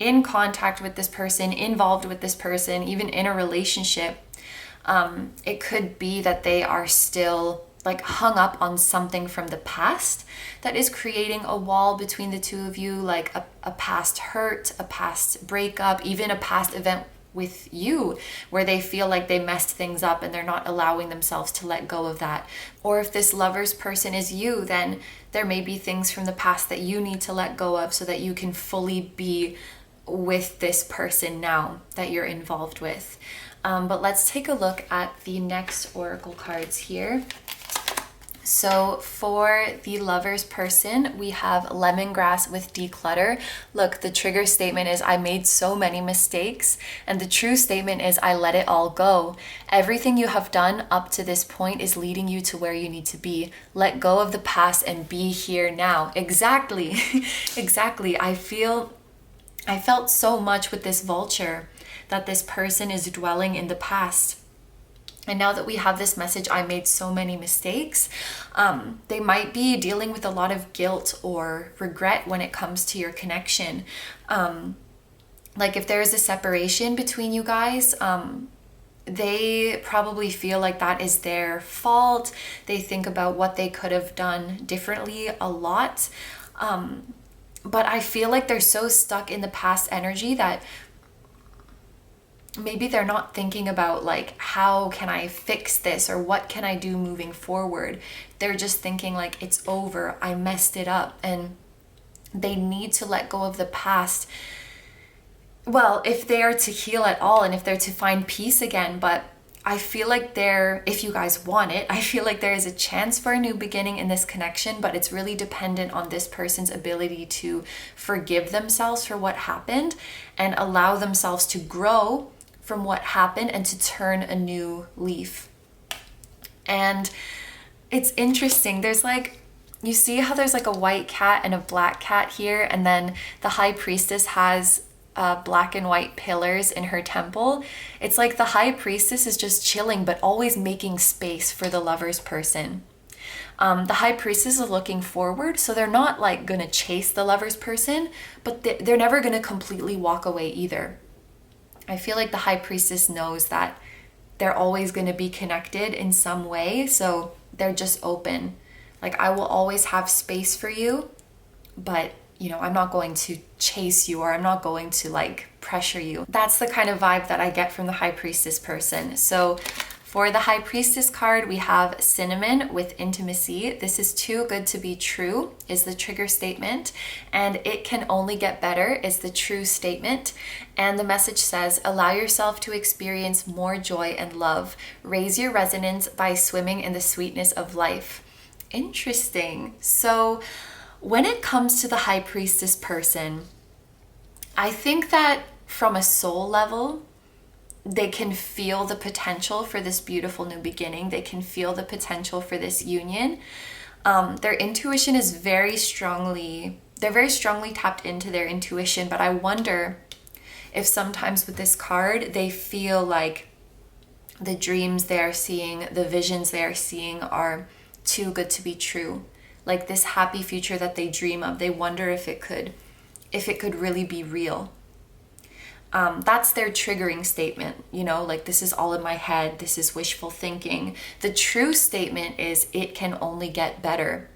in contact with this person, involved with this person, even in a relationship, it could be that they are still like hung up on something from the past that is creating a wall between the two of you, like a past hurt, a past breakup, even a past event with you where they feel like they messed things up and they're not allowing themselves to let go of that. Or if this lover's person is you, then there may be things from the past that you need to let go of so that you can fully be with this person now that you're involved with. But let's take a look at the next oracle cards here. So for the lover's person, we have lemongrass with declutter. Look, the trigger statement is, I made so many mistakes. And the true statement is, I let it all go. Everything you have done up to this point is leading you to where you need to be. Let go of the past and be here now. Exactly. Exactly. I felt so much with this vulture that this person is dwelling in the past. And now that we have this message, I made so many mistakes, they might be dealing with a lot of guilt or regret when it comes to your connection. Like, if there is a separation between you guys, they probably feel like that is their fault. They think about what they could have done differently a lot. But I feel like they're so stuck in the past energy that maybe they're not thinking about like, how can I fix this or what can I do moving forward? They're just thinking like, it's over, I messed it up, and they need to let go of the past well, if they are to heal at all and if they're to find peace again. But I feel like if you guys want it, I feel like there is a chance for a new beginning in this connection, but it's really dependent on this person's ability to forgive themselves for what happened and allow themselves to grow from what happened and to turn a new leaf. And it's interesting. There's like, you see how there's like a white cat and a black cat here, and then the high priestess has black and white pillars in her temple. It's like the high priestess is just chilling, but always making space for the lover's person. The high priestess is looking forward, so they're not like gonna chase the lover's person, but they're never gonna completely walk away either. I feel like the high priestess knows that they're always gonna be connected in some way, so they're just open. Like, I will always have space for you, but I'm not going to chase you, or I'm not going to like pressure you. That's the kind of vibe that I get from the high priestess person. So for the high priestess card, we have cinnamon with intimacy. This is too good to be true is the trigger statement, and it can only get better is the true statement. And the message says, allow yourself to experience more joy and love. Raise your resonance by swimming in the sweetness of life. Interesting. So when it comes to the high priestess person, I think that from a soul level, they can feel the potential for this beautiful new beginning. They can feel the potential for this union. Their intuition is they're very strongly tapped into their intuition, but I wonder if sometimes with this card, they feel like the dreams they're seeing, the visions they're seeing are too good to be true. Like this happy future that they dream of, they wonder if it could really be real. That's their triggering statement, like this is all in my head, this is wishful thinking. The true statement is it can only get better.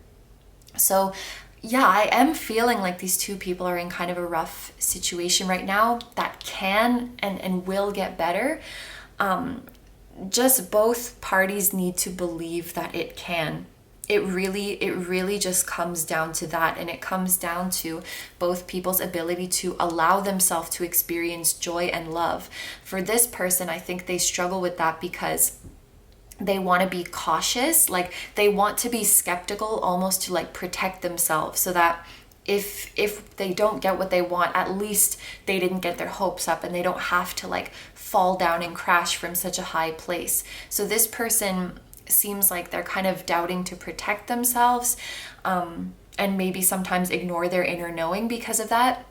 So yeah, I am feeling like these two people are in kind of a rough situation right now that can and will get better. Just both parties need to believe that it can. It really just comes down to that, and it comes down to both people's ability to allow themselves to experience joy and love. For this person, I think they struggle with that because they want to be cautious, like they want to be skeptical almost to like protect themselves, so that if they don't get what they want, at least they didn't get their hopes up and they don't have to like fall down and crash from such a high place. So this person seems like they're kind of doubting to protect themselves, and maybe sometimes ignore their inner knowing because of that.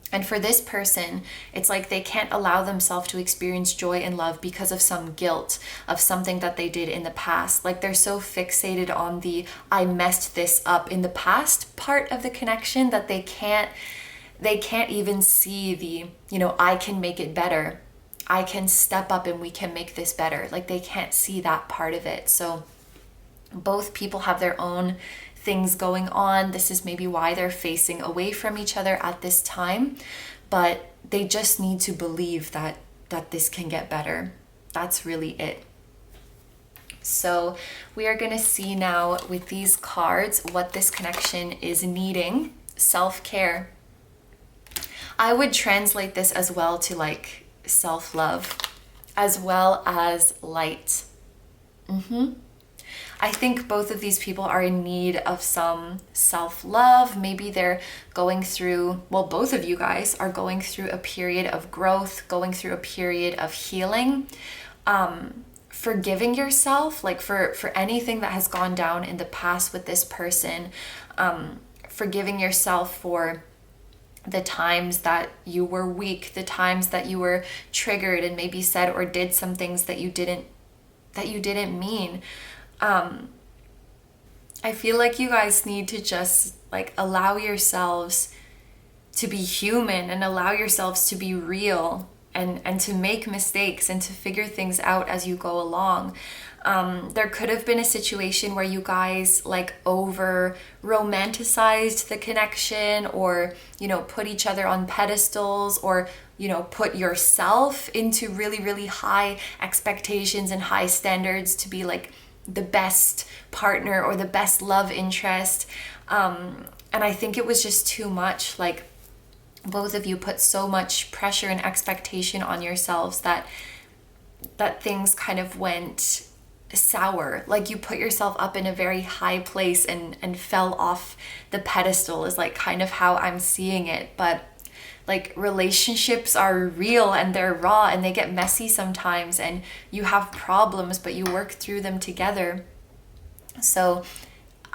And for this person, it's like they can't allow themselves to experience joy and love because of some guilt of something that they did in the past. Like they're so fixated on the I messed this up in the past part of the connection that they can't even see the, I can make it better. I can step up and we can make this better. Like they can't see that part of it. So both people have their own things going on. This is maybe why they're facing away from each other at this time, but they just need to believe that this can get better. That's really it. So we are going to see now with these cards what this connection is needing. Self-care. I would translate this as well to like self-love, as well as light. I think both of these people are in need of some self-love. Maybe they're going through, both of you guys are going through a period of growth, going through a period of healing, forgiving yourself, like for anything that has gone down in the past with this person, forgiving yourself for the times that you were weak, the times that you were triggered and maybe said or did some things that you didn't mean. I feel like you guys need to just like allow yourselves to be human and allow yourselves to be real and to make mistakes and to figure things out as you go along. There could have been a situation where you guys like over romanticized the connection, or put each other on pedestals, or put yourself into really, really high expectations and high standards to be like the best partner or the best love interest. And I think it was just too much. Like both of you put so much pressure and expectation on yourselves that things kind of went sour. Like you put yourself up in a very high place and fell off the pedestal is like kind of how I'm seeing it. But like relationships are real and they're raw and they get messy sometimes, and you have problems but you work through them together. So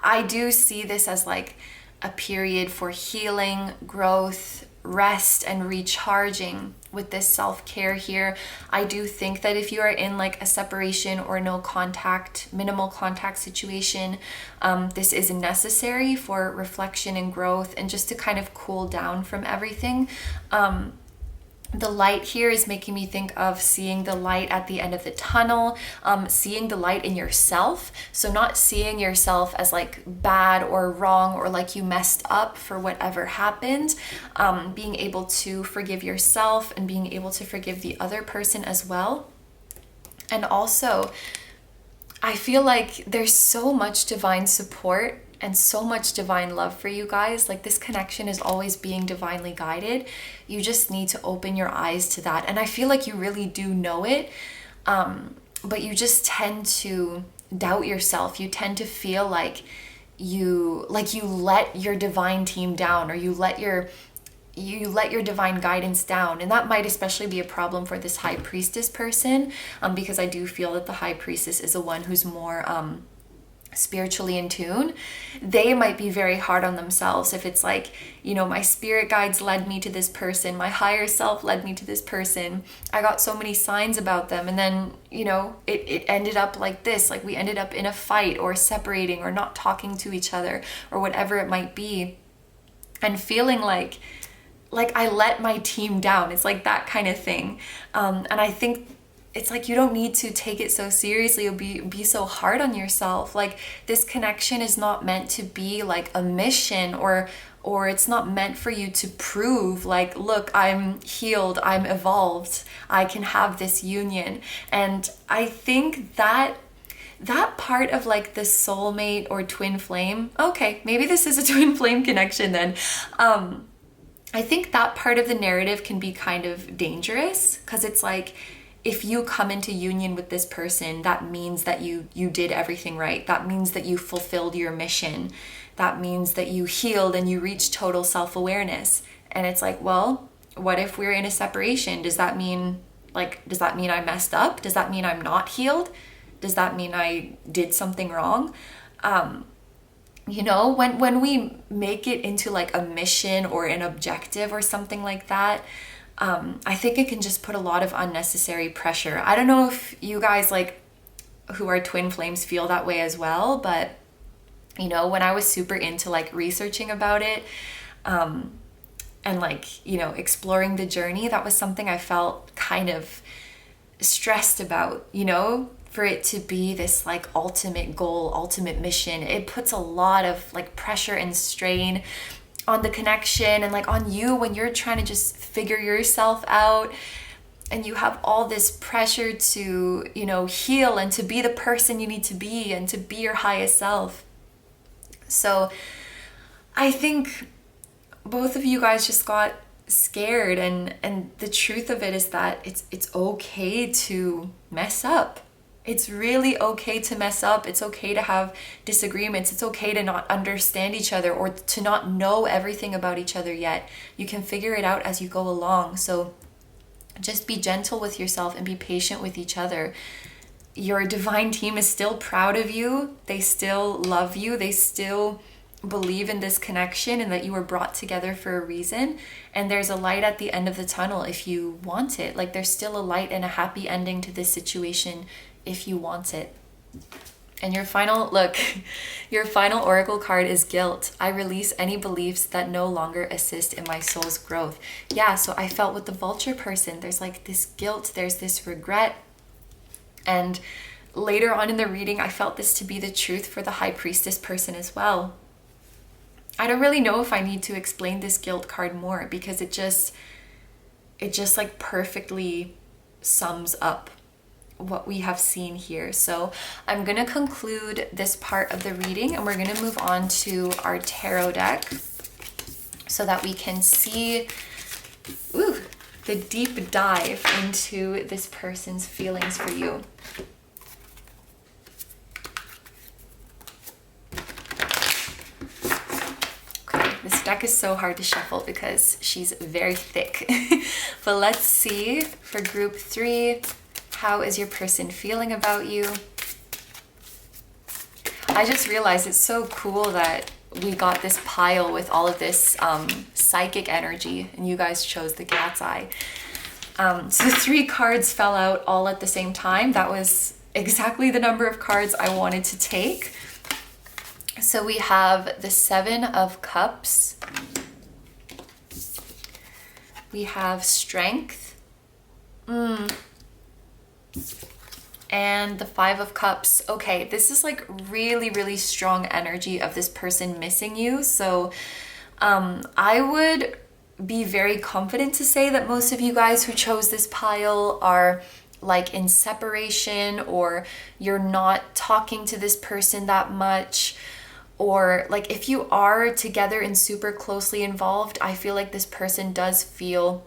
I do see this as like a period for healing, growth, rest, and recharging with this self-care here. I do think that if you are in like a separation or no contact, minimal contact situation, this is necessary for reflection and growth and just to kind of cool down from everything. The light here is making me think of seeing the light at the end of the tunnel, seeing the light in yourself. So not seeing yourself as like bad or wrong or like you messed up for whatever happened, being able to forgive yourself and being able to forgive the other person as well. And also, I feel like there's so much divine support and so much divine love for you guys. Like this connection is always being divinely guided. You just need to open your eyes to that. And I feel like you really do know it, but you just tend to doubt yourself. You tend to feel like you let your divine team down, or you let your divine guidance down. And that might especially be a problem for this high priestess person, because I do feel that the high priestess is the one who's more spiritually in tune. They might be very hard on themselves if it's like, you know, my spirit guides led me to this person, my higher self led me to this person, I got so many signs about them, and then, you know, it ended up like this, like we ended up in a fight or separating or not talking to each other or whatever it might be, and feeling like I let my team down. It's like that kind of thing. And I think it's like you don't need to take it so seriously or be so hard on yourself. Like this connection is not meant to be like a mission, or it's not meant for you to prove like, look, I'm healed, I'm evolved, I can have this union. And I think that part of like the soulmate or twin flame, okay, maybe this is a twin flame connection then. I think that part of the narrative can be kind of dangerous, because it's like, if you come into union with this person, that means that you did everything right. That means that you fulfilled your mission. That means that you healed and you reached total self-awareness. And it's like, well, what if we're in a separation? Does that mean I messed up? Does that mean I'm not healed? Does that mean I did something wrong? You know, when we make it into like a mission or an objective or something like that, I think it can just put a lot of unnecessary pressure. I don't know if you guys like who are twin flames feel that way as well, but you know, when I was super into like researching about it, and like, you know, exploring the journey, that was something I felt kind of stressed about, you know, for it to be this like ultimate goal, ultimate mission. It puts a lot of like pressure and strain on the connection and like on you when you're trying to just figure yourself out, and you have all this pressure to, you know, heal and to be the person you need to be and to be your highest self. So I think both of you guys just got scared, and the truth of it is that it's okay to mess up. It's really okay to mess up. It's okay to have disagreements. It's okay to not understand each other or to not know everything about each other yet. You can figure it out as you go along. So just be gentle with yourself and be patient with each other. Your divine team is still proud of you. They still love you. They still believe in this connection and that you were brought together for a reason. And there's a light at the end of the tunnel if you want it. Like there's still a light and a happy ending to this situation if you want it. And your final oracle card is guilt. I release any beliefs that no longer assist in my soul's growth. Yeah, so I felt with the vulture person, there's like this guilt, there's this regret. And later on in the reading, I felt this to be the truth for the high priestess person as well. I don't really know if I need to explain this guilt card more, because it just like perfectly sums up what we have seen here. So I'm going to conclude this part of the reading, and we're going to move on to our tarot deck so that we can see Ooh, the deep dive into this person's feelings for you. Okay, this deck is so hard to shuffle because she's very thick. But let's see for group 3, how is your person feeling about you? I just realized it's so cool that we got this pile with all of this psychic energy, and you guys chose the cat's eye. So 3 cards fell out all at the same time. That was exactly the number of cards I wanted to take. So we have the 7 of Cups. We have Strength. And the 5 of Cups. Okay, this is like really, really strong energy of this person missing you. So I would be very confident to say that most of you guys who chose this pile are like in separation, or you're not talking to this person that much. Or like if you are together and super closely involved, I feel like this person does feel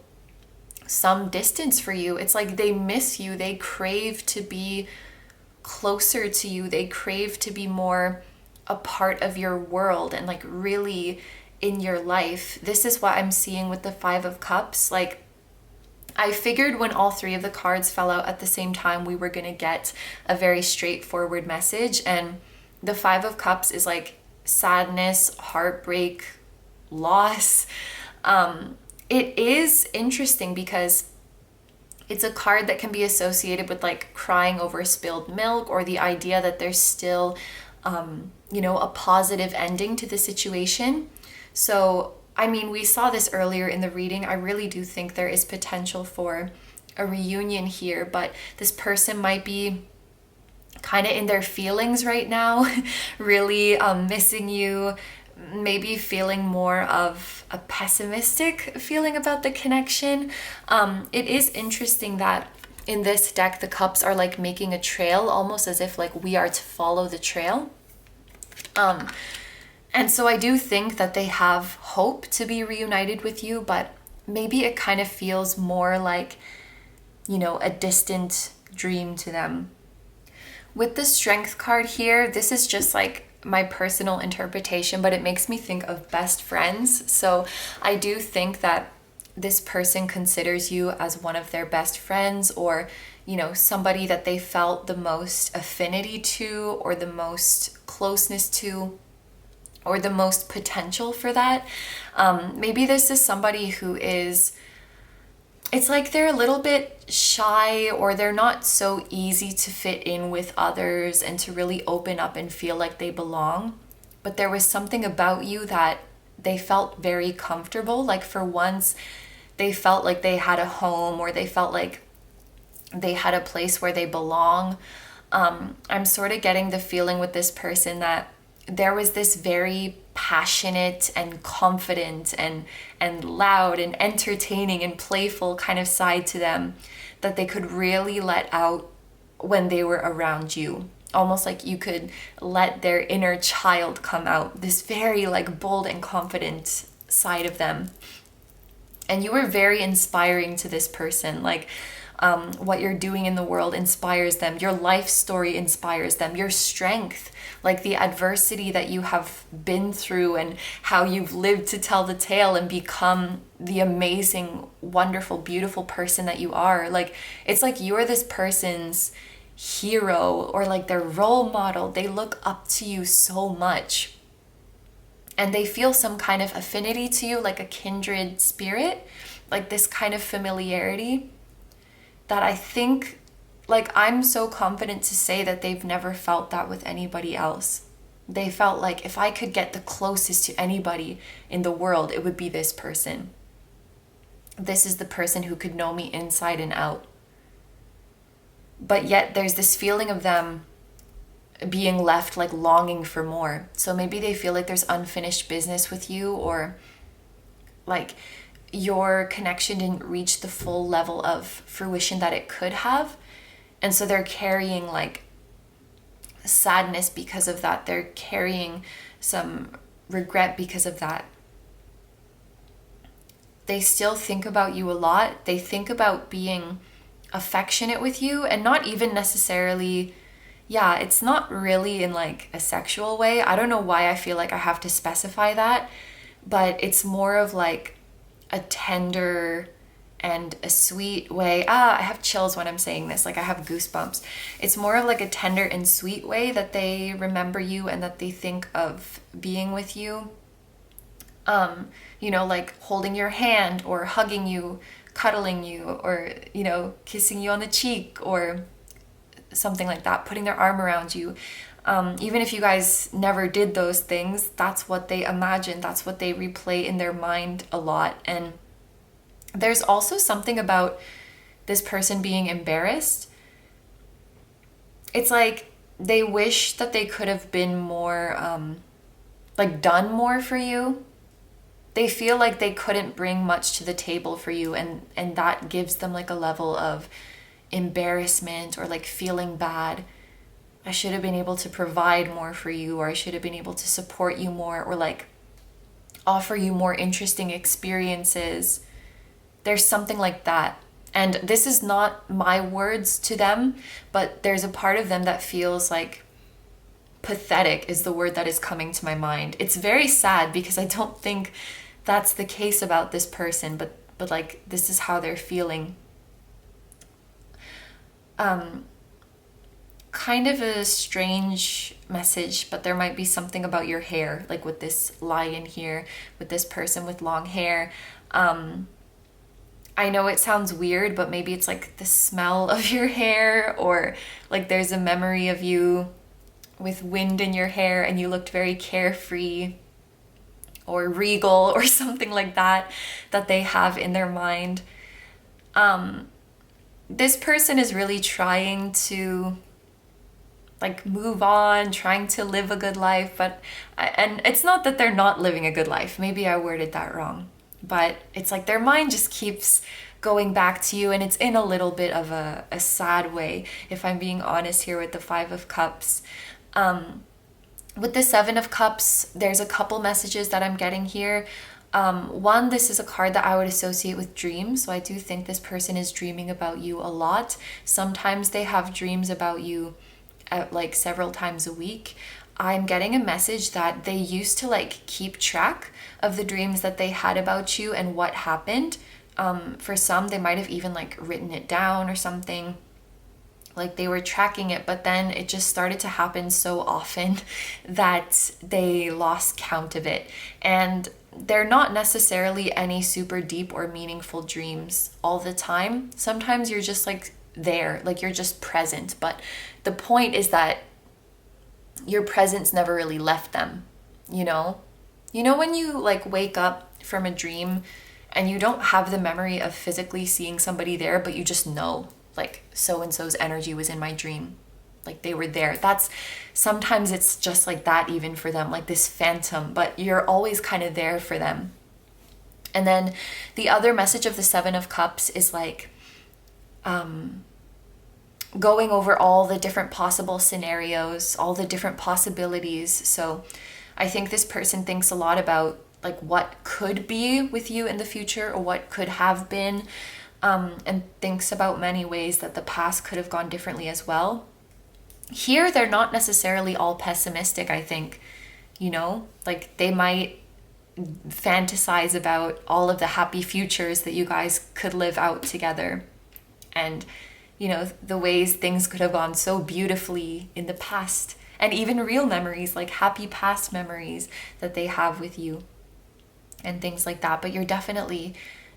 some distance for you. It's like they miss you. They crave to be closer to you. They crave to be more a part of your world and like really in your life. This is what I'm seeing with the 5 of Cups. Like I figured when all 3 of the cards fell out at the same time, we were going to get a very straightforward message. And the 5 of Cups is like sadness, heartbreak, loss. It is interesting because it's a card that can be associated with like crying over spilled milk, or the idea that there's still, a positive ending to the situation. So, I mean, we saw this earlier in the reading. I really do think there is potential for a reunion here, but this person might be kind of in their feelings right now, really missing you, maybe feeling more of a pessimistic feeling about the connection. It is interesting that in this deck, the cups are like making a trail, almost as if like we are to follow the trail. And so I do think that they have hope to be reunited with you, but maybe it kind of feels more like, a distant dream to them. With the Strength card here, this is just like my personal interpretation, but it makes me think of best friends. So I do think that this person considers you as one of their best friends, or somebody that they felt the most affinity to, or the most closeness to, or the most potential for that. Maybe this is somebody who is, it's like they're a little bit shy, or they're not so easy to fit in with others and to really open up and feel like they belong. But there was something about you that they felt very comfortable. Like for once, they felt like they had a home, or they felt like they had a place where they belong. I'm sort of getting the feeling with this person that there was this very passionate and confident and loud and entertaining and playful kind of side to them that they could really let out when they were around you. Almost like you could let their inner child come out, this very like bold and confident side of them. And you were very inspiring to this person. Like what you're doing in the world inspires them. Your life story inspires them. Your strength, like the adversity that you have been through and how you've lived to tell the tale and become the amazing, wonderful, beautiful person that you are. Like, it's like you're this person's hero, or like their role model. They look up to you so much. And they feel some kind of affinity to you, like a kindred spirit, like this kind of familiarity that I think, like, I'm so confident to say that they've never felt that with anybody else. They felt like if I could get the closest to anybody in the world, it would be this person. This is the person who could know me inside and out. But yet there's this feeling of them being left like longing for more. So maybe they feel like there's unfinished business with you, or like your connection didn't reach the full level of fruition that it could have. And so they're carrying like sadness because of that. They're carrying some regret because of that. they still think about you a lot. They think about being affectionate with you, and not even necessarily, yeah, it's not really in like a sexual way. I don't know why I feel like I have to specify that, but it's more of like a tender and a sweet way. I have chills when I'm saying this, like I have goosebumps. It's more of like a tender and sweet way that they remember you and that they think of being with you. You know, like holding your hand or hugging you, cuddling you, or, you know, kissing you on the cheek or something like that, putting their arm around you. Even if you guys never did those things, that's what they imagine, that's what they replay in their mind a lot. And there's also something about this person being embarrassed. It's like they wish that they could have been more, like done more for you. They feel like they couldn't bring much to the table for you, and that gives them like a level of embarrassment or like feeling bad. I should have been able to provide more for you, or I should have been able to support you more, or like offer you more interesting experiences. There's something like that. And this is not my words to them, but there's a part of them that feels like pathetic is the word that is coming to my mind. It's very sad because I don't think that's the case about this person, but like this is how they're feeling. Kind of a strange message, but there might be something about your hair, like with this lion here, with this person with long hair. I know it sounds weird, but maybe it's like the smell of your hair, or like there's a memory of you with wind in your hair and you looked very carefree or regal or something like that they have in their mind. This person is really trying to like move on, trying to live a good life, and it's not that they're not living a good life. Maybe I worded that wrong, but it's like their mind just keeps going back to you, and it's in a little bit of a sad way, if I'm being honest here with the Five of Cups. With the Seven of Cups, there's a couple messages that I'm getting here. One, this is a card that I would associate with dreams. So I do think this person is dreaming about you a lot. Sometimes they have dreams about you like several times a week. I'm getting a message that they used to like keep track of the dreams that they had about you and what happened. For some, they might have even like written it down or something. Like they were tracking it, but then it just started to happen so often that they lost count of it. And they're not necessarily any super deep or meaningful dreams all the time. Sometimes you're just like there, like you're just present. But the point is that your presence never really left them, you know? You know when you like wake up from a dream and you don't have the memory of physically seeing somebody there, but you just know, like so-and-so's energy was in my dream, like they were there. That's sometimes it's just like that even for them, like this phantom, but you're always kind of there for them. And then the other message of the Seven of Cups is like going over all the different possible scenarios, all the different possibilities. So I think this person thinks a lot about like what could be with you in the future, or what could have been, and thinks about many ways that the past could have gone differently as well. Here, they're not necessarily all pessimistic, I think, you know, like they might fantasize about all of the happy futures that you guys could live out together. And, you know, the ways things could have gone so beautifully in the past, and even real memories, like happy past memories that they have with you and things like that. But you're definitely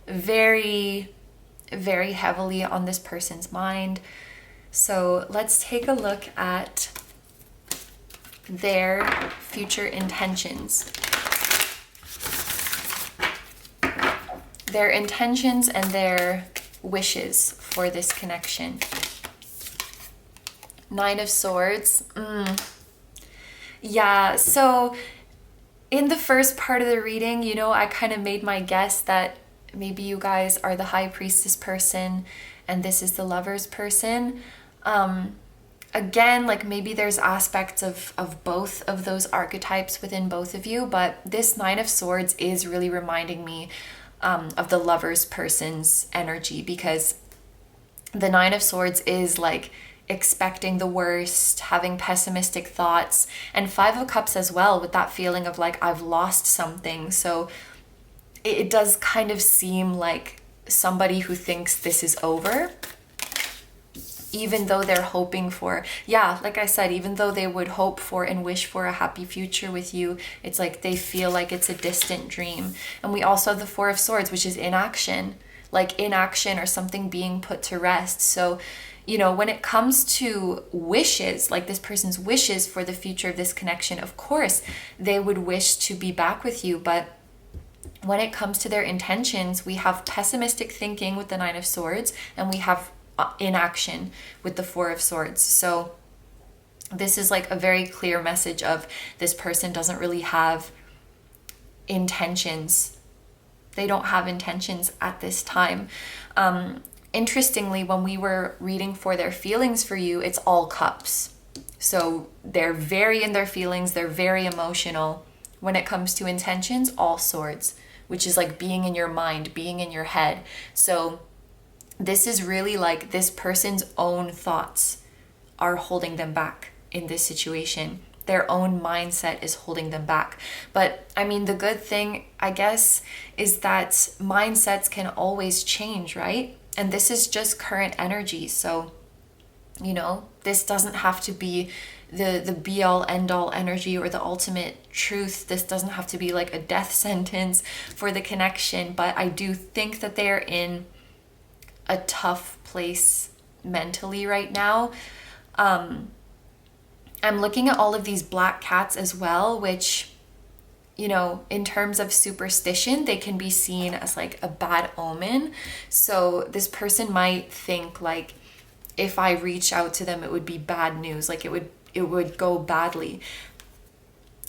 very, very heavily on this person's mind. So let's take a look at their future intentions. Their intentions and their wishes for this connection. Nine of Swords. Yeah, so in the first part of the reading, you know, I kind of made my guess that maybe you guys are the High Priestess person and this is the Lover's person. Again, like maybe there's aspects of both of those archetypes within both of you, but this Nine of Swords is really reminding me of the Lovers person's energy, because the Nine of Swords is like expecting the worst, having pessimistic thoughts, and Five of Cups as well, with that feeling of like, I've lost something. So it does kind of seem like somebody who thinks this is over, even though they're hoping for, yeah, like I said, even though they would hope for and wish for a happy future with you, it's like they feel like it's a distant dream. And we also have the Four of Swords, which is inaction, like inaction or something being put to rest. So, you know, when it comes to wishes, like this person's wishes for the future of this connection, of course, they would wish to be back with you. But when it comes to their intentions, we have pessimistic thinking with the Nine of Swords, and we have inaction with the Four of Swords. So this is like a very clear message of this person doesn't really have intentions. They don't have intentions at this time. Interestingly, when we were reading for their feelings for you, it's all cups. So they're very in their feelings, they're very emotional. When it comes to intentions, all swords, which is like being in your mind, being in your head. So this is really like this person's own thoughts are holding them back in this situation. Their own mindset is holding them back. But I mean, the good thing, I guess, is that mindsets can always change, right? And this is just current energy. So, you know, this doesn't have to be the be all end all energy or the ultimate truth. This doesn't have to be like a death sentence for the connection. But I do think that they're in a tough place mentally right now. I'm looking at all of these black cats as well, which, you know, in terms of superstition, they can be seen as like a bad omen. So this person might think like, if I reach out to them, it would be bad news. Like it would go badly.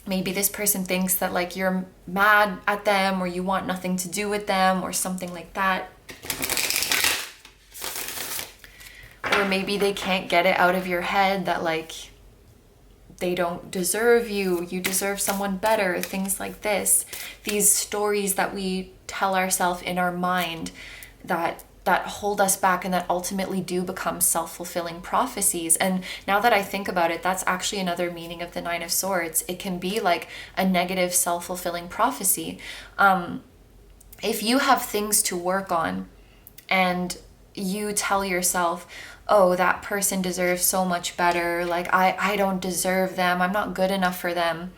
Maybe this person thinks that like you're mad at them, or you want nothing to do with them, or something like that. Or maybe they can't get it out of your head that like they don't deserve you, you deserve someone better, things like this. These stories that we tell ourselves in our mind that hold us back and that ultimately do become self-fulfilling prophecies. And now that I think about it, that's actually another meaning of the Nine of Swords. It can be like a negative self-fulfilling prophecy. If you have things to work on and you tell yourself, oh, that person deserves so much better, like I don't deserve them, I'm not good enough for them,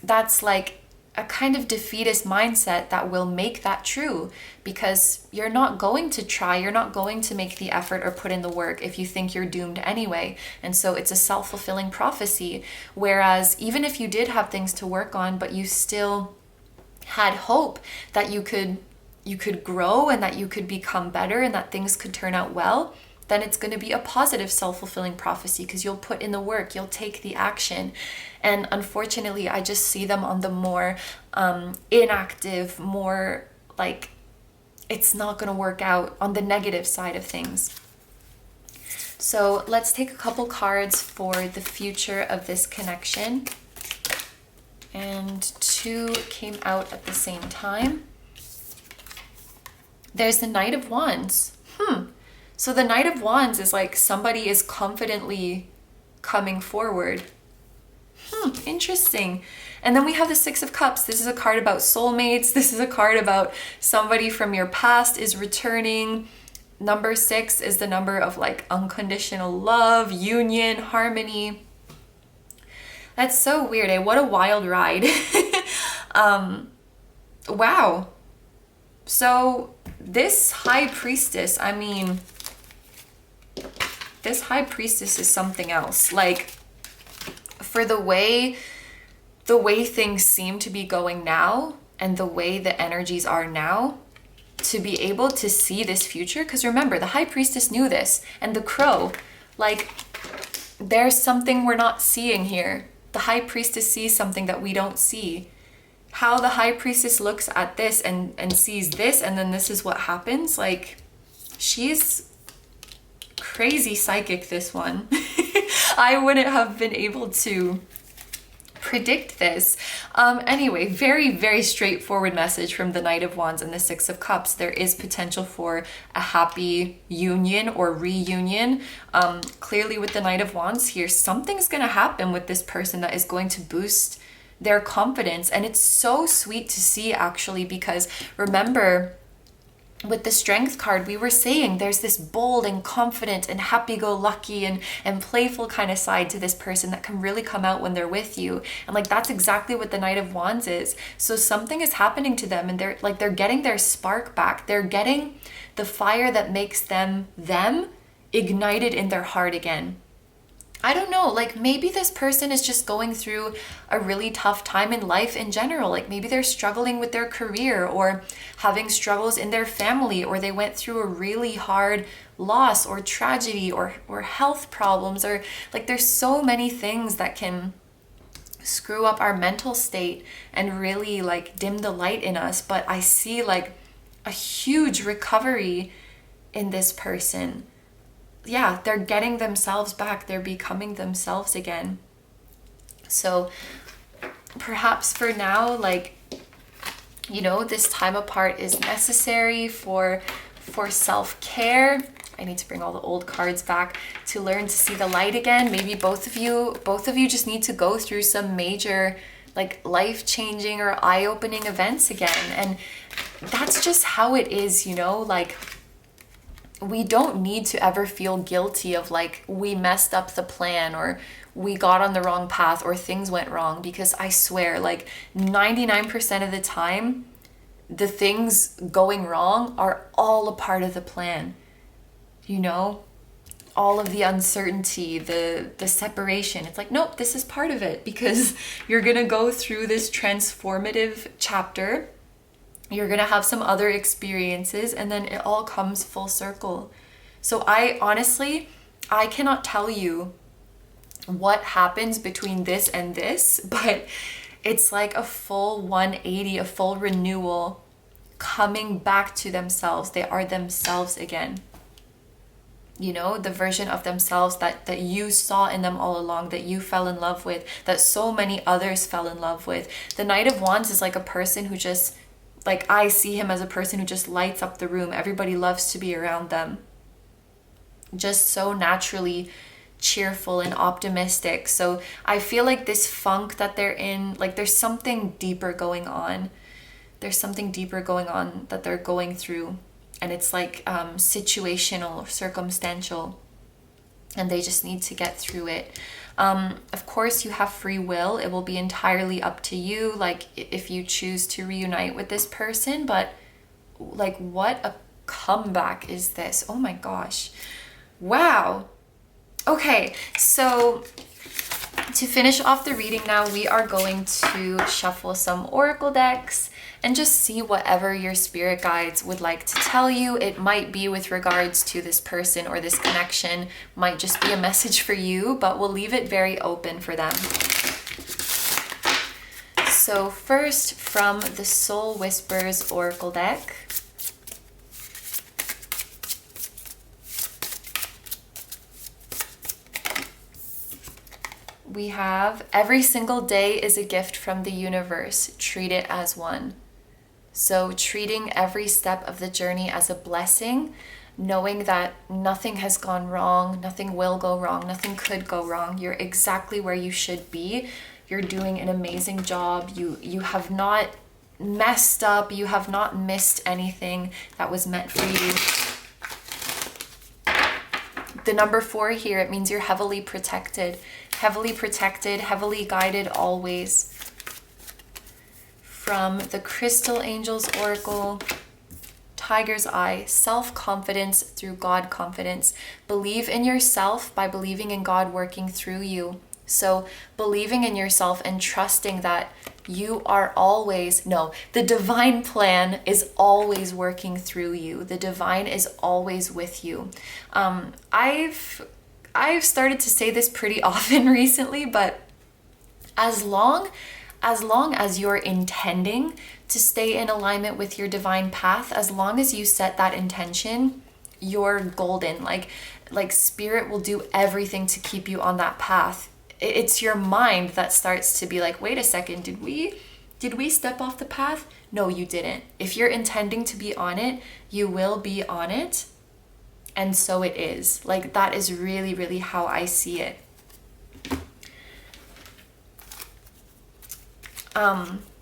that's like a kind of defeatist mindset that will make that true, because you're not going to try, you're not going to make the effort or put in the work if you think you're doomed anyway. And so it's a self-fulfilling prophecy. Whereas even if you did have things to work on, but you still had hope that you could grow and that you could become better and that things could turn out well, then it's going to be a positive self-fulfilling prophecy, because you'll put in the work, you'll take the action. And unfortunately, I just see them on the more inactive, more like it's not going to work out, on the negative side of things. So let's take a couple cards for the future of this connection. And two came out at the same time. There's the Knight of Wands. So the Knight of Wands is like somebody is confidently coming forward. Interesting. And then we have the Six of Cups. This is a card about soulmates. This is a card about somebody from your past is returning. Number 6 is the number of like unconditional love, union, harmony. That's so weird, eh? What a wild ride. Wow. So this High Priestess, I mean, this High Priestess is something else. Like, for the way things seem to be going now and the way the energies are now, to be able to see this future, because remember, the High Priestess knew this, and the Crow, like, there's something we're not seeing here. The High Priestess sees something that we don't see. How the High Priestess looks at this and sees this, and then this is what happens, like, she's crazy psychic, this one. I wouldn't have been able to predict this. Anyway, very, very straightforward message from the Knight of Wands and the Six of Cups. There is potential for a happy union or reunion. Clearly with the Knight of Wands here, something's going to happen with this person that is going to boost their confidence. And it's so sweet to see, actually, because remember, with the Strength card, we were saying there's this bold and confident and happy-go-lucky and playful kind of side to this person that can really come out when they're with you. And like, that's exactly what the Knight of Wands is. So something is happening to them, and they're getting their spark back. They're getting the fire that makes them ignited in their heart again. I don't know, like maybe this person is just going through a really tough time in life in general. Like maybe they're struggling with their career or having struggles in their family, or they went through a really hard loss or tragedy or health problems, or like there's so many things that can screw up our mental state and really like dim the light in us. But I see like a huge recovery in this person. Yeah, they're getting themselves back. They're becoming themselves again. So perhaps for now, like, you know, this time apart is necessary for self-care. I need to bring all the old cards back to learn to see the light again. Maybe both of you just need to go through some major like life-changing or eye-opening events again. And that's just how it is, you know, like we don't need to ever feel guilty of like we messed up the plan or we got on the wrong path or things went wrong, because I swear like 99% of the time the things going wrong are all a part of the plan. You know, all of the uncertainty, the separation, it's like, nope, this is part of it, because you're gonna go through this transformative chapter. You're going to have some other experiences, and then it all comes full circle. So I cannot tell you what happens between this and this, but it's like a full 180, a full renewal, coming back to themselves. They are themselves again. You know, the version of themselves that you saw in them all along, that you fell in love with, that so many others fell in love with. The Knight of Wands is like a person who just, like, I see him as a person who just lights up the room. Everybody loves to be around them. Just so naturally cheerful and optimistic. So I feel like this funk that they're in, like there's something deeper going on. There's something deeper going on that they're going through. And it's like situational, circumstantial. And they just need to get through it. Of course, you have free will. It will be entirely up to you, like if you choose to reunite with this person. But like, what a comeback is this? Oh my gosh. Wow. Okay, so to finish off the reading now, we are going to shuffle some oracle decks and just see whatever your spirit guides would like to tell you. It might be with regards to this person or this connection, might just be a message for you, but we'll leave it very open for them. So first, from the Soul Whispers Oracle deck, we have, every single day is a gift from the universe. Treat it as one. So treating every step of the journey as a blessing, knowing that nothing has gone wrong, nothing will go wrong, nothing could go wrong. You're exactly where you should be. You're doing an amazing job. You have not messed up. You have not missed anything that was meant for you. The number 4 here, it means you're heavily protected, heavily guided always. From the Crystal Angels Oracle, Tiger's Eye, self-confidence through God confidence. Believe in yourself by believing in God working through you. So believing in yourself and trusting that you are always, the divine plan is always working through you. The divine is always with you. I've started to say this pretty often recently, but as long as you're intending to stay in alignment with your divine path, as long as you set that intention, you're golden. Like spirit will do everything to keep you on that path. it's your mind that starts to be like, wait a second, did we step off the path? No, you didn't. If you're intending to be on it, you will be on it. And so it is. Like, that is really, really how I see it.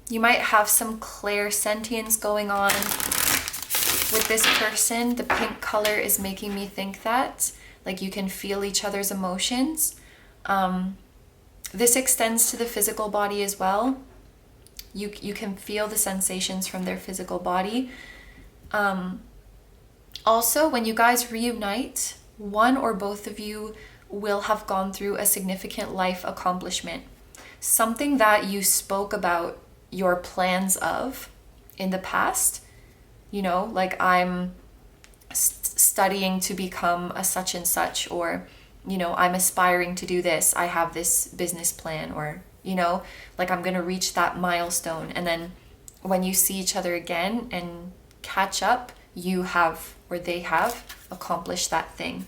You might have some clairsentience going on with this person. The pink color is making me think that, like, you can feel each other's emotions. This extends to the physical body as well. You can feel the sensations from their physical body. Also, when you guys reunite, one or both of you will have gone through a significant life accomplishment. Something that you spoke about your plans of in the past. You know, like, I'm studying to become a such and such, or, you know, I'm aspiring to do this. I have this business plan, or, you know, like, I'm going to reach that milestone. And then when you see each other again and catch up, you have, or they have, accomplished that thing.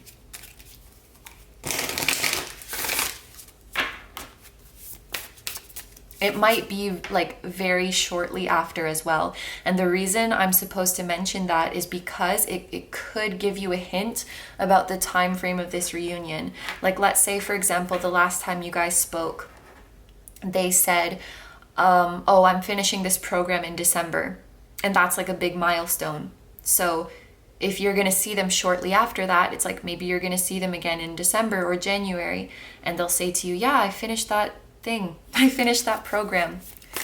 It might be like very shortly after as well. And the reason I'm supposed to mention that is because it could give you a hint about the time frame of this reunion. Like, let's say, for example, the last time you guys spoke, they said, oh, I'm finishing this program in December. And that's like a big milestone. So if you're going to see them shortly after that, it's like maybe you're going to see them again in December or January. And they'll say to you, yeah, I finished that thing. I finished that program.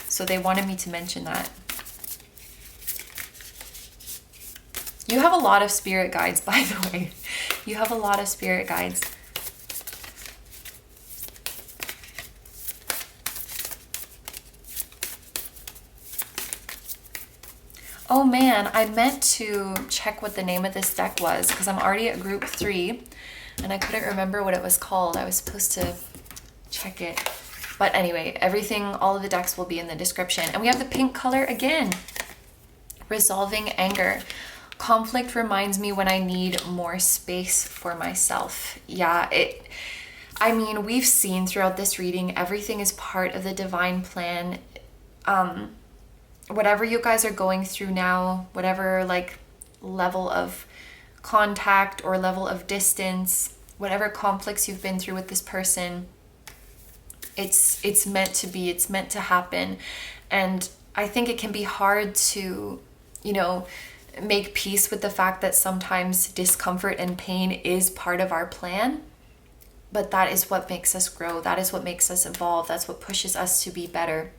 So they wanted me to mention that. You have a lot of spirit guides, by the way. You have a lot of spirit guides. Oh man, I meant to check what the name of this deck was because I'm already at group 3 and I couldn't remember what it was called. I was supposed to check it. But anyway, everything, all of the decks will be in the description. And we have the pink color again. Resolving anger. Conflict reminds me when I need more space for myself. Yeah, I mean, we've seen throughout this reading, everything is part of the divine plan. Whatever you guys are going through now, whatever like level of contact or level of distance, whatever conflicts you've been through with this person, it's meant to be, it's meant to happen. And I think it can be hard to, you know, make peace with the fact that sometimes discomfort and pain is part of our plan. But that is what makes us grow. That is what makes us evolve. That's what pushes us to be better.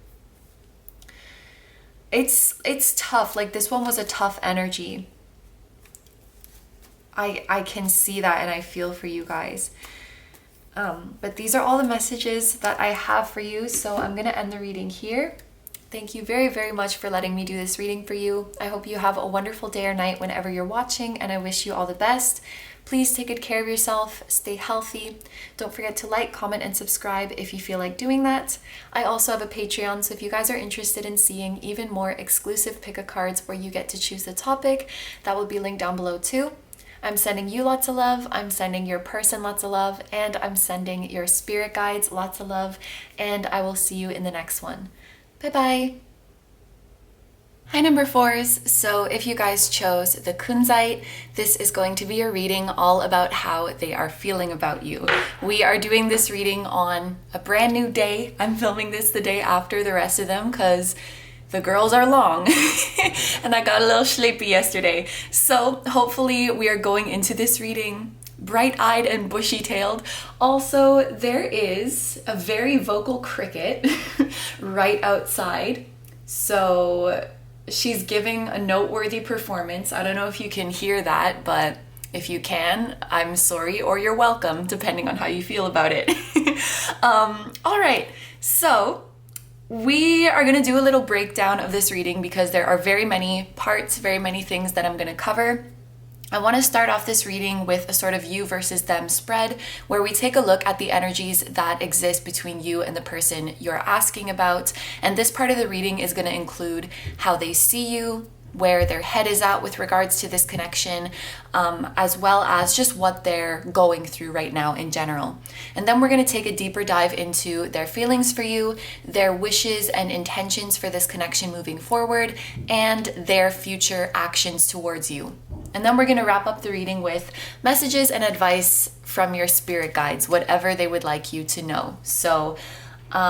It's tough. Like, this one was a tough energy. I can see that and I feel for you guys. But these are all the messages that I have for you. So I'm going to end the reading here. Thank you very, very much for letting me do this reading for you. I hope you have a wonderful day or night whenever you're watching, and I wish you all the best. Please take good care of yourself, stay healthy. Don't forget to like, comment, and subscribe if you feel like doing that. I also have a Patreon, so if you guys are interested in seeing even more exclusive pick-a-cards where you get to choose the topic, that will be linked down below too. I'm sending you lots of love, I'm sending your person lots of love, and I'm sending your spirit guides lots of love, and I will see you in the next one. Bye-bye. Hi number 4s, so if you guys chose the Kunzite, this is going to be a reading all about how they are feeling about you. We are doing this reading on a brand new day. I'm filming this the day after the rest of them because the girls are long and I got a little sleepy yesterday. So hopefully we are going into this reading bright-eyed and bushy-tailed. Also, there is a very vocal cricket right outside. So she's giving a noteworthy performance. I don't know if you can hear that, but if you can, I'm sorry or you're welcome, depending on how you feel about it. All right, so we are going to do a little breakdown of this reading because there are very many parts, very many things that I'm going to cover. I want to start off this reading with a sort of you versus them spread, where we take a look at the energies that exist between you and the person you're asking about. And this part of the reading is going to include how they see you, where their head is at with regards to this connection, as well as just what they're going through right now in general. And then we're going to take a deeper dive into their feelings for you, their wishes and intentions for this connection moving forward, and their future actions towards you. And then we're going to wrap up the reading with messages and advice from your spirit guides, whatever they would like you to know. So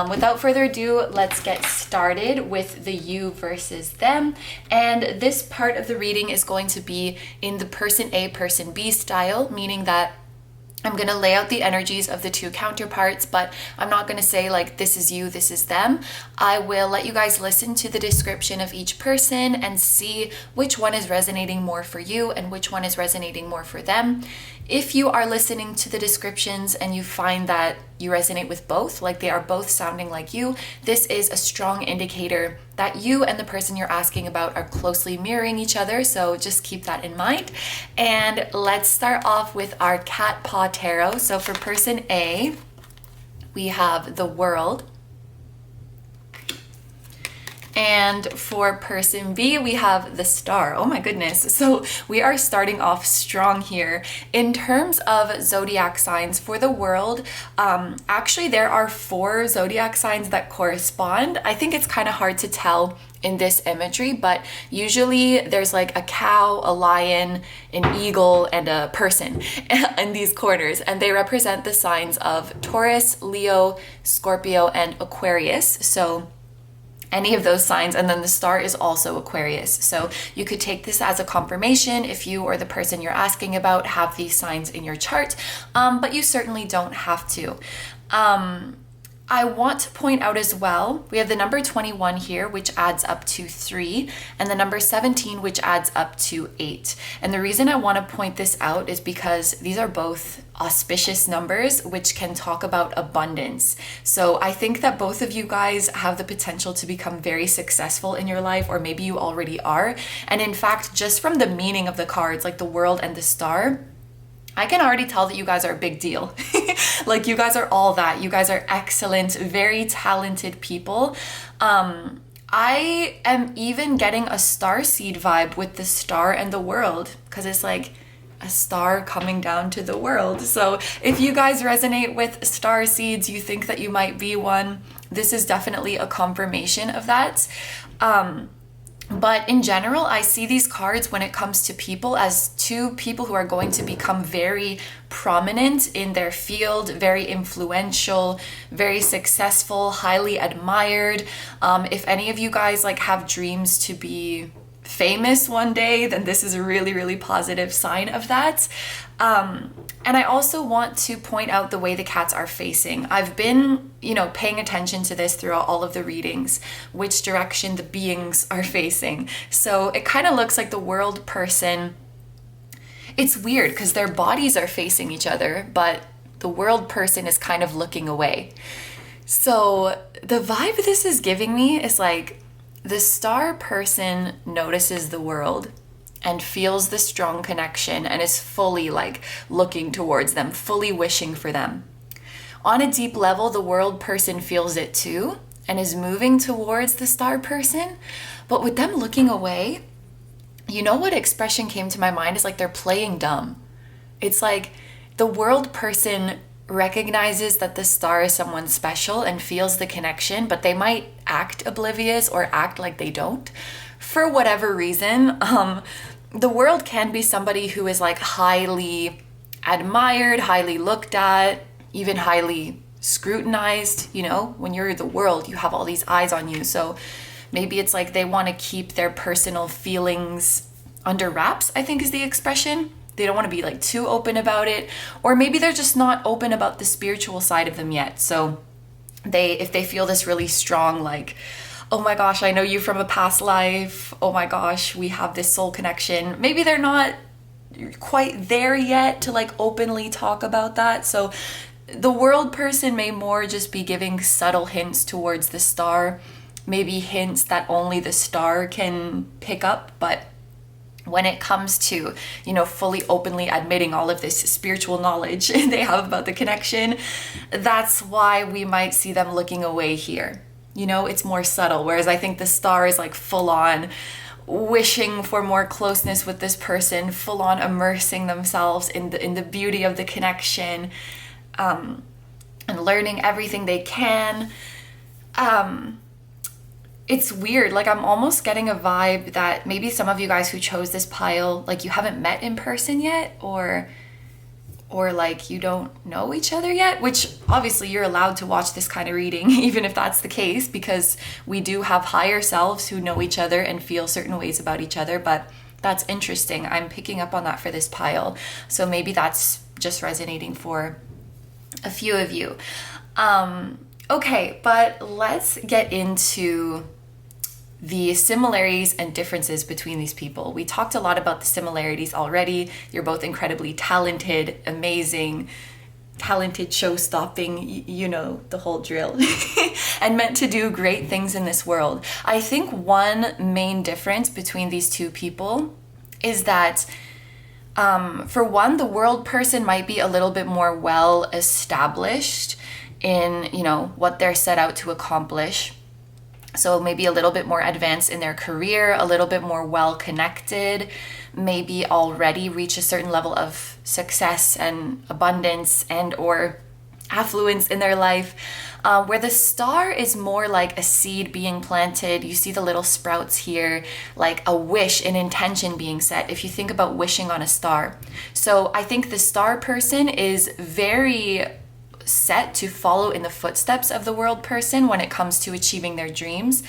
without further ado, let's get started with the you versus them. And this part of the reading is going to be in the person A, person B style, meaning that I'm going to lay out the energies of the two counterparts, but I'm not going to say like, this is you, this is them. I will let you guys listen to the description of each person and see which one is resonating more for you and which one is resonating more for them. If you are listening to the descriptions and you find that you resonate with both, like they are both sounding like you, this is a strong indicator that you and the person you're asking about are closely mirroring each other. So just keep that in mind. And let's start off with our cat paw tarot. So for person A, we have the World. And for person B, we have the Star. Oh my goodness. So we are starting off strong here. In terms of zodiac signs for the World, actually there are 4 zodiac signs that correspond. I think it's kind of hard to tell in this imagery, but usually there's like a cow, a lion, an eagle, and a person in these corners, and they represent the signs of Taurus, Leo, Scorpio, and Aquarius. So any of those signs, and then the Star is also Aquarius. So you could take this as a confirmation if you or the person you're asking about have these signs in your chart, but you certainly don't have to. I want to point out as well, we have the number 21 here, which adds up to 3, and the number 17, which adds up to 8. And the reason I want to point this out is because these are both auspicious numbers, which can talk about abundance. So I think that both of you guys have the potential to become very successful in your life, or maybe you already are. And in fact, just from the meaning of the cards, like the World and the Star, I can already tell that you guys are a big deal. Like you guys are all that. You guys are excellent, very talented people. I am even getting a star seed vibe with the Star and the World, because it's like a star coming down to the world. So if you guys resonate with star seeds, you think that you might be one, this is definitely a confirmation of that. But in general, I see these cards when it comes to people as 2 people who are going to become very prominent in their field, very influential, very successful, highly admired. If any of you guys like have dreams to be famous one day, then this is a really, really positive sign of that. And I also want to point out the way the cats are facing. I've been, paying attention to this throughout all of the readings, which direction the beings are facing. So it kind of looks like the World person. It's weird because their bodies are facing each other, but the World person is kind of looking away. So the vibe this is giving me is like the Star person notices the World and feels the strong connection and is fully like looking towards them, fully wishing for them. On a deep level, the World person feels it too and is moving towards the Star person. But with them looking away, what expression came to my mind is like they're playing dumb. It's like the World person recognizes that the Star is someone special and feels the connection, but they might act oblivious or act like they don't for whatever reason. The World can be somebody who is like highly admired, highly looked at, even highly scrutinized. When you're the World, you have all these eyes on you. So maybe it's like they want to keep their personal feelings under wraps, I think is the expression. They don't want to be like too open about it, or maybe they're just not open about the spiritual side of them yet. So if they feel this really strong, like, oh my gosh, I know you from a past life. Oh my gosh, we have this soul connection. Maybe they're not quite there yet to like openly talk about that. So the World person may more just be giving subtle hints towards the Star, maybe hints that only the Star can pick up, but when it comes to, fully openly admitting all of this spiritual knowledge they have about the connection, that's why we might see them looking away here. It's more subtle, whereas I think the Star is like full on, wishing for more closeness with this person, full on immersing themselves in the beauty of the connection, and learning everything they can. It's weird. Like, I'm almost getting a vibe that maybe some of you guys who chose this pile, like, you haven't met in person yet, or like you don't know each other yet, which obviously you're allowed to watch this kind of reading, even if that's the case, because we do have higher selves who know each other and feel certain ways about each other. But that's interesting. I'm picking up on that for this pile. So maybe that's just resonating for a few of you. Okay, but let's get into the similarities and differences between these people. We talked a lot about the similarities already. You're both incredibly talented, amazing, talented, show-stopping, you know, the whole drill, and meant to do great things in this world. I think one main difference between these two people is that, for one, the world person might be a little bit more well established in, you know, what they're set out to accomplish. So maybe a little bit more advanced in their career, a little bit more well connected, maybe already reach a certain level of success and abundance and or affluence in their life. Where the star is more like a seed being planted. You see the little sprouts here, like a wish, an intention being set, if you think about wishing on a star. So I think the star person is very set to follow in the footsteps of the world person when it comes to achieving their dreams,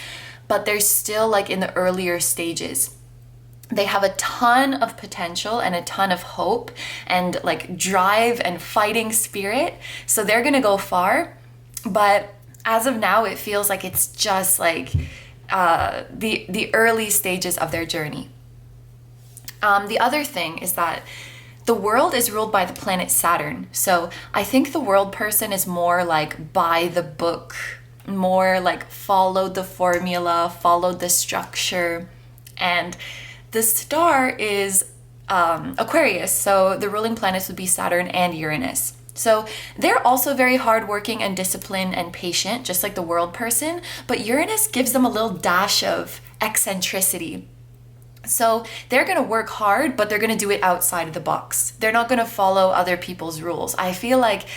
but they're still like in the earlier stages. They have a ton of potential and a ton of hope and like drive and fighting spirit, so they're gonna go far. But as of now, it feels like it's just like the early stages of their journey. The other thing is that the world is ruled by the planet Saturn. So I think the world person is more like by the book, more like followed the formula, followed the structure. And the star is Aquarius. So the ruling planets would be Saturn and Uranus. So they're also very hardworking and disciplined and patient, just like the world person. But Uranus gives them a little dash of eccentricity. So they're going to work hard, but they're going to do it outside of the box. They're not going to follow other people's rules. I feel like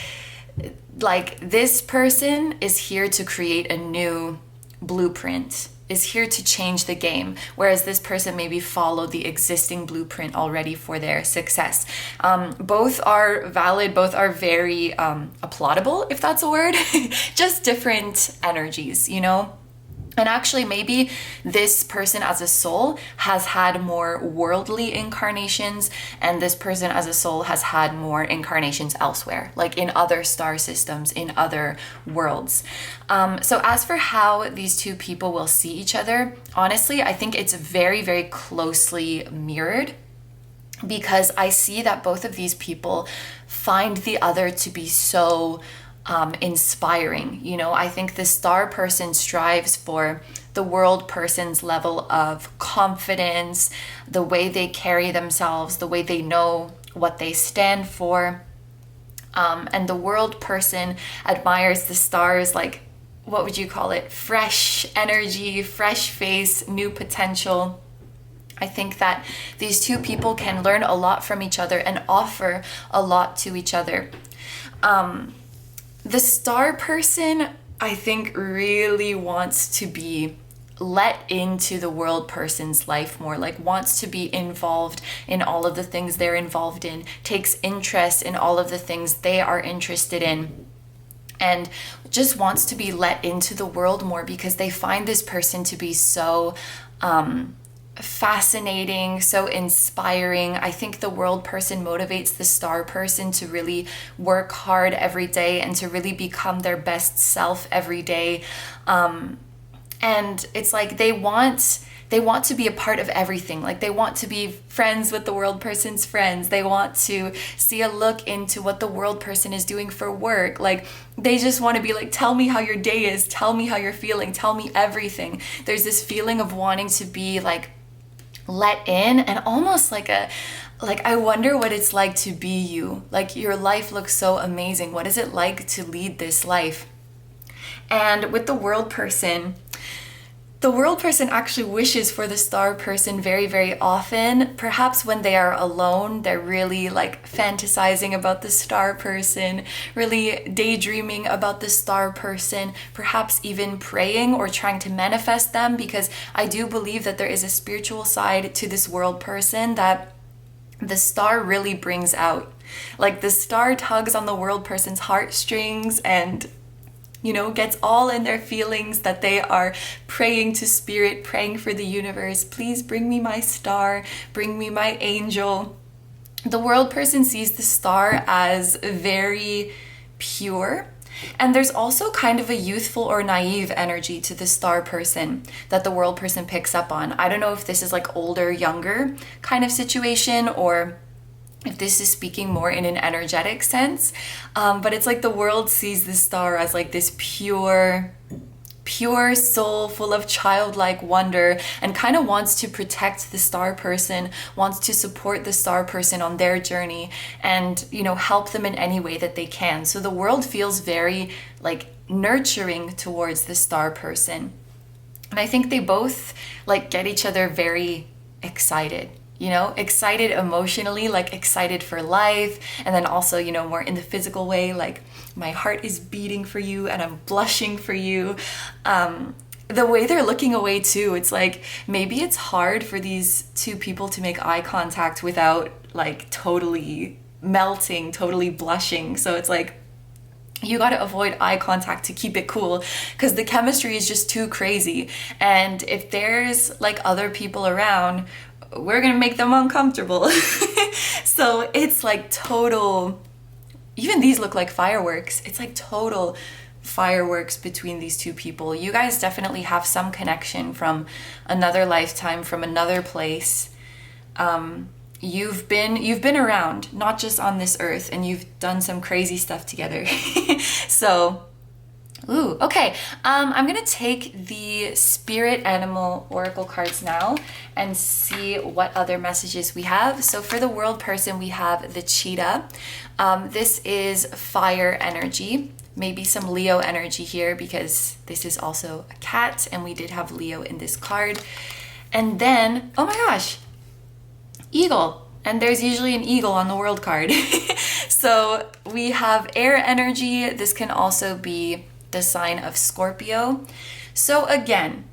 this person is here to create a new blueprint, is here to change the game, whereas this person maybe followed the existing blueprint already for their success. Both are valid, both are very applaudable, if that's a word, just different energies, you know? And actually, maybe this person as a soul has had more worldly incarnations, and this person as a soul has had more incarnations elsewhere, like in other star systems, in other worlds. So as for how these two people will see each other, honestly, I think it's very, very closely mirrored, because I see that both of these people find the other to be so inspiring. You know, I think the star person strives for the world person's level of confidence, the way they carry themselves, the way they know what they stand for. And the world person admires the star's, like, what would you call it? Fresh energy, fresh face, new potential. I think that these two people can learn a lot from each other and offer a lot to each other. The star person, I think, really wants to be let into the world person's life more, like wants to be involved in all of the things they're involved in, takes interest in all of the things they are interested in, and just wants to be let into the world more because they find this person to be so fascinating, so inspiring. I think the world person motivates the star person to really work hard every day and to really become their best self every day. And it's like they want to be a part of everything. Like they want to be friends with the world person's friends. They want to see a look into what the world person is doing for work. Like they just want to be like, tell me how your day is, tell me how you're feeling, tell me everything. There's this feeling of wanting to be like let in, and almost like I wonder what it's like to be you. Like your life looks so amazing. What is it like to lead this life? And with the world person, The world person actually wishes for the star person very, very often. Perhaps when they are alone, they're really like fantasizing about the star person, really daydreaming about the star person, perhaps even praying or trying to manifest them, because I do believe that there is a spiritual side to this world person that the star really brings out. Like the star tugs on the world person's heartstrings and gets all in their feelings that they are praying to spirit, praying for the universe. Please bring me my star, bring me my angel. The world person sees the star as very pure. And there's also kind of a youthful or naive energy to the star person that the world person picks up on. I don't know if this is like older, younger kind of situation, or if this is speaking more in an energetic sense, but it's like the world sees the star as like this pure soul full of childlike wonder, and kind of wants to protect the star person, wants to support the star person on their journey, and help them in any way that they can. So the world feels very like nurturing towards the star person, and I think they both like get each other very excited. Excited emotionally, like excited for life, and then also, more in the physical way, like my heart is beating for you and I'm blushing for you. The way they're looking away too, it's like maybe it's hard for these two people to make eye contact without like totally melting, totally blushing. So it's like you got to avoid eye contact to keep it cool, because the chemistry is just too crazy. And if there's like other people around, we're gonna make them uncomfortable. So it's like total, even these look like fireworks. It's like total fireworks between these two people. You guys definitely have some connection from another lifetime, from another place. You've been around, not just on this earth, and you've done some crazy stuff together. So ooh, okay. I'm gonna take the spirit animal oracle cards now and see what other messages we have. So for the world person, we have the cheetah. This is fire energy, maybe some Leo energy here, because this is also a cat, and we did have Leo in this card. And then, oh my gosh, eagle. And there's usually an eagle on the world card. So we have air energy. This can also be the sign of Scorpio. So again,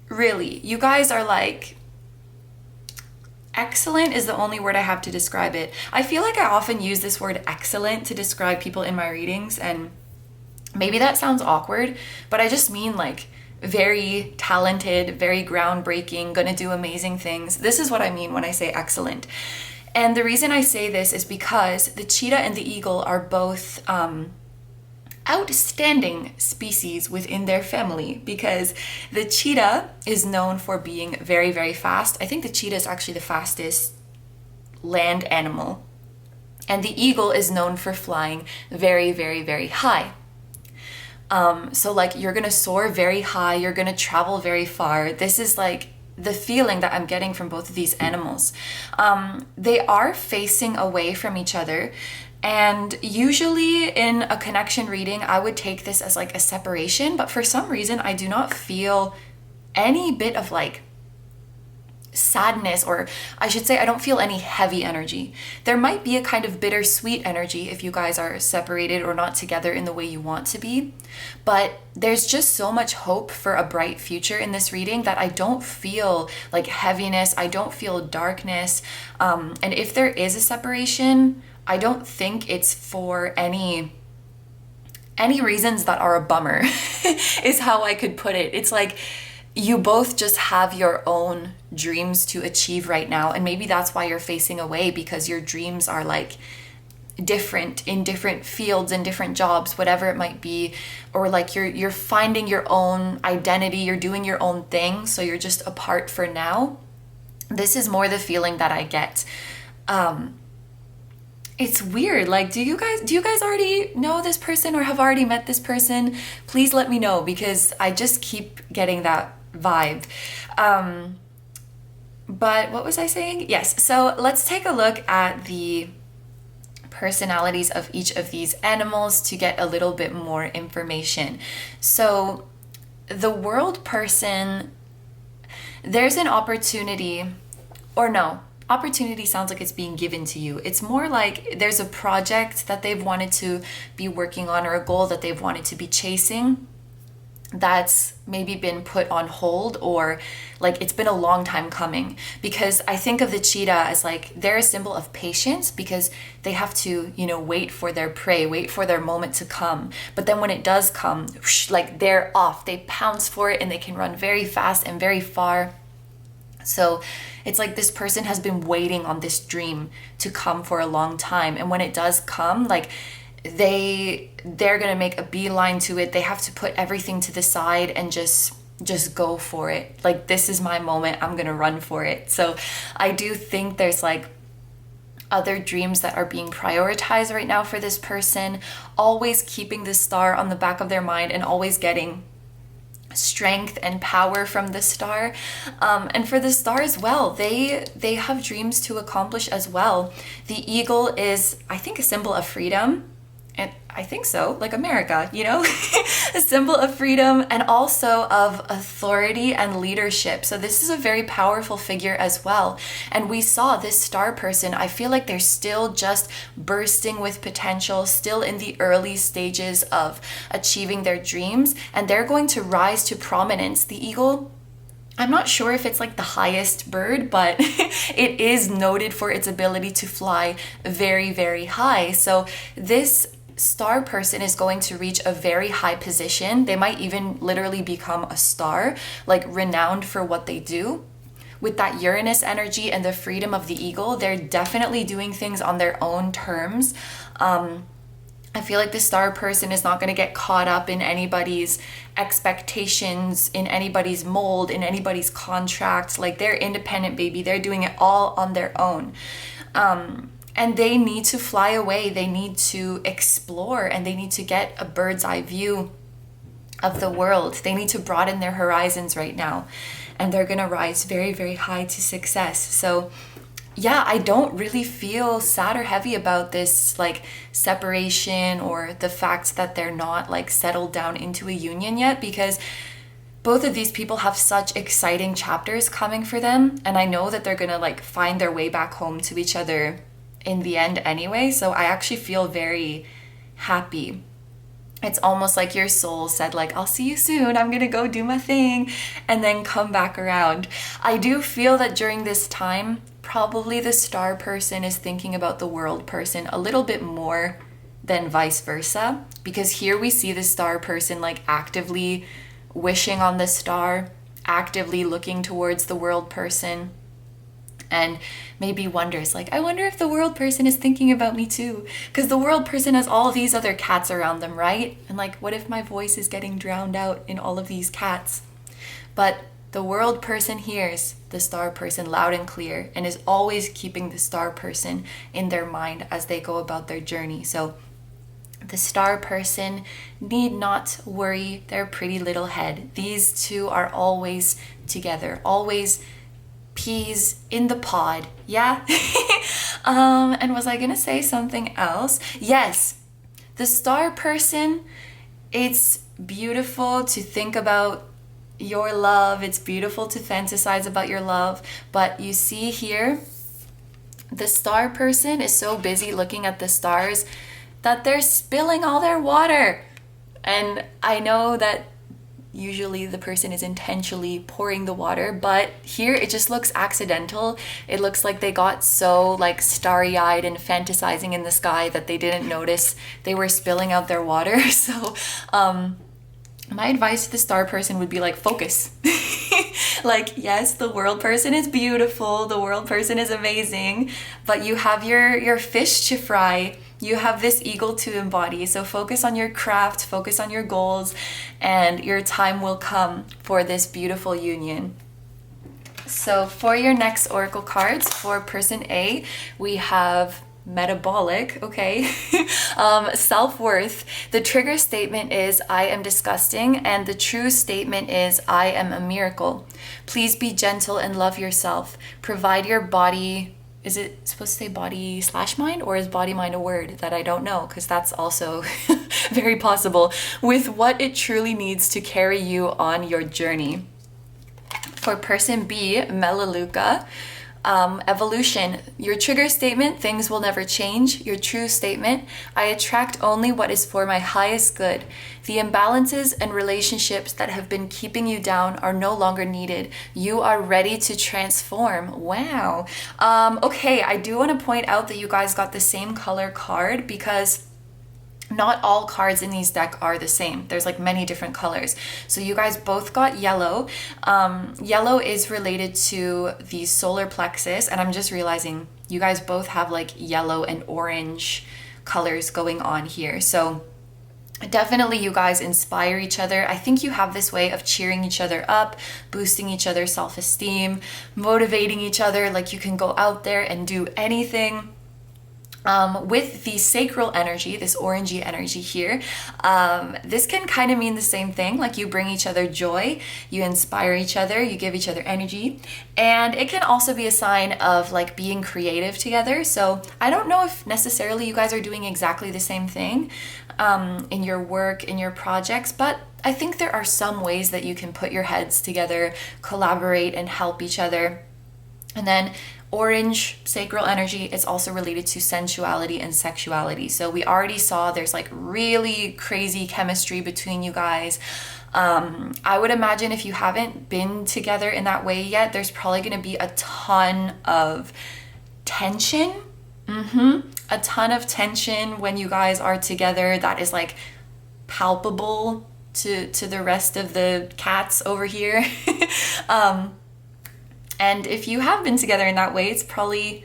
really, you guys are like, excellent is the only word I have to describe it. I feel like I often use this word excellent to describe people in my readings, and maybe that sounds awkward, but I just mean like very talented, very groundbreaking, gonna do amazing things. This is what I mean when I say excellent. And the reason I say this is because the cheetah and the eagle are both outstanding species within their family, because the cheetah is known for being very, very fast. I think the cheetah is actually the fastest land animal. And the eagle is known for flying very, very, very high. So like you're gonna soar very high, you're gonna travel very far. This is like the feeling that I'm getting from both of these animals. They are facing away from each other. And usually in a connection reading, I would take this as like a separation, but for some reason, I do not feel any bit of like sadness, or I should say I don't feel any heavy energy. There might be a kind of bittersweet energy if you guys are separated or not together in the way you want to be, but there's just so much hope for a bright future in this reading that I don't feel like heaviness, I don't feel darkness, and if there is a separation, I don't think it's for any reasons that are a bummer, is how I could put it. It's like you both just have your own dreams to achieve right now, and maybe that's why you're facing away, because your dreams are like different in different fields and different jobs, whatever it might be, or like you're finding your own identity, you're doing your own thing, so you're just apart for now. This is more the feeling that I get. It's weird. Like, do you guys already know this person or have already met this person? Please let me know, because I just keep getting that vibe. But what was I saying? Yes. So let's take a look at the personalities of each of these animals to get a little bit more information. So the world person there's an opportunity, or no, opportunity sounds like it's being given to you. It's more like there's a project that they've wanted to be working on, or a goal that they've wanted to be chasing, that's maybe been put on hold, or like it's been a long time coming. Because I think of the cheetah as like they're a symbol of patience, because they have to, you know, wait for their prey, wait for their moment to come. But then when it does come, whoosh, like they're off, they pounce for it, and they can run very fast and very far. So it's like this person has been waiting on this dream to come for a long time, and when it does come, like they're gonna make a beeline to it. They have to put everything to the side and just go for it. Like, this is my moment, I'm gonna run for it. So I do think there's like other dreams that are being prioritized right now for this person, always keeping the star on the back of their mind and always getting strength and power from the star. And for the star as well, they have dreams to accomplish as well. The eagle is, I think, a symbol of freedom. And I think so, like America, you know, a symbol of freedom and also of authority and leadership. So this is a very powerful figure as well. And we saw this star person, I feel like they're still just bursting with potential, still in the early stages of achieving their dreams, and they're going to rise to prominence. The eagle, I'm not sure if it's like the highest bird, but it is noted for its ability to fly very, very high. So this star person is going to reach a very high position. They might even literally become a star, like renowned for what they do. With that Uranus energy and the freedom of the eagle, they're definitely doing things on their own terms. I feel like the star person is not going to get caught up in anybody's expectations, in anybody's mold, in anybody's contract. Like, they're independent, baby. They're doing it all on their own. And they need to fly away. They need to explore, and they need to get a bird's eye view of the world. They need to broaden their horizons right now. And they're going to rise very, very high to success. So yeah, I don't really feel sad or heavy about this like separation, or the fact that they're not like settled down into a union yet, because both of these people have such exciting chapters coming for them. And I know that they're going to like find their way back home to each other in the end anyway. So I actually feel very happy. It's almost like your soul said, like, I'll see you soon, I'm gonna go do my thing, and then come back around. I do feel that during this time, probably the star person is thinking about the world person a little bit more than vice versa, because here we see the star person like actively wishing on the star, actively looking towards the world person, and maybe wonders, like, I wonder if the world person is thinking about me too, because the world person has all of these other cats around them, right? And like, what if my voice is getting drowned out in all of these cats? But the world person hears the star person loud and clear, and is always keeping the star person in their mind as they go about their journey. So the star person need not worry their pretty little head. These two are always together, always peas in the pod. Yeah. And was I gonna say something else? Yes, the star person, it's beautiful to think about your love. It's beautiful to fantasize about your love. But you see here, the star person is so busy looking at the stars that they're spilling all their water. And I know that usually the person is intentionally pouring the water, but here it just looks accidental. It looks like they got so like starry-eyed and fantasizing in the sky that they didn't notice they were spilling out their water. So my advice to the star person would be like, focus. Like, yes, the world person is beautiful, the world person is amazing, but you have your fish to fry. You have this eagle to embody. So focus on your craft, focus on your goals, and your time will come for this beautiful union. So for your next oracle cards, for person A, we have metabolic, okay? Self-worth. The trigger statement is, I am disgusting, and the true statement is, I am a miracle. Please be gentle and love yourself. Provide your body. Is it supposed to say body / mind, or is body mind a word that I don't know? Because that's also very possible. With what it truly needs to carry you on your journey. For person B, Melaleuca, evolution. Your trigger statement, things will never change. Your true statement, I attract only what is for my highest good. The imbalances and relationships that have been keeping you down are no longer needed. You are ready to transform. Wow. Okay, I do want to point out that you guys got the same color card because not all cards in these deck are the same. There's like many different colors. So you guys both got yellow. Yellow is related to the solar plexus, and I'm just realizing you guys both have like yellow and orange colors going on here. So definitely you guys inspire each other. I think you have this way of cheering each other up, boosting each other's self-esteem, motivating each other, like you can go out there and do anything. With the sacral energy, this orangey energy here, this can kind of mean the same thing. Like you bring each other joy, you inspire each other, you give each other energy. And it can also be a sign of like being creative together. So I don't know if necessarily you guys are doing exactly the same thing in your work, in your projects, but I think there are some ways that you can put your heads together, collaborate, and help each other. And then orange sacral energy is also related to sensuality and sexuality. So we already saw there's like really crazy chemistry between you guys. I would imagine if you haven't been together in that way yet, there's probably going to be a ton of tension. A ton of tension when you guys are together that is like palpable to the rest of the cats over here. And if you have been together in that way, it's probably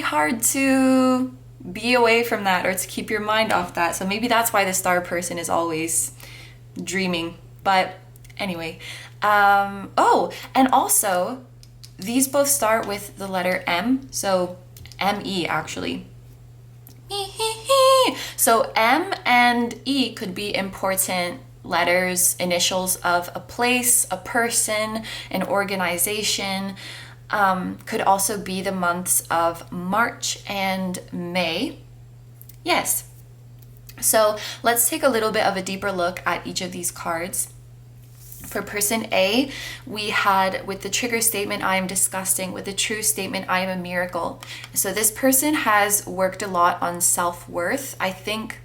hard to be away from that or to keep your mind off that. So maybe that's why the star person is always dreaming. But anyway, oh, and also these both start with the letter M. So M-E actually. So M and E could be important letters, initials of a place, a person, an organization. Could also be the months of March and May. Yes. So let's take a little bit of a deeper look at each of these cards. For person A, we had with the trigger statement, I am disgusting, with the true statement, I am a miracle. So this person has worked a lot on self-worth. I think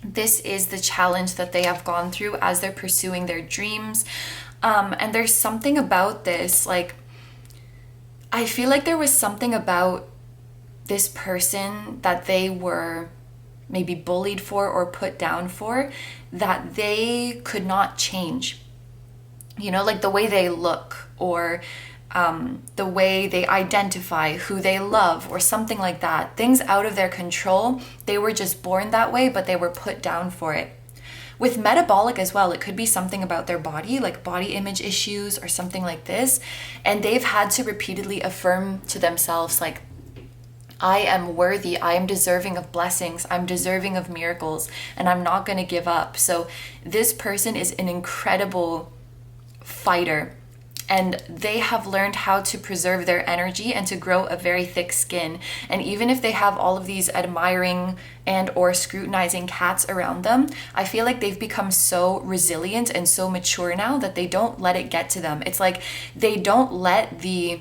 this is the challenge that they have gone through as they're pursuing their dreams. And there's something about this, like, I feel like there was something about this person that they were maybe bullied for or put down for that they could not change. You know, like the way they look or the way they identify, who they love, or something like that. Things out of their control. They were just born that way, but they were put down for it. With metabolic as well, it could be something about their body, like body image issues or something like this. And they've had to repeatedly affirm to themselves, like, I am worthy, I am deserving of blessings, I'm deserving of miracles, and I'm not going to give up. So this person is an incredible fighter. And they have learned how to preserve their energy and to grow a very thick skin. And even if they have all of these admiring and or scrutinizing cats around them, I feel like they've become so resilient and so mature now that they don't let it get to them. It's like they don't let the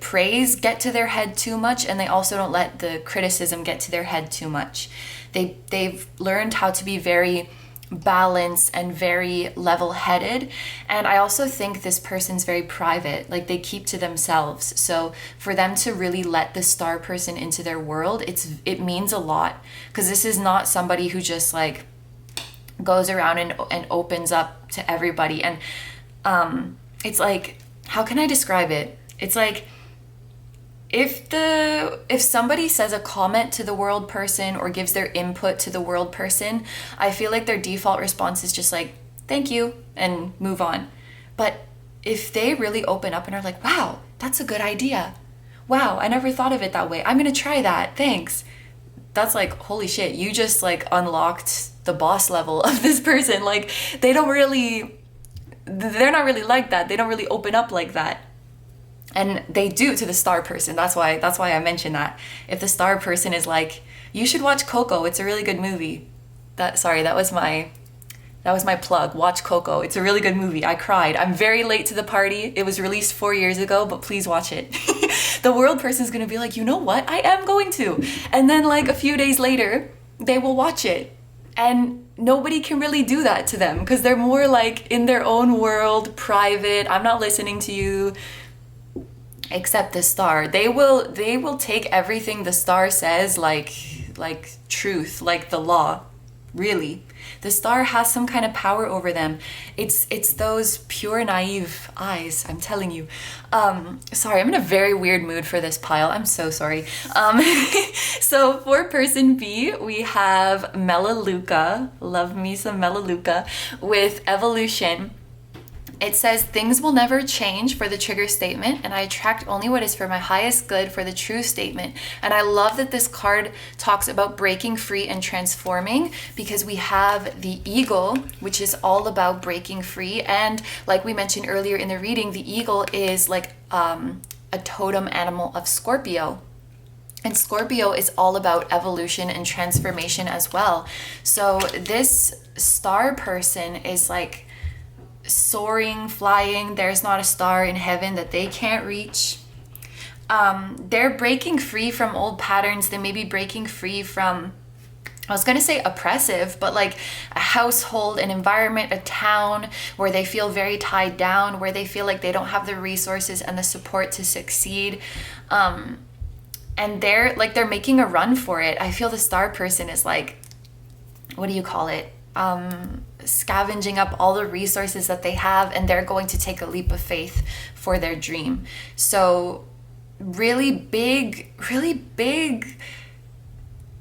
praise get to their head too much, and they also don't let the criticism get to their head too much. They've learned how to be very balanced and very level-headed. And I also think this person's very private, like they keep to themselves. So for them to really let the star person into their world, it means a lot, because this is not somebody who just like goes around and opens up to everybody. And it's like, how can I describe it? It's like if somebody says a comment to the world person or gives their input to the world person, I feel like their default response is just like, thank you, and move on. But if they really open up and are like, wow, that's a good idea. Wow, I never thought of it that way. I'm going to try that. Thanks. That's like, holy shit, you just like unlocked the boss level of this person. Like they're not really like that. They don't really open up like that. And they do to the star person. That's why I mentioned that. If the star person is like, you should watch Coco, it's a really good movie. That was my That was my plug. Watch Coco. It's a really good movie. I cried. I'm very late to the party. It was released 4 years ago, but please watch it. The world person's gonna be like, you know what? I am going to. And then like a few days later, they will watch it. And nobody can really do that to them because they're more like in their own world, private. I'm not listening to you. Except the star. They will take everything the star says like truth, like the law. Really. The star has some kind of power over them. It's those pure, naive eyes, I'm telling you. Sorry, I'm in a very weird mood for this pile. I'm so sorry. So for person B, we have Melaleuca. Love me some Melaleuca with evolution. It says, things will never change for the trigger statement, and I attract only what is for my highest good for the true statement. And I love that this card talks about breaking free and transforming, because we have the eagle, which is all about breaking free. And like we mentioned earlier in the reading, the eagle is like a totem animal of Scorpio. And Scorpio is all about evolution and transformation as well. So this star person is like soaring, flying. There's not a star in heaven that they can't reach. They're breaking free from old patterns. They may be breaking free from, I was going to say oppressive, but like a household, an environment, a town where they feel very tied down, where they feel like they don't have the resources and the support to succeed. And they're making a run for it. I feel the star person is like, what do you call it? Scavenging up all the resources that they have, and they're going to take a leap of faith for their dream. So really big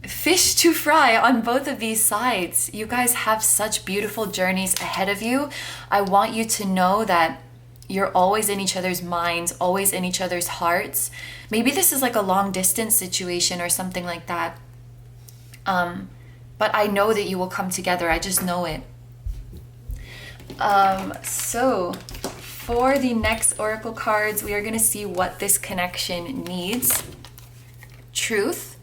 fish to fry on both of these sides. You guys have such beautiful journeys ahead of you. I want you to know that you're always in each other's minds, always in each other's hearts. Maybe this is like a long distance situation or something like that. But I know that you will come together. I just know it. So for the next oracle cards, we are going to see what this connection needs. Truth.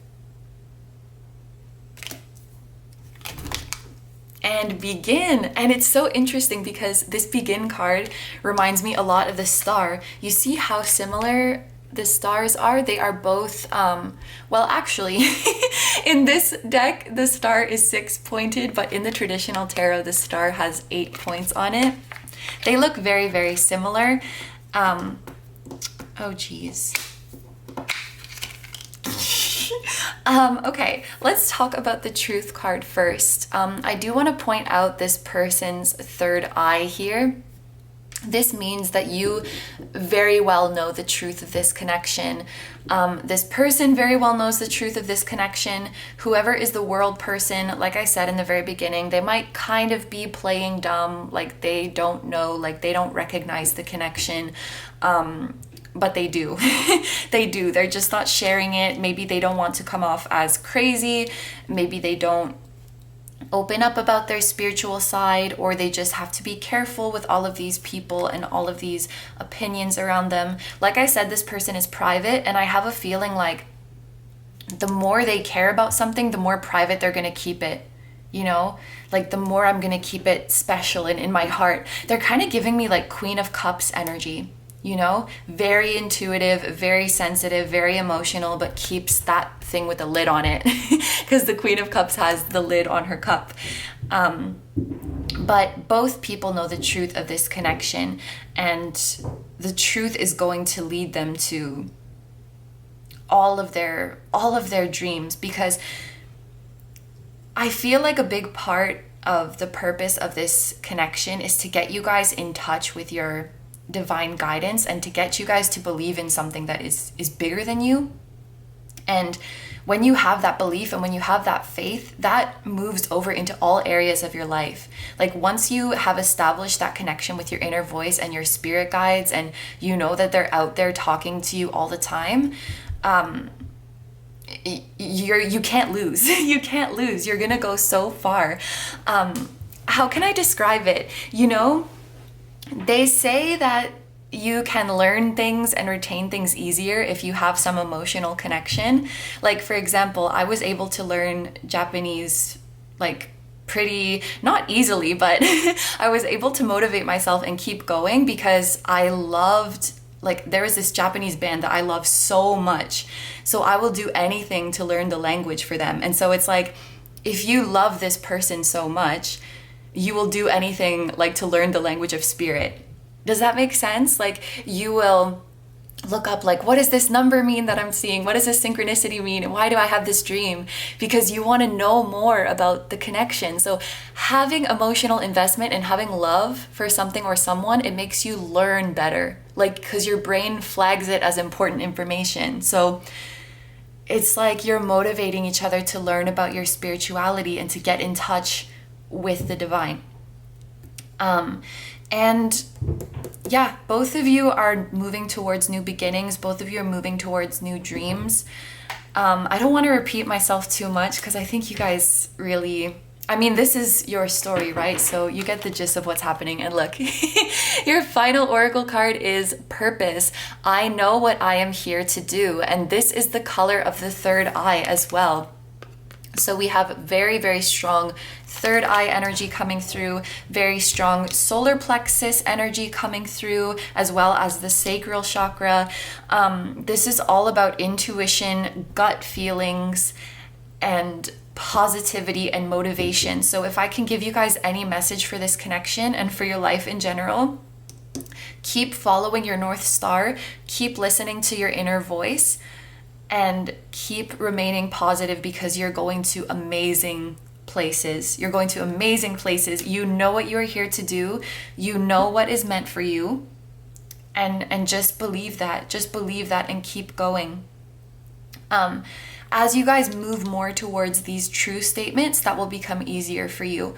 And begin. And it's so interesting because this begin card reminds me a lot of the star. You see how similar the stars are? They are both, well, actually, in this deck, the star is 6-pointed, but in the traditional tarot, the star has 8 points on it. They look very, very similar. Oh, geez. Okay, let's talk about the truth card first. I do want to point out this person's third eye here. This means that you very well know the truth of this connection. This person very well knows the truth of this connection. Whoever is the world person, like I said in the very beginning, they might kind of be playing dumb, like they don't know, like they don't recognize the connection. But they do. They do. They're just not sharing it. Maybe they don't want to come off as crazy. Maybe they don't open up about their spiritual side, or they just have to be careful with all of these people and all of these opinions around them. Like I said, this person is private, and I have a feeling like the more they care about something, the more private they're going to keep it. You know, like the more I'm going to keep it special and in my heart. They're kind of giving me like Queen of Cups energy. You know, very intuitive, very sensitive, very emotional, but keeps that thing with a lid on it because the Queen of Cups has the lid on her cup. But both people know the truth of this connection, and the truth is going to lead them to all of their dreams, because I feel like a big part of the purpose of this connection is to get you guys in touch with your divine guidance and to get you guys to believe in something that is bigger than you. And when you have that belief and when you have that faith, that moves over into all areas of your life. Like once you have established that connection with your inner voice and your spirit guides, and you know that they're out there talking to you all the time, you can't lose. You can't lose. You're gonna go so far. How can I describe it? You know, they say that you can learn things and retain things easier if you have some emotional connection. Like, for example, I was able to learn Japanese, like, pretty, not easily, but I was able to motivate myself and keep going because I loved, like, there is this Japanese band that I love so much. So I will do anything to learn the language for them. And so it's like, if you love this person so much, you will do anything like to learn the language of spirit. Does that make sense? Like, you will look up, like, what does this number mean that I'm seeing? What does this synchronicity mean? And why do I have this dream? Because you want to know more about the connection. So having emotional investment and having love for something or someone, it makes you learn better. Like, because your brain flags it as important information. So it's like you're motivating each other to learn about your spirituality and to get in touch with the divine. And yeah, both of you are moving towards new beginnings. Both of you are moving towards new dreams. I don't want to repeat myself too much because I think you guys really, I mean, this is your story, right? So you get the gist of what's happening. And look, your final oracle card is purpose. I know what I am here to do. And this is the color of the third eye as well. So we have very, very strong third eye energy coming through, very strong solar plexus energy coming through, as well as the sacral chakra. This is all about intuition, gut feelings, and positivity and motivation. So if I can give you guys any message for this connection and for your life in general, keep following your North Star, keep listening to your inner voice, and keep remaining positive because you're going to amazing places. You're going to amazing places. You know what you're here to do. You know what is meant for you. And just believe that. Just believe that and keep going. As you guys move more towards these true statements, that will become easier for you.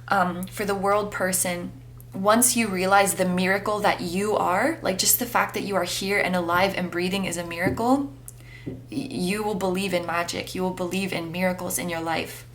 For the world person, once you realize the miracle that you are, like just the fact that you are here and alive and breathing is a miracle, you will believe in magic. You will believe in miracles in your life.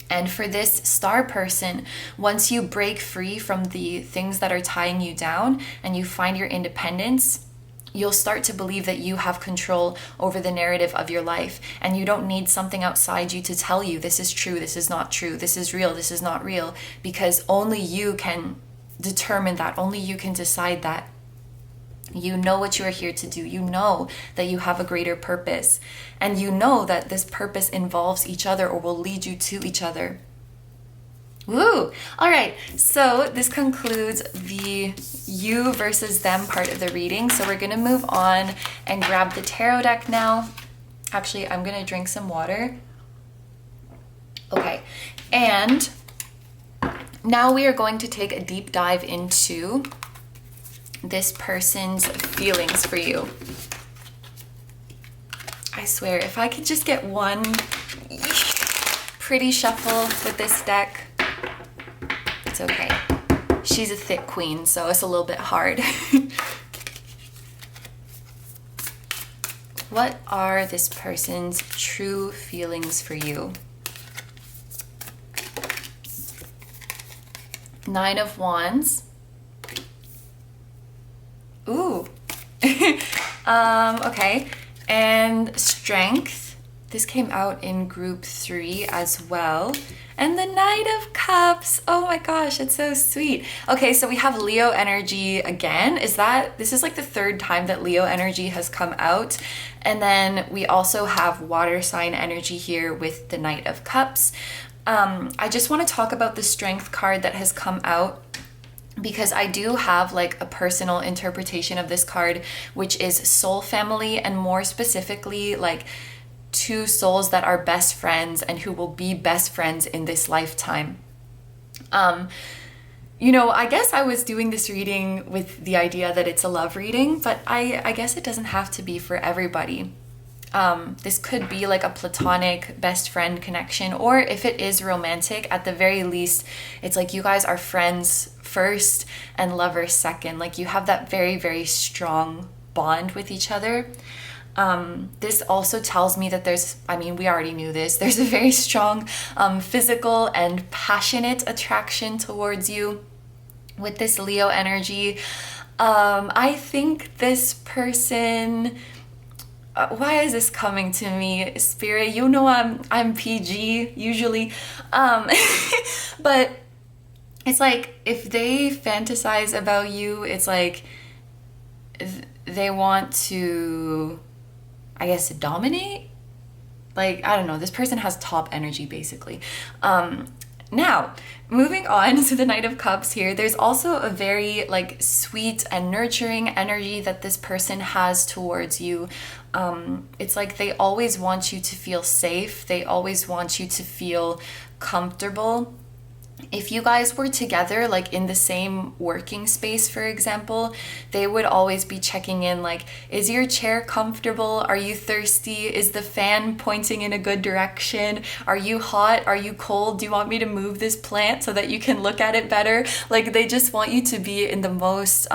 And for this star person, once you break free from the things that are tying you down and you find your independence, you'll start to believe that you have control over the narrative of your life. And you don't need something outside you to tell you this is true, this is not true, this is real, this is not real, because only you can determine that. Only you can decide that. You know what you are here to do. You know that you have a greater purpose. And you know that this purpose involves each other or will lead you to each other. Woo! All right, so this concludes the you versus them part of the reading. So we're going to move on and grab the tarot deck now. Actually, I'm going to drink some water. Okay, and now we are going to take a deep dive into this person's feelings for you. I swear, if I could just get one pretty shuffle with this deck, it's okay. She's a thick queen, so it's a little bit hard. What are this person's true feelings for you? Nine of Wands. Ooh. Okay. And Strength. This came out in group 3 as well. And the Knight of Cups. Oh my gosh, it's so sweet. Okay, so we have Leo energy again. This is like the third time that Leo energy has come out. And then we also have water sign energy here with the Knight of Cups. I just want to talk about the Strength card that has come out, because I do have like a personal interpretation of this card, which is soul family, and more specifically like two souls that are best friends and who will be best friends in this lifetime. You know, I guess I was doing this reading with the idea that it's a love reading, but I guess it doesn't have to be for everybody. This could be like a platonic best friend connection, or if it is romantic, at the very least, it's like you guys are friends first and lovers second. Like you have that very, very strong bond with each other. This also tells me that we already knew this, there's a very strong physical and passionate attraction towards you with this Leo energy. I think this person, why is this coming to me, Spirit? You know I'm PG usually. But it's like if they fantasize about you, it's like they want to, I guess, dominate. Like, I don't know, this person has top energy basically. Now, moving on to the Knight of Cups here, there's also a very like sweet and nurturing energy that this person has towards you. It's like they always want you to feel safe. They always want you to feel comfortable. If you guys were together, like in the same working space, for example, they would always be checking in like, is your chair comfortable? Are you thirsty? Is the fan pointing in a good direction? Are you hot? Are you cold? Do you want me to move this plant so that you can look at it better? Like they just want you to be in the most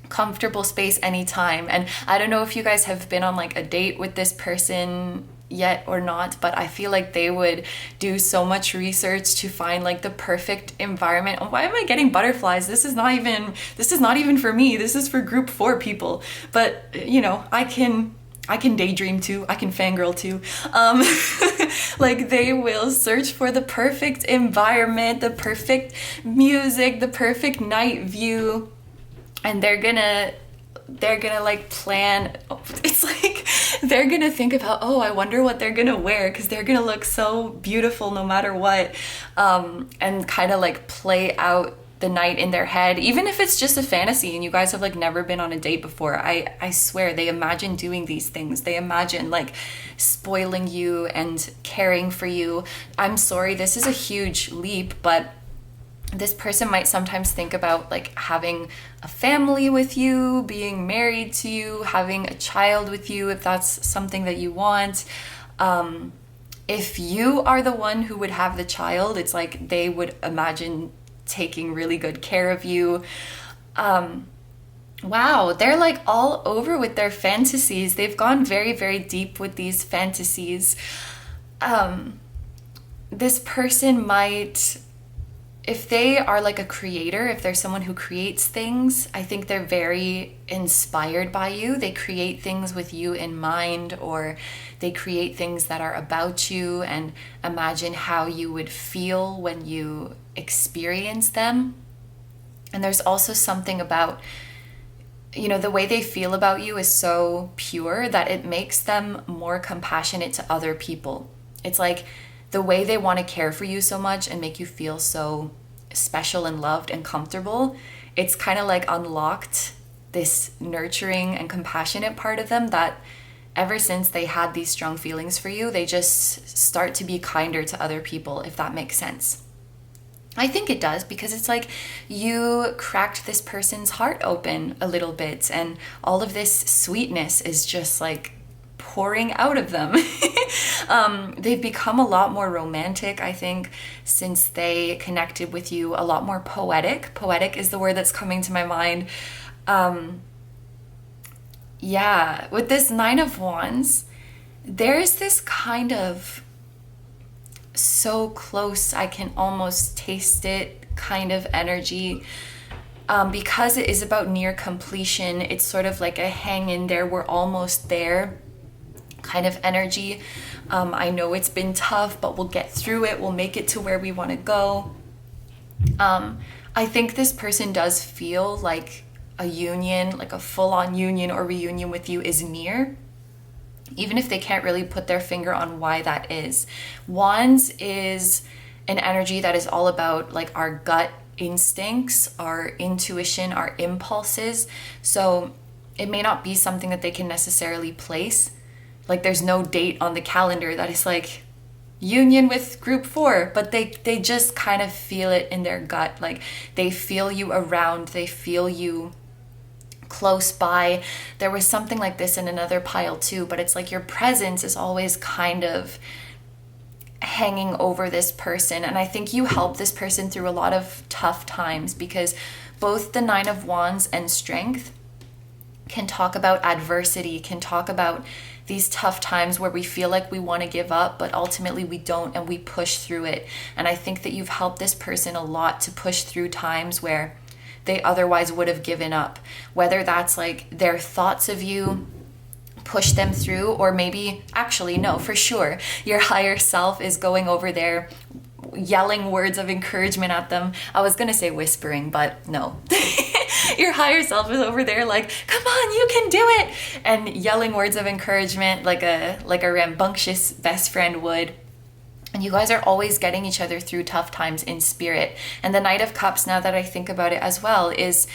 comfortable space anytime. And I don't know if you guys have been on like a date with this person yet or not, but I feel like they would do so much research to find like the perfect environment. Oh, why am I getting butterflies? This is not even for me. This is for group 4 people. But you know, I can daydream too. I can fangirl too. Like they will search for the perfect environment, the perfect music, the perfect night view, and they're gonna like plan. It's like they're gonna think about, oh, I wonder what they're gonna wear because they're gonna look so beautiful no matter what, and kind of like play out the night in their head, even if it's just a fantasy and you guys have like never been on a date before. I swear they imagine doing these things. They imagine like spoiling you and caring for you. I'm sorry, this is a huge leap, but this person might sometimes think about like having a family with you, being married to you, having a child with you, if that's something that you want. If you are the one who would have the child, it's like they would imagine taking really good care of you. Wow, they're like all over with their fantasies. They've gone very, very deep with these fantasies. This person might, if they are like a creator, if they're someone who creates things, I think they're very inspired by you. They create things with you in mind, or they create things that are about you and imagine how you would feel when you experience them. And there's also something about, you know, the way they feel about you is so pure that it makes them more compassionate to other people. It's like the way they want to care for you so much and make you feel so special and loved and comfortable, it's kind of like unlocked this nurturing and compassionate part of them that ever since they had these strong feelings for you, they just start to be kinder to other people, if that makes sense. I think it does, because it's like you cracked this person's heart open a little bit and all of this sweetness is just like pouring out of them. They've become a lot more romantic, I think, since they connected with you, a lot more poetic. Poetic is the word that's coming to my mind. Yeah, with this 9 of Wands, there's this kind of so close, I can almost taste it kind of energy. Because it is about near completion, it's sort of like a hang in there, we're almost there kind of energy. I know it's been tough, but we'll get through it. We'll make it to where we want to go. I think this person does feel like a union, like a full-on union or reunion with you is near, even if they can't really put their finger on why that is. Wands is an energy that is all about like our gut instincts, our intuition, our impulses. So it may not be something that they can necessarily place. Like there's no date on the calendar that is like union with group 4, but they just kind of feel it in their gut. Like they feel you around, they feel you close by. There was something like this in another pile too, but it's like your presence is always kind of hanging over this person. And I think you help this person through a lot of tough times, because both the 9 of Wands and Strength can talk about adversity, can talk about these tough times where we feel like we want to give up, but ultimately we don't, and we push through it. And I think that you've helped this person a lot to push through times where they otherwise would have given up, whether that's like their thoughts of you push them through, or maybe actually no, for sure your higher self is going over there yelling words of encouragement at them. I was gonna say whispering, but no. Your higher self is over there like, come on, you can do it, and yelling words of encouragement like a rambunctious best friend would. And you guys are always getting each other through tough times in spirit. And the Knight of Cups, now that I think about it as well, is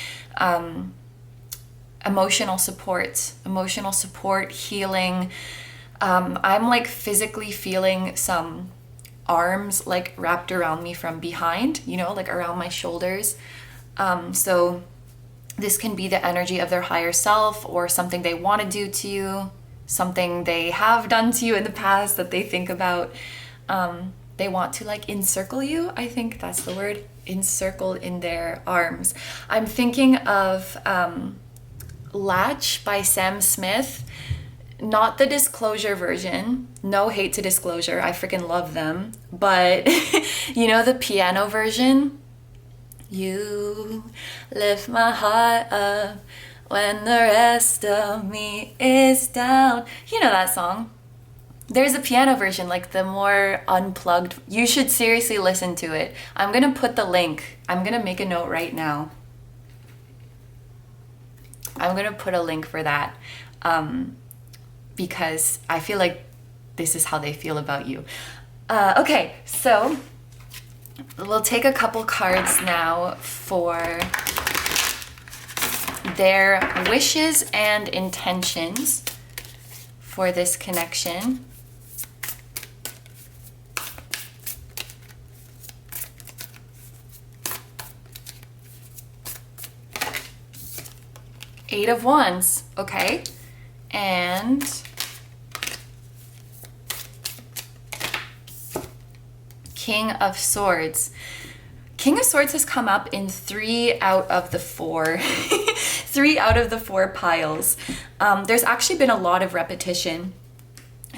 emotional support, healing. I'm like physically feeling some arms like wrapped around me from behind, you know, like around my shoulders. So this can be the energy of their higher self, or something they want to do to you, something they have done to you in the past that they think about. They want to like encircle you. I think that's the word, encircle in their arms. I'm thinking of Latch by Sam Smith. Not the Disclosure version. No hate to Disclosure. I freaking love them. But you know the piano version? You lift my heart up when the rest of me is down. You know that song. There's a piano version, like the more unplugged. You should seriously listen to it. I'm gonna put the link. I'm gonna make a note right now. I'm gonna put a link for that. Because I feel like this is how they feel about you. Okay, so we'll take a couple cards now for their wishes and intentions for this connection. Eight of Wands, okay, and King of Swords. King of Swords has come up in 3 out of the 4. 3 out of the 4 piles. There's actually been a lot of repetition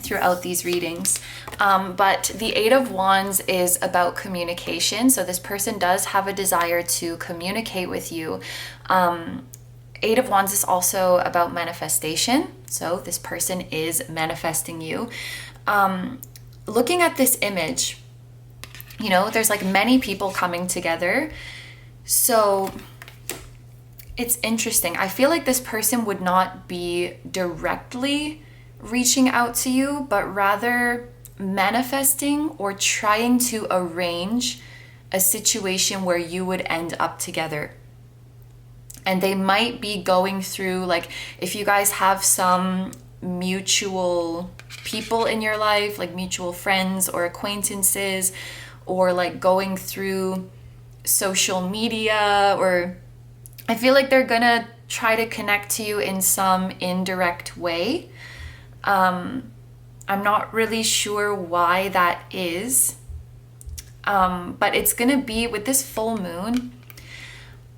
throughout these readings. But the Eight of Wands is about communication. So this person does have a desire to communicate with you. Eight of Wands is also about manifestation. So this person is manifesting you. Looking at this image, you know, there's like many people coming together. So it's interesting. I feel like this person would not be directly reaching out to you, but rather manifesting or trying to arrange a situation where you would end up together. And they might be going through, like, if you guys have some mutual people in your life, like mutual friends or acquaintances, or like going through social media, or I feel like they're gonna try to connect to you in some indirect way. I'm not really sure why that is, but it's gonna be with this full moon.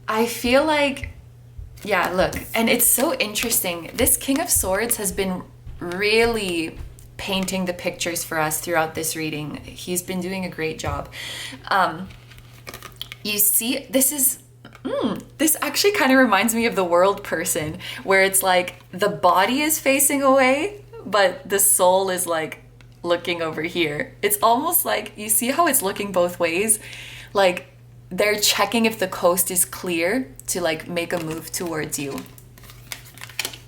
I feel like, yeah, look, and it's so interesting. This King of Swords has been really painting the pictures for us throughout this reading. He's been doing a great job. You see, this actually kind of reminds me of the World person, where it's like the body is facing away, but the soul is like looking over here. It's almost like, you see how it's looking both ways? Like they're checking if the coast is clear to like make a move towards you.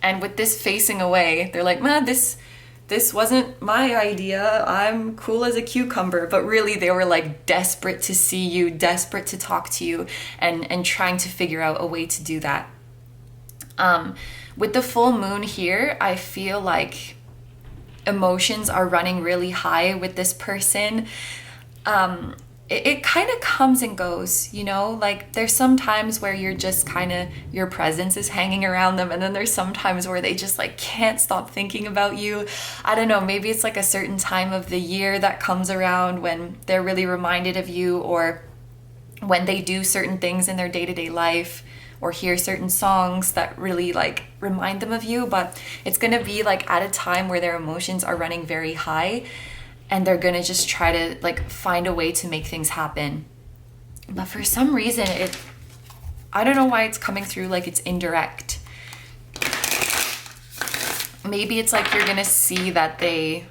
And with this facing away, they're like, man, this wasn't my idea. I'm cool as a cucumber. But really they were like desperate to see you, desperate to talk to you, and trying to figure out a way to do that. With the full moon here, I feel like emotions are running really high with this person. It kind of comes and goes, you know, like there's some times where you're just kind of, your presence is hanging around them, and then there's some times where they just like can't stop thinking about you. I don't know, maybe it's like a certain time of the year that comes around when they're really reminded of you, or when they do certain things in their day-to-day life, or hear certain songs that really like remind them of you. But it's gonna be like at a time where their emotions are running very high, and they're gonna just try to like find a way to make things happen. But for some reason, I don't know why it's coming through like it's indirect. maybe it's like you're gonna see that they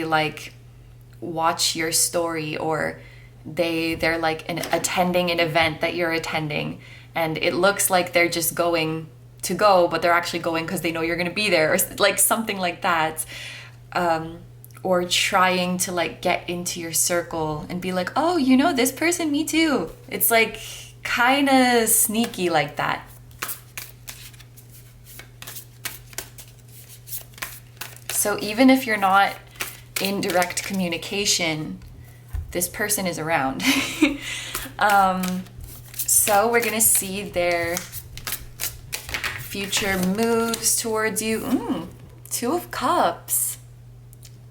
like watch your story, or they're like attending an event that you're attending, and it looks like they're just going to go, but they're actually going because they know you're going to be there, or like something like that. Or trying to like get into your circle and be like, oh, you know this person, me too. It's like kind of sneaky like that. So even if you're not in direct communication, this person is around. So we're gonna see their future moves towards you. Two of Cups.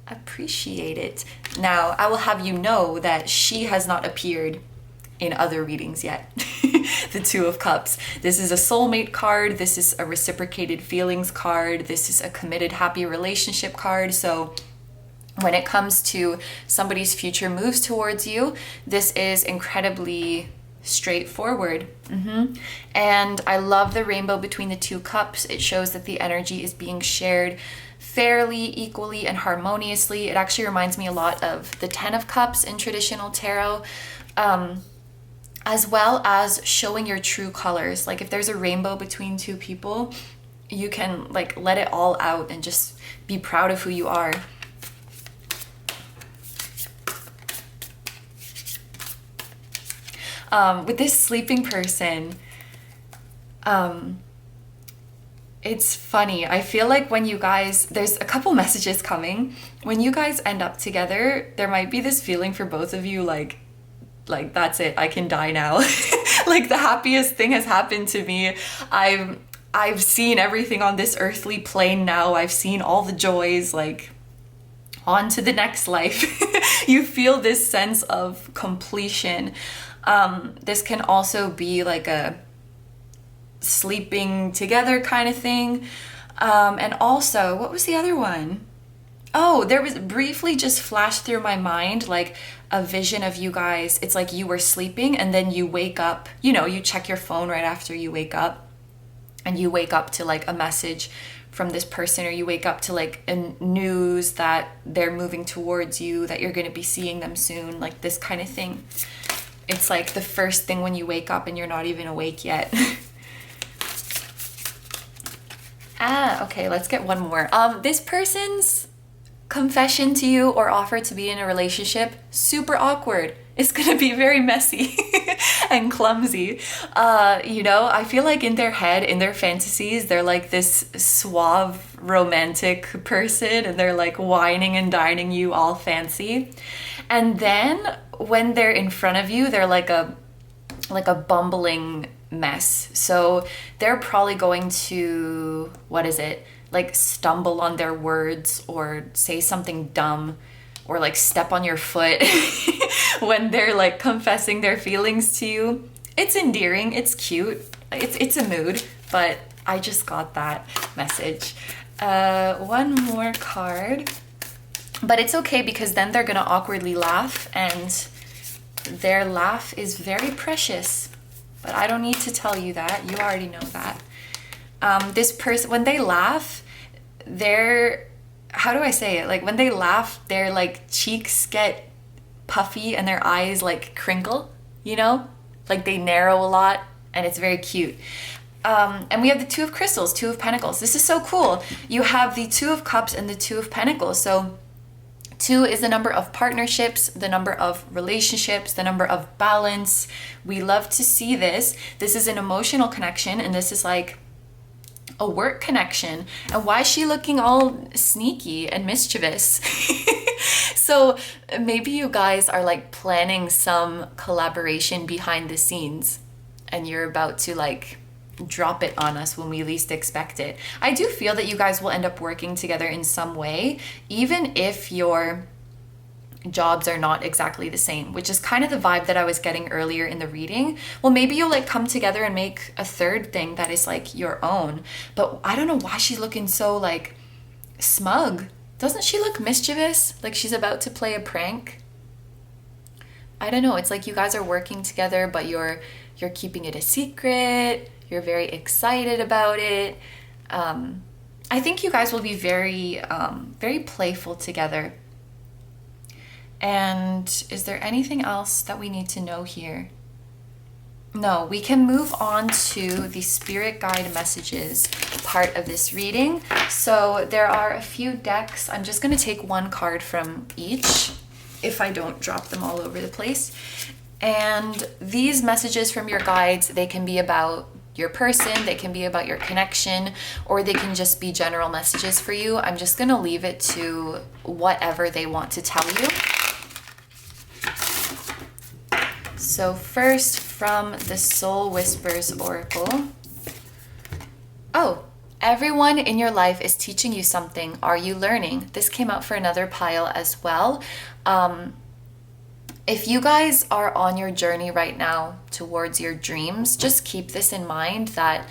Appreciate it. Now, I will have you know that she has not appeared in other readings yet. The Two of Cups. This is a soulmate card. This is a reciprocated feelings card. This is a committed, happy relationship card. So when it comes to somebody's future moves towards you, this is incredibly straightforward. And I love the rainbow between the two cups. It shows that the energy is being shared fairly, equally, and harmoniously. It actually reminds me a lot of the Ten of Cups in traditional tarot, as well as showing your true colors. Like if there's a rainbow between two people, you can like let it all out and just be proud of who you are. With this sleeping person, it's funny. I feel like when you guys, there's a couple messages coming. When you guys end up together, there might be this feeling for both of you like that's it, I can die now. Like the happiest thing has happened to me. I've seen everything on this earthly plane now. I've seen all the joys, like on to the next life. You feel this sense of completion. This can also be like a sleeping together kind of thing. And also, what was the other one? Oh, there was briefly just flashed through my mind like a vision of you guys. It's like you were sleeping and then you wake up, you know, you check your phone right after you wake up, and you wake up to like a message from this person, or you wake up to like a news that they're moving towards you, that you're going to be seeing them soon, like this kind of thing. It's like the first thing when you wake up and you're not even awake yet. Okay, let's get one more. This person's confession to you or offer to be in a relationship, super awkward. It's gonna be very messy and clumsy. You know, I feel like in their head, in their fantasies, they're like this suave, romantic person, and they're like whining and dining you all fancy. And then when they're in front of you, they're like a bumbling mess. So they're probably going to, what is it? Like stumble on their words or say something dumb or like step on your foot when they're like confessing their feelings to you. It's endearing, it's cute, it's a mood, but I just got that message. One more card, but it's okay because then they're gonna awkwardly laugh, and their laugh is very precious, but I don't need to tell you that, you already know that. This person, when they laugh, they're, how do I say it? Like when they laugh, their like cheeks get puffy and their eyes like crinkle, you know? Like they narrow a lot, and it's very cute. And we have the Two of Crystals, Two of Pentacles. This is so cool. You have the Two of Cups and the Two of Pentacles. So 2 is the number of partnerships, the number of relationships, the number of balance. We love to see this. This is an emotional connection, and this is like a work connection. And why is she looking all sneaky and mischievous? So maybe you guys are like planning some collaboration behind the scenes, and you're about to like drop it on us when we least expect it. I do feel that you guys will end up working together in some way, even if your jobs are not exactly the same, which is kind of the vibe that I was getting earlier in the reading. Well, maybe you'll like come together and make a third thing that is like your own. But I don't know why she's looking so like smug. Doesn't she look mischievous? Like she's about to play a prank? I don't know. It's like you guys are working together, but you're keeping it a secret. You're very excited about it. I think you guys will be very, very playful together. And is there anything else that we need to know here? No, we can move on to the spirit guide messages part of this reading. So there are a few decks. I'm just going to take one card from each if I don't drop them all over the place. And these messages from your guides, they can be about your person, they can be about your connection, or they can just be general messages for you. I'm just going to leave it to whatever they want to tell you. So first, from the Soul Whispers Oracle. Oh, everyone in your life is teaching you something. Are you learning? This came out for another pile as well. If you guys are on your journey right now towards your dreams, just keep this in mind that,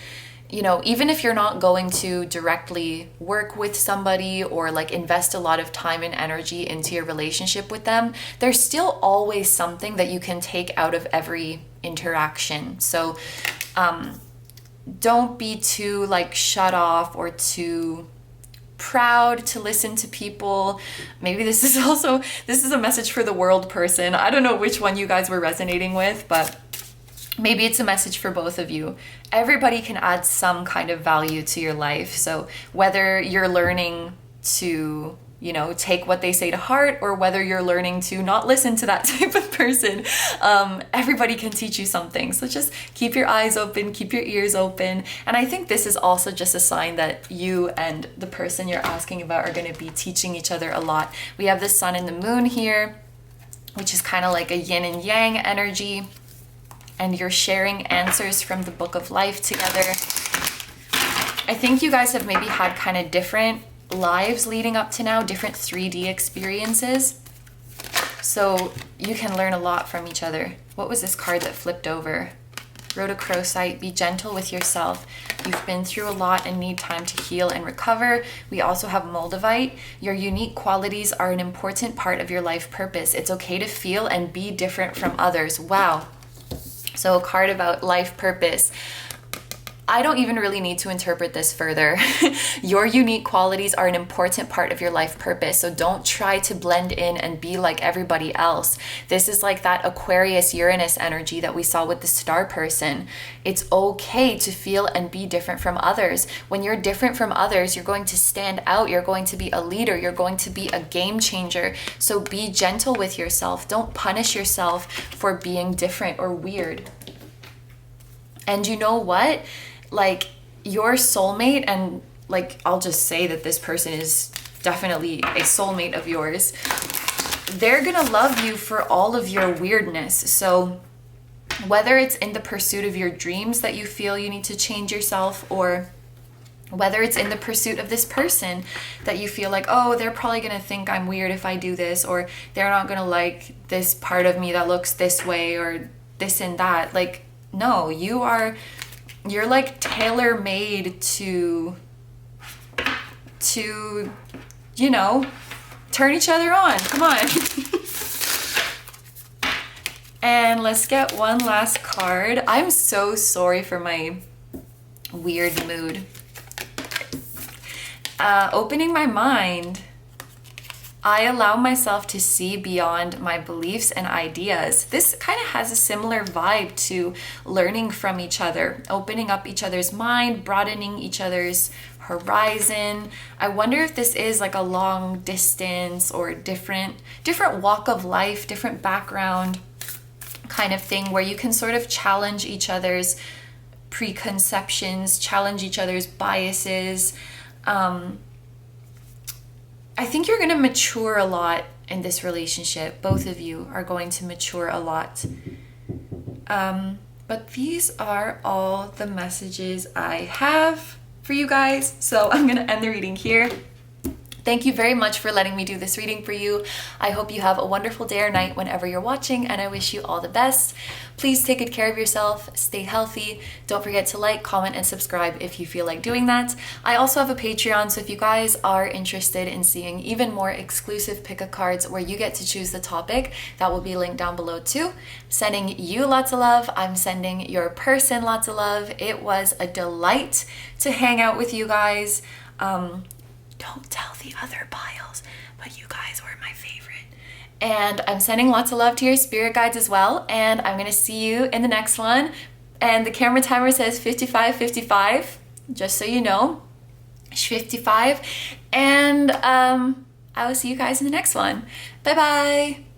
you know, even if you're not going to directly work with somebody or like invest a lot of time and energy into your relationship with them, there's still always something that you can take out of every interaction. So don't be too like shut off or too proud to listen to people. Maybe this is a message for the world person. I don't know which one you guys were resonating with, but maybe it's a message for both of you. Everybody can add some kind of value to your life. So whether you're learning to, you know, take what they say to heart, or whether you're learning to not listen to that type of person, everybody can teach you something. So just keep your eyes open, keep your ears open. And I think this is also just a sign that you and the person you're asking about are going to be teaching each other a lot. We have the sun and the moon here, which is kind of like a yin and yang energy. And you're sharing answers from the Book of Life together. I think you guys have maybe had kind of different lives leading up to now, different 3D experiences. So you can learn a lot from each other. What was this card that flipped over? Rhodochrosite, be gentle with yourself. You've been through a lot and need time to heal and recover. We also have Moldavite. Your unique qualities are an important part of your life purpose. It's okay to feel and be different from others. Wow. So a card about life purpose. I don't even really need to interpret this further. Your unique qualities are an important part of your life purpose. So don't try to blend in and be like everybody else. This is like that Aquarius Uranus energy that we saw with the star person. It's okay to feel and be different from others. When you're different from others, you're going to stand out. You're going to be a leader. You're going to be a game changer. So be gentle with yourself. Don't punish yourself for being different or weird. And you know what? Like your soulmate, and like I'll just say that this person is definitely a soulmate of yours, they're gonna love you for all of your weirdness. So whether it's in the pursuit of your dreams that you feel you need to change yourself, or whether it's in the pursuit of this person that you feel like, oh, they're probably gonna think I'm weird if I do this, or they're not gonna like this part of me that looks this way, or this and that. Like, no, you're like tailor-made to, you know, turn each other on. Come on. And let's get one last card. I'm so sorry for my weird mood. Opening my mind, I allow myself to see beyond my beliefs and ideas. This kind of has a similar vibe to learning from each other, opening up each other's mind, broadening each other's horizon. I wonder if this is like a long distance or different walk of life, different background kind of thing, where you can sort of challenge each other's preconceptions, challenge each other's biases. I think you're going to mature a lot in this relationship. Both of you are going to mature a lot. But these are all the messages I have for you guys. So I'm going to end the reading here. Thank you very much for letting me do this reading for you. I hope you have a wonderful day or night whenever you're watching, and I wish you all the best. Please take good care of yourself, stay healthy. Don't forget to like, comment, and subscribe if you feel like doing that. I also have a Patreon, so if you guys are interested in seeing even more exclusive pick-a cards where you get to choose the topic, that will be linked down below too. Sending you lots of love. I'm sending your person lots of love. It was a delight to hang out with you guys. Don't tell the other piles, but you guys were my favorite. And I'm sending lots of love to your spirit guides as well. And I'm gonna see you in the next one. And the camera timer says 55, just so you know. 55. And I will see you guys in the next one. Bye bye.